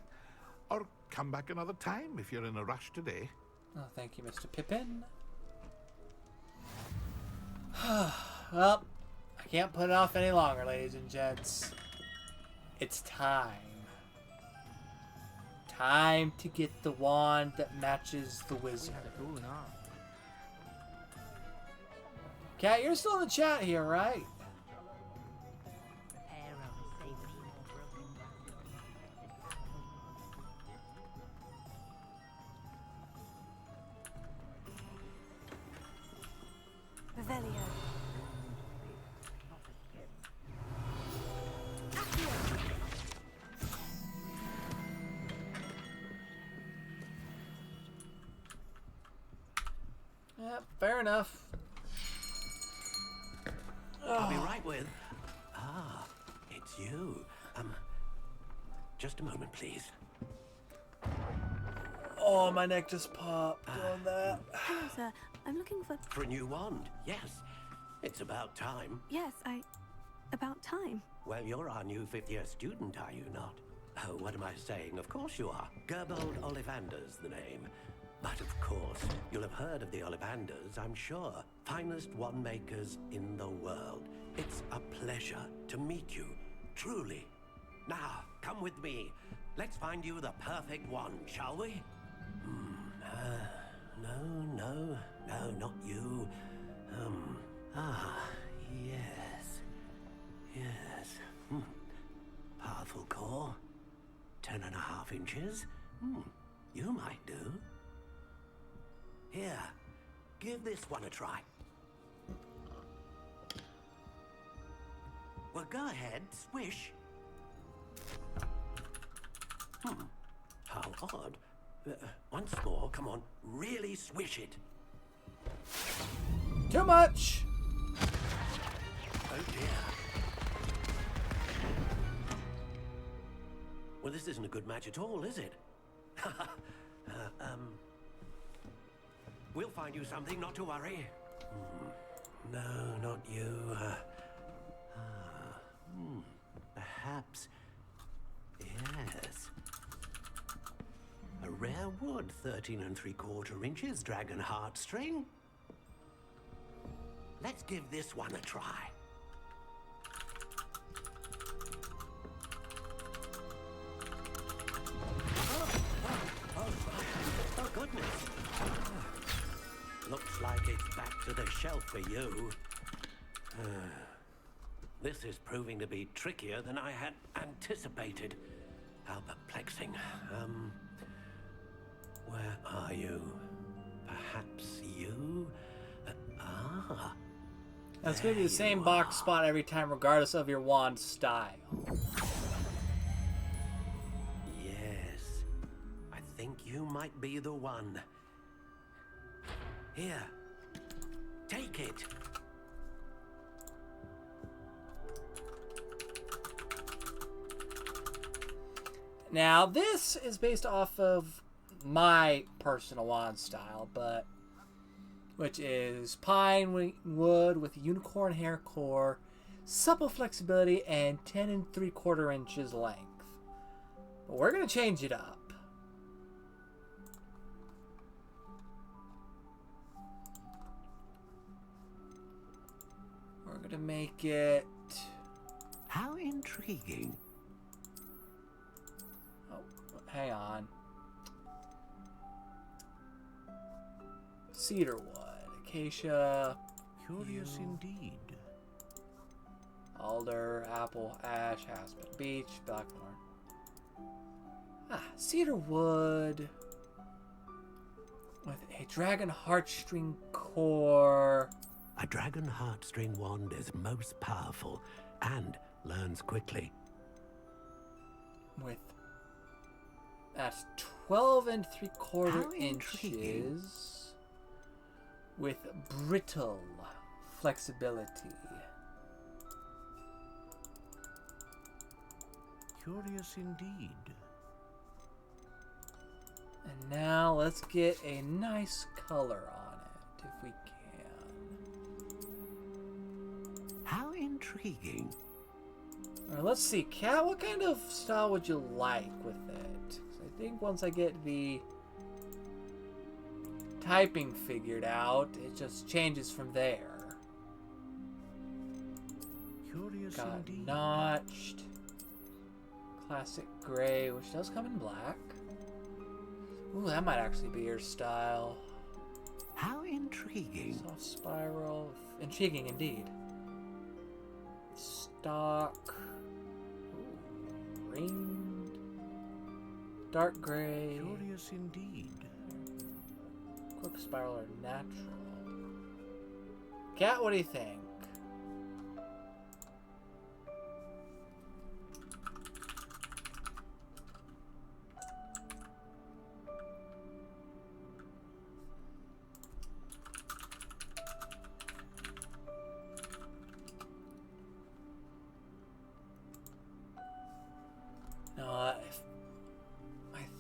or come back another time if you're in a rush today. Oh, thank you, Mr. Pippin. Well, I can't put it off any longer, ladies and gents. It's time. Time to get the wand that matches the wizard. Cat, you're still in the chat here, right? Fair enough. I'll be right with. Ah, it's you. Just a moment, please. Oh, my neck just popped on that. Hello, sir. I'm looking for... For a new wand, yes. It's about time. Yes, about time. Well, you're our new fifth-year student, are you not? Oh, what am I saying? Of course you are. Gerbold Ollivander's the name. But of course, you'll have heard of the Ollivanders, I'm sure. Finest wand makers in the world. It's a pleasure to meet you, truly. Now, come with me. Let's find you the perfect wand, shall we? No, not you. Yes. Powerful core. 10.5 inches. You might do. Here, give this one a try. Well, go ahead, swish. How odd. Once more, come on, really swish it. Too much! Oh dear. Well, this isn't a good match at all, is it? We'll find you something, not to worry. No, not you. Perhaps. Yes. A rare wood, 13 3/4 inches, dragon heartstring. Let's give this one a try. Oh, goodness. Looks like it's back to the shelf for you. This is proving to be trickier than I had anticipated. How perplexing. Where are you? Perhaps you? That's going to be the same box spot every time, regardless of your wand style. Yes. I think you might be the one. Here. Take it. Now, this is based off of my personal wand style, which is pine wood with unicorn hair core, supple flexibility, and 10 3/4 inches length. But we're going to change it up. We're going to make it... How intriguing. Oh, hang on. Cedar wood, acacia. Curious indeed. Alder, apple, ash, aspen, beech, blackthorn. Cedar wood with a dragon heartstring core. A dragon heartstring wand is most powerful and learns quickly. With that's 12 3/4 inches. With brittle flexibility. Curious indeed. And now let's get a nice color on it, if we can. How intriguing. All right, let's see, Kat, what kind of style would you like with it? 'Cause I think once I get the typing figured out, it just changes from there. Curious Got indeed. notched. Classic gray, which does come in black. Ooh, that might actually be your style. How intriguing. Soft spiral. Intriguing indeed. Stock. Ooh, ringed. Dark gray. Curious indeed. Quick spiral or natural. Kat, what do you think?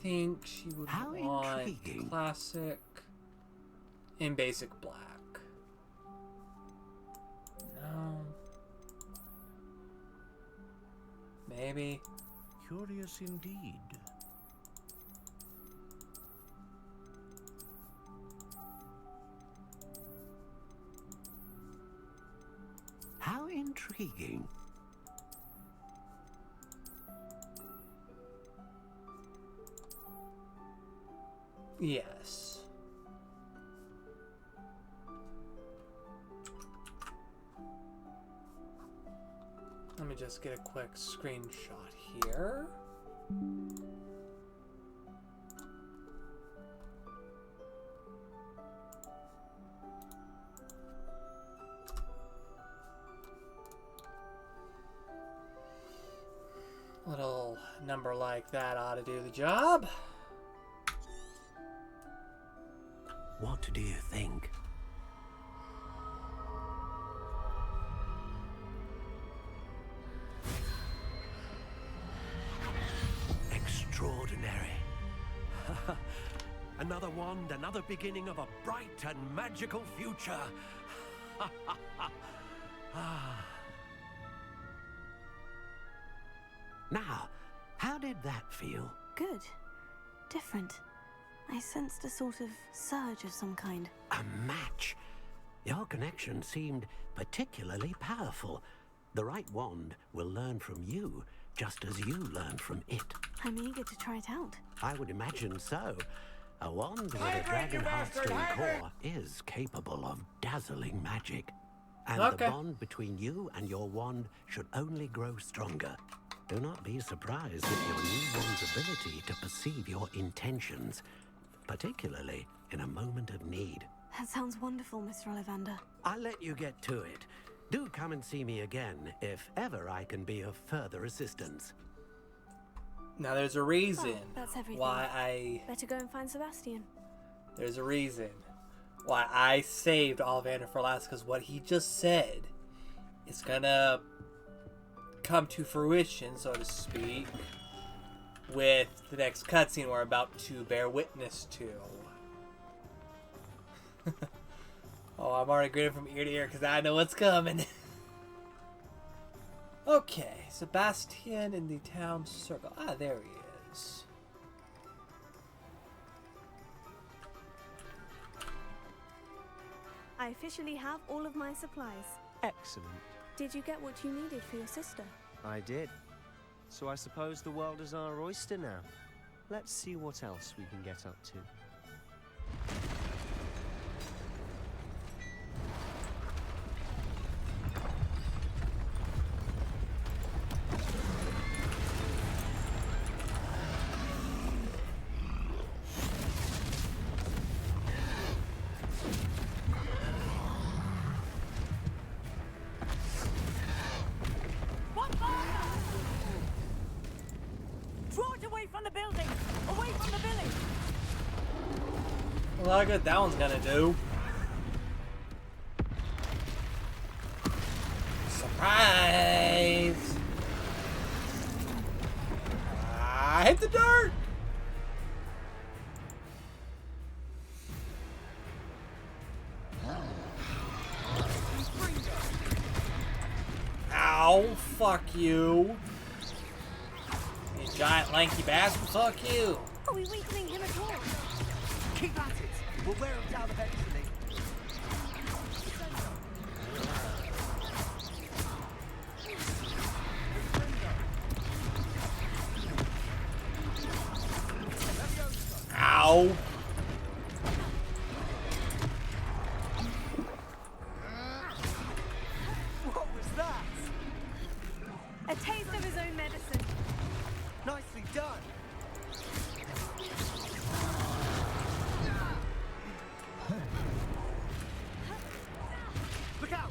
think she would want intriguing. classic and basic black. No. Maybe. Curious indeed. How intriguing. Yes. Let me just get a quick screenshot here. Little number like that ought to do the job. What do you think? Extraordinary. Another wand, another beginning of a bright and magical future. Now, how did that feel? Good. Different. I sensed a sort of surge of some kind. A match. Your connection seemed particularly powerful. The right wand will learn from you, just as you learn from it. I'm eager to try it out. I would imagine so. A wand with a dragon heartstone core is capable of dazzling magic. And the bond between you and your wand should only grow stronger. Do not be surprised at your new wand's ability to perceive your intentions, particularly in a moment of need. That sounds wonderful, Mr. Ollivander. I'll let you get to it. Do come and see me again if ever I can be of further assistance. Now there's a reason That's everything. why I... Better go and find Sebastian. There's a reason why I saved Ollivander for last, because what he just said is gonna come to fruition, so to speak, with the next cutscene we're about to bear witness to. Oh, I'm already grinning from ear to ear because I know what's coming. Okay, Sebastian in the town circle. Ah, there he is. I officially have all of my supplies. Excellent. Did you get what you needed for your sister? I did. So I suppose the world is our oyster now. Let's see what else we can get up to. A lot of good that one's gonna do. Surprise! I hit the dirt! Ow, fuck you. You giant lanky bastard, fuck you. Are we weakening him at all? Keep at it. We'll wear him down eventually. Ow. What was that? A taste of his own medicine. Nicely done. Look out!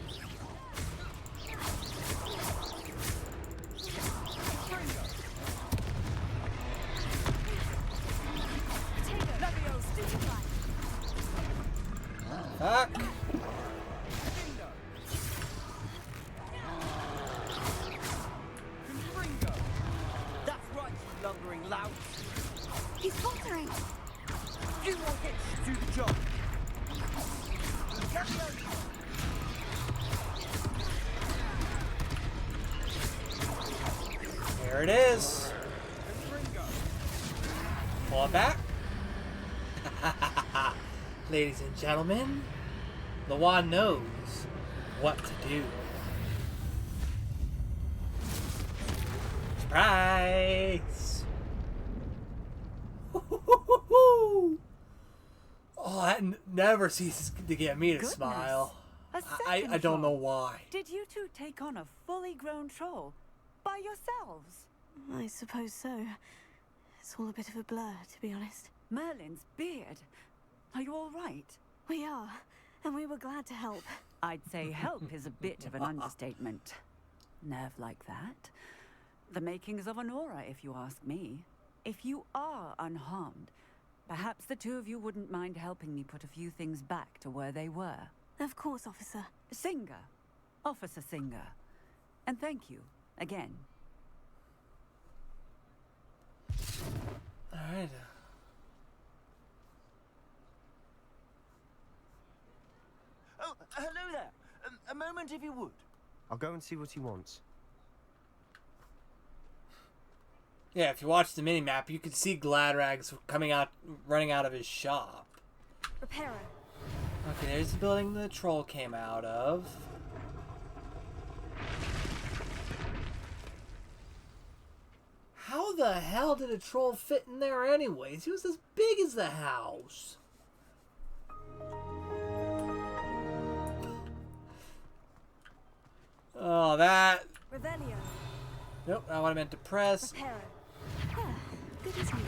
Fuck. That's right, you lumbering lout. He's faltering. You more hits to do the job. There it is. Pull it back. Ladies and gentlemen, the wand knows what to do. Surprise! Oh, that never ceases to get me to Goodness. smile. A I second don't know troll. why. Did you two take on a fully grown troll by yourselves? I suppose so. It's all a bit of a blur, to be honest. Merlin's beard. Are you all right? We are, and we were glad to help. I'd say help is a bit of an understatement. Nerve like that. The makings of an aura, if you ask me. If you are unharmed, perhaps the two of you wouldn't mind helping me put a few things back to where they were. Of course, officer. Singer. Officer Singer. And thank you, again. Alright. Oh, hello there. A moment if you would. I'll go and see what he wants. Yeah, if you watch the mini-map, you can see Gladrags running out of his shop. Repairer. Okay, there's the building the troll came out of. How the hell did a troll fit in there anyways? He was as big as the house. Oh, that... Revelio. Nope, not what I meant to press. Repairer. Ah, good as new.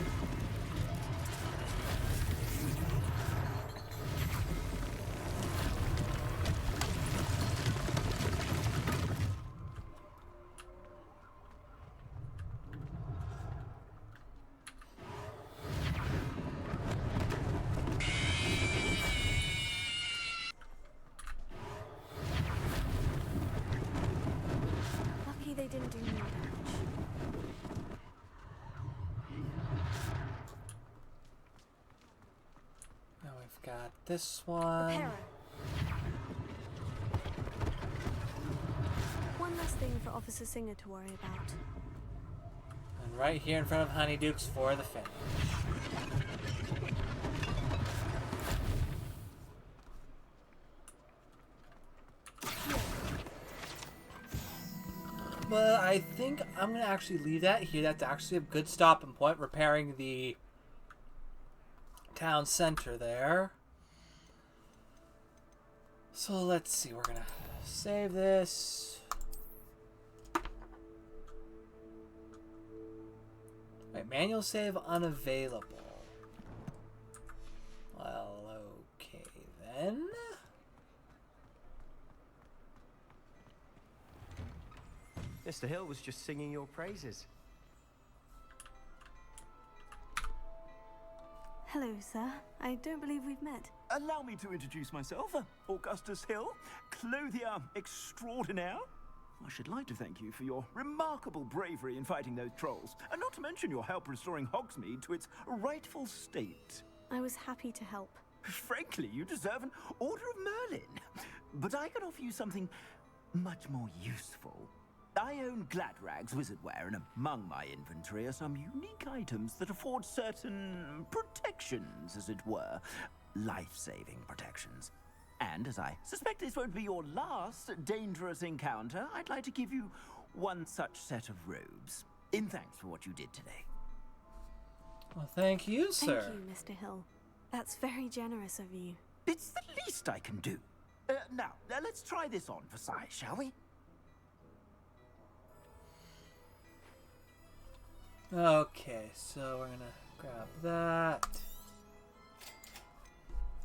Lucky they didn't do more damage. Now we've got this one. Repairer. One less thing for Officer Singer to worry about. And right here in front of Honeydukes for the finish. But I think I'm going to actually leave that here. That's actually a good stopping point, repairing the town center there. So let's see, we're going to save this. Right, manual save unavailable. Well, okay then. Mr. Hill was just singing your praises. Hello, sir. I don't believe we've met. Allow me to introduce myself, Augustus Hill, clothier extraordinaire. I should like to thank you for your remarkable bravery in fighting those trolls, and not to mention your help restoring Hogsmeade to its rightful state. I was happy to help. Frankly, you deserve an Order of Merlin. But I can offer you something much more useful. I own Gladrag's wizardware, and among my inventory are some unique items that afford certain protections, as it were. Life-saving protections. And as I suspect this won't be your last dangerous encounter, I'd like to give you one such set of robes, in thanks for what you did today. Well, thank you, sir. Thank you, Mr. Hill. That's very generous of you. It's the least I can do. Now, let's try this on for size, shall we? Okay, so we're gonna grab that.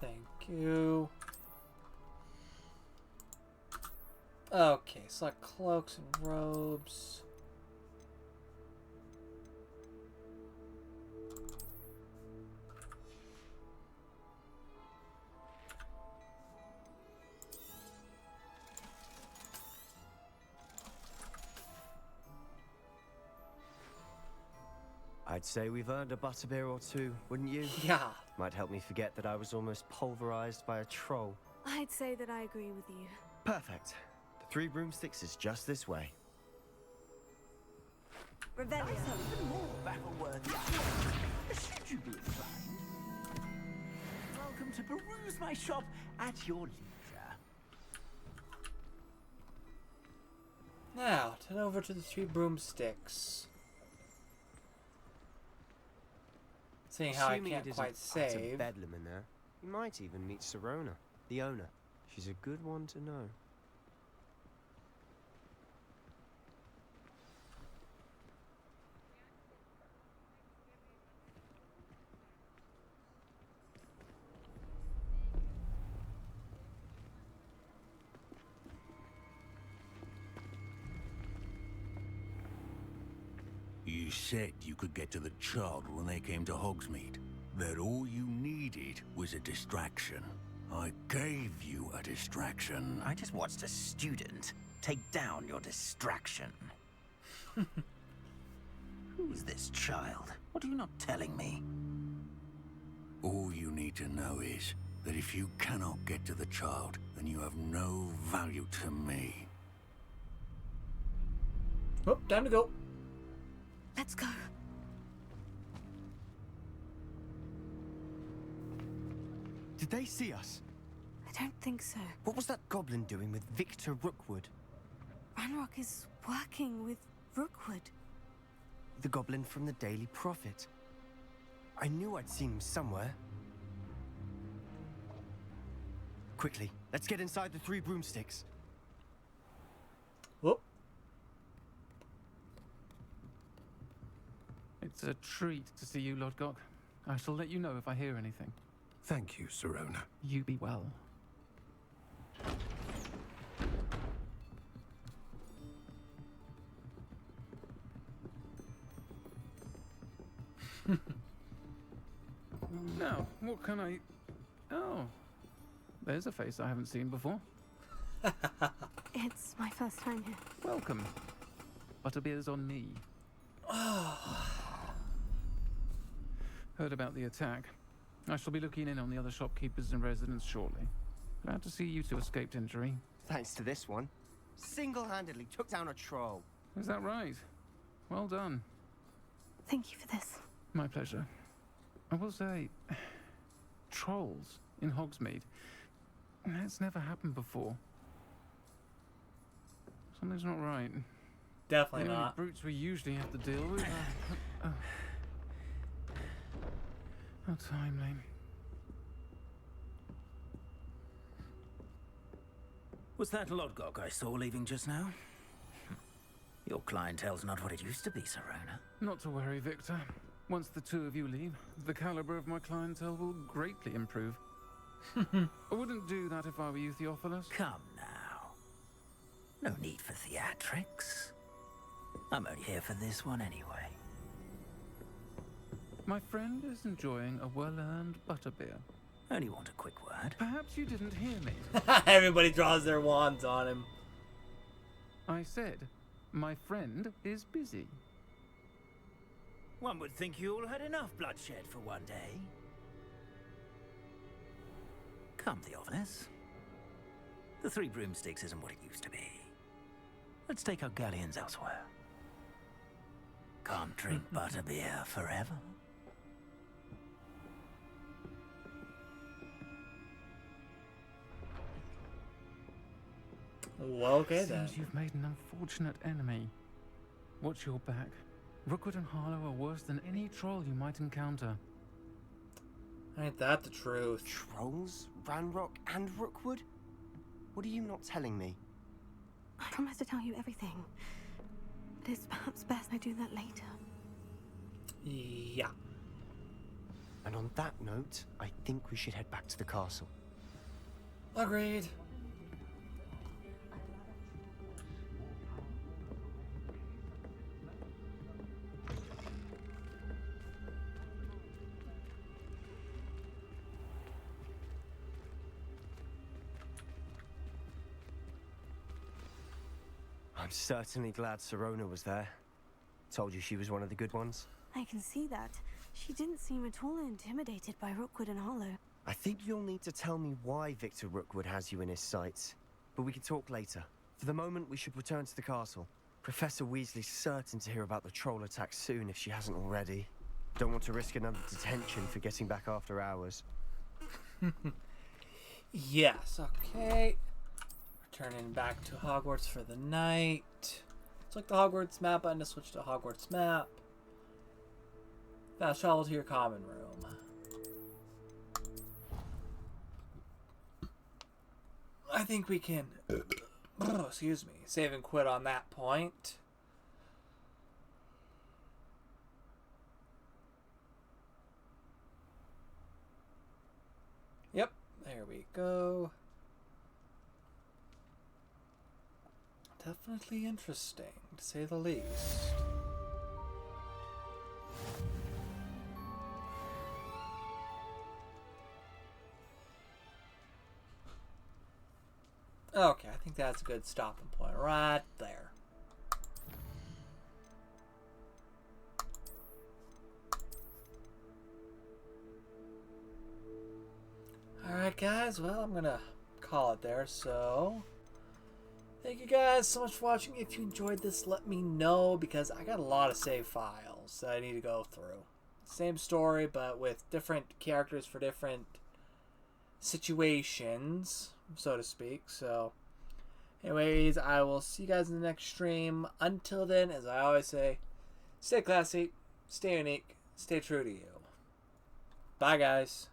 Thank you. Okay, select cloaks and robes. I'd say we've earned a butterbeer or two, wouldn't you? Yeah. Might help me forget that I was almost pulverized by a troll. I'd say that I agree with you. Perfect. The Three Broomsticks is just this way. Revelio. Even more battle-worthy. Should you be inclined? Welcome to peruse my shop at your leisure. Now, head over to the Three Broomsticks. Seeing how Assuming I it can't isn't quite utter save. bedlam in there. You might even meet Sirona, the owner. She's a good one to know. You said you could get to the child when they came to Hogsmeade. That all you needed was a distraction. I gave you a distraction. I just watched a student take down your distraction. Who's this child? What are you not telling me? All you need to know is that if you cannot get to the child, then you have no value to me. Oh, time to go. Let's go. Did they see us? I don't think so. What was that goblin doing with Victor Rookwood? Ranrock is working with Rookwood. The goblin from the Daily Prophet. I knew I'd seen him somewhere. Quickly, let's get inside the Three Broomsticks. Whoop. It's a treat to see you, Lodgok. I shall let you know if I hear anything. Thank you, Sirona. You be well. Now, what can I... Oh, there's a face I haven't seen before. It's my first time here. Welcome. Butterbeer's on me. Heard about the attack. I shall be looking in on the other shopkeepers and residents shortly. Glad to see you two escaped injury. Thanks to this one. Single-handedly took down a troll. Is that right? Well done. Thank you for this. My pleasure. I will say, trolls in Hogsmeade. That's never happened before. Something's not right. Definitely the only not. brutes we usually have to deal with. How timely. Was that Lodgok I saw leaving just now? Your clientele's not what it used to be, Sirona. Not to worry, Victor. Once the two of you leave, the caliber of my clientele will greatly improve. I wouldn't do that if I were you, Theophilus. Come now. No need for theatrics. I'm only here for this one anyway. My friend is enjoying a well-earned butterbeer. Only want a quick word. Perhaps you didn't hear me. Everybody draws their wands on him. I said, my friend is busy. One would think you all had enough bloodshed for one day. Come, Theophilus. The Three Broomsticks isn't what it used to be. Let's take our galleons elsewhere. Can't drink butterbeer forever. Well, okay then. Seems you've made an unfortunate enemy. Watch your back. Rookwood and Harlow are worse than any troll you might encounter. Ain't that the truth? Trolls? Ranrock and Rookwood? What are you not telling me? I promise to tell you everything. But it's perhaps best I do that later. Yeah. And on that note, I think we should head back to the castle. Agreed. I'm certainly glad Sirona was there. Told you she was one of the good ones. I can see that. She didn't seem at all intimidated by Rookwood and Hollow. I think you'll need to tell me why Victor Rookwood has you in his sights. But we can talk later. For the moment, we should return to the castle. Professor Weasley's certain to hear about the troll attack soon if she hasn't already. Don't want to risk another detention for getting back after hours. Yes, okay. Returning back to Hogwarts for the night. Select the Hogwarts map button to switch to Hogwarts map. Fast travel to your common room. I think we can, excuse me, save and quit on that point. Yep, there we go. Definitely interesting, to say the least. Okay, I think that's a good stopping point right there. Alright guys, well I'm gonna call it there, so thank you guys so much for watching. If you enjoyed this, let me know, because I got a lot of save files that I need to go through. Same story, but with different characters for different situations, so to speak. So anyways, I will see you guys in the next stream. Until then, as I always say, stay classy, stay unique, stay true to you. Bye guys.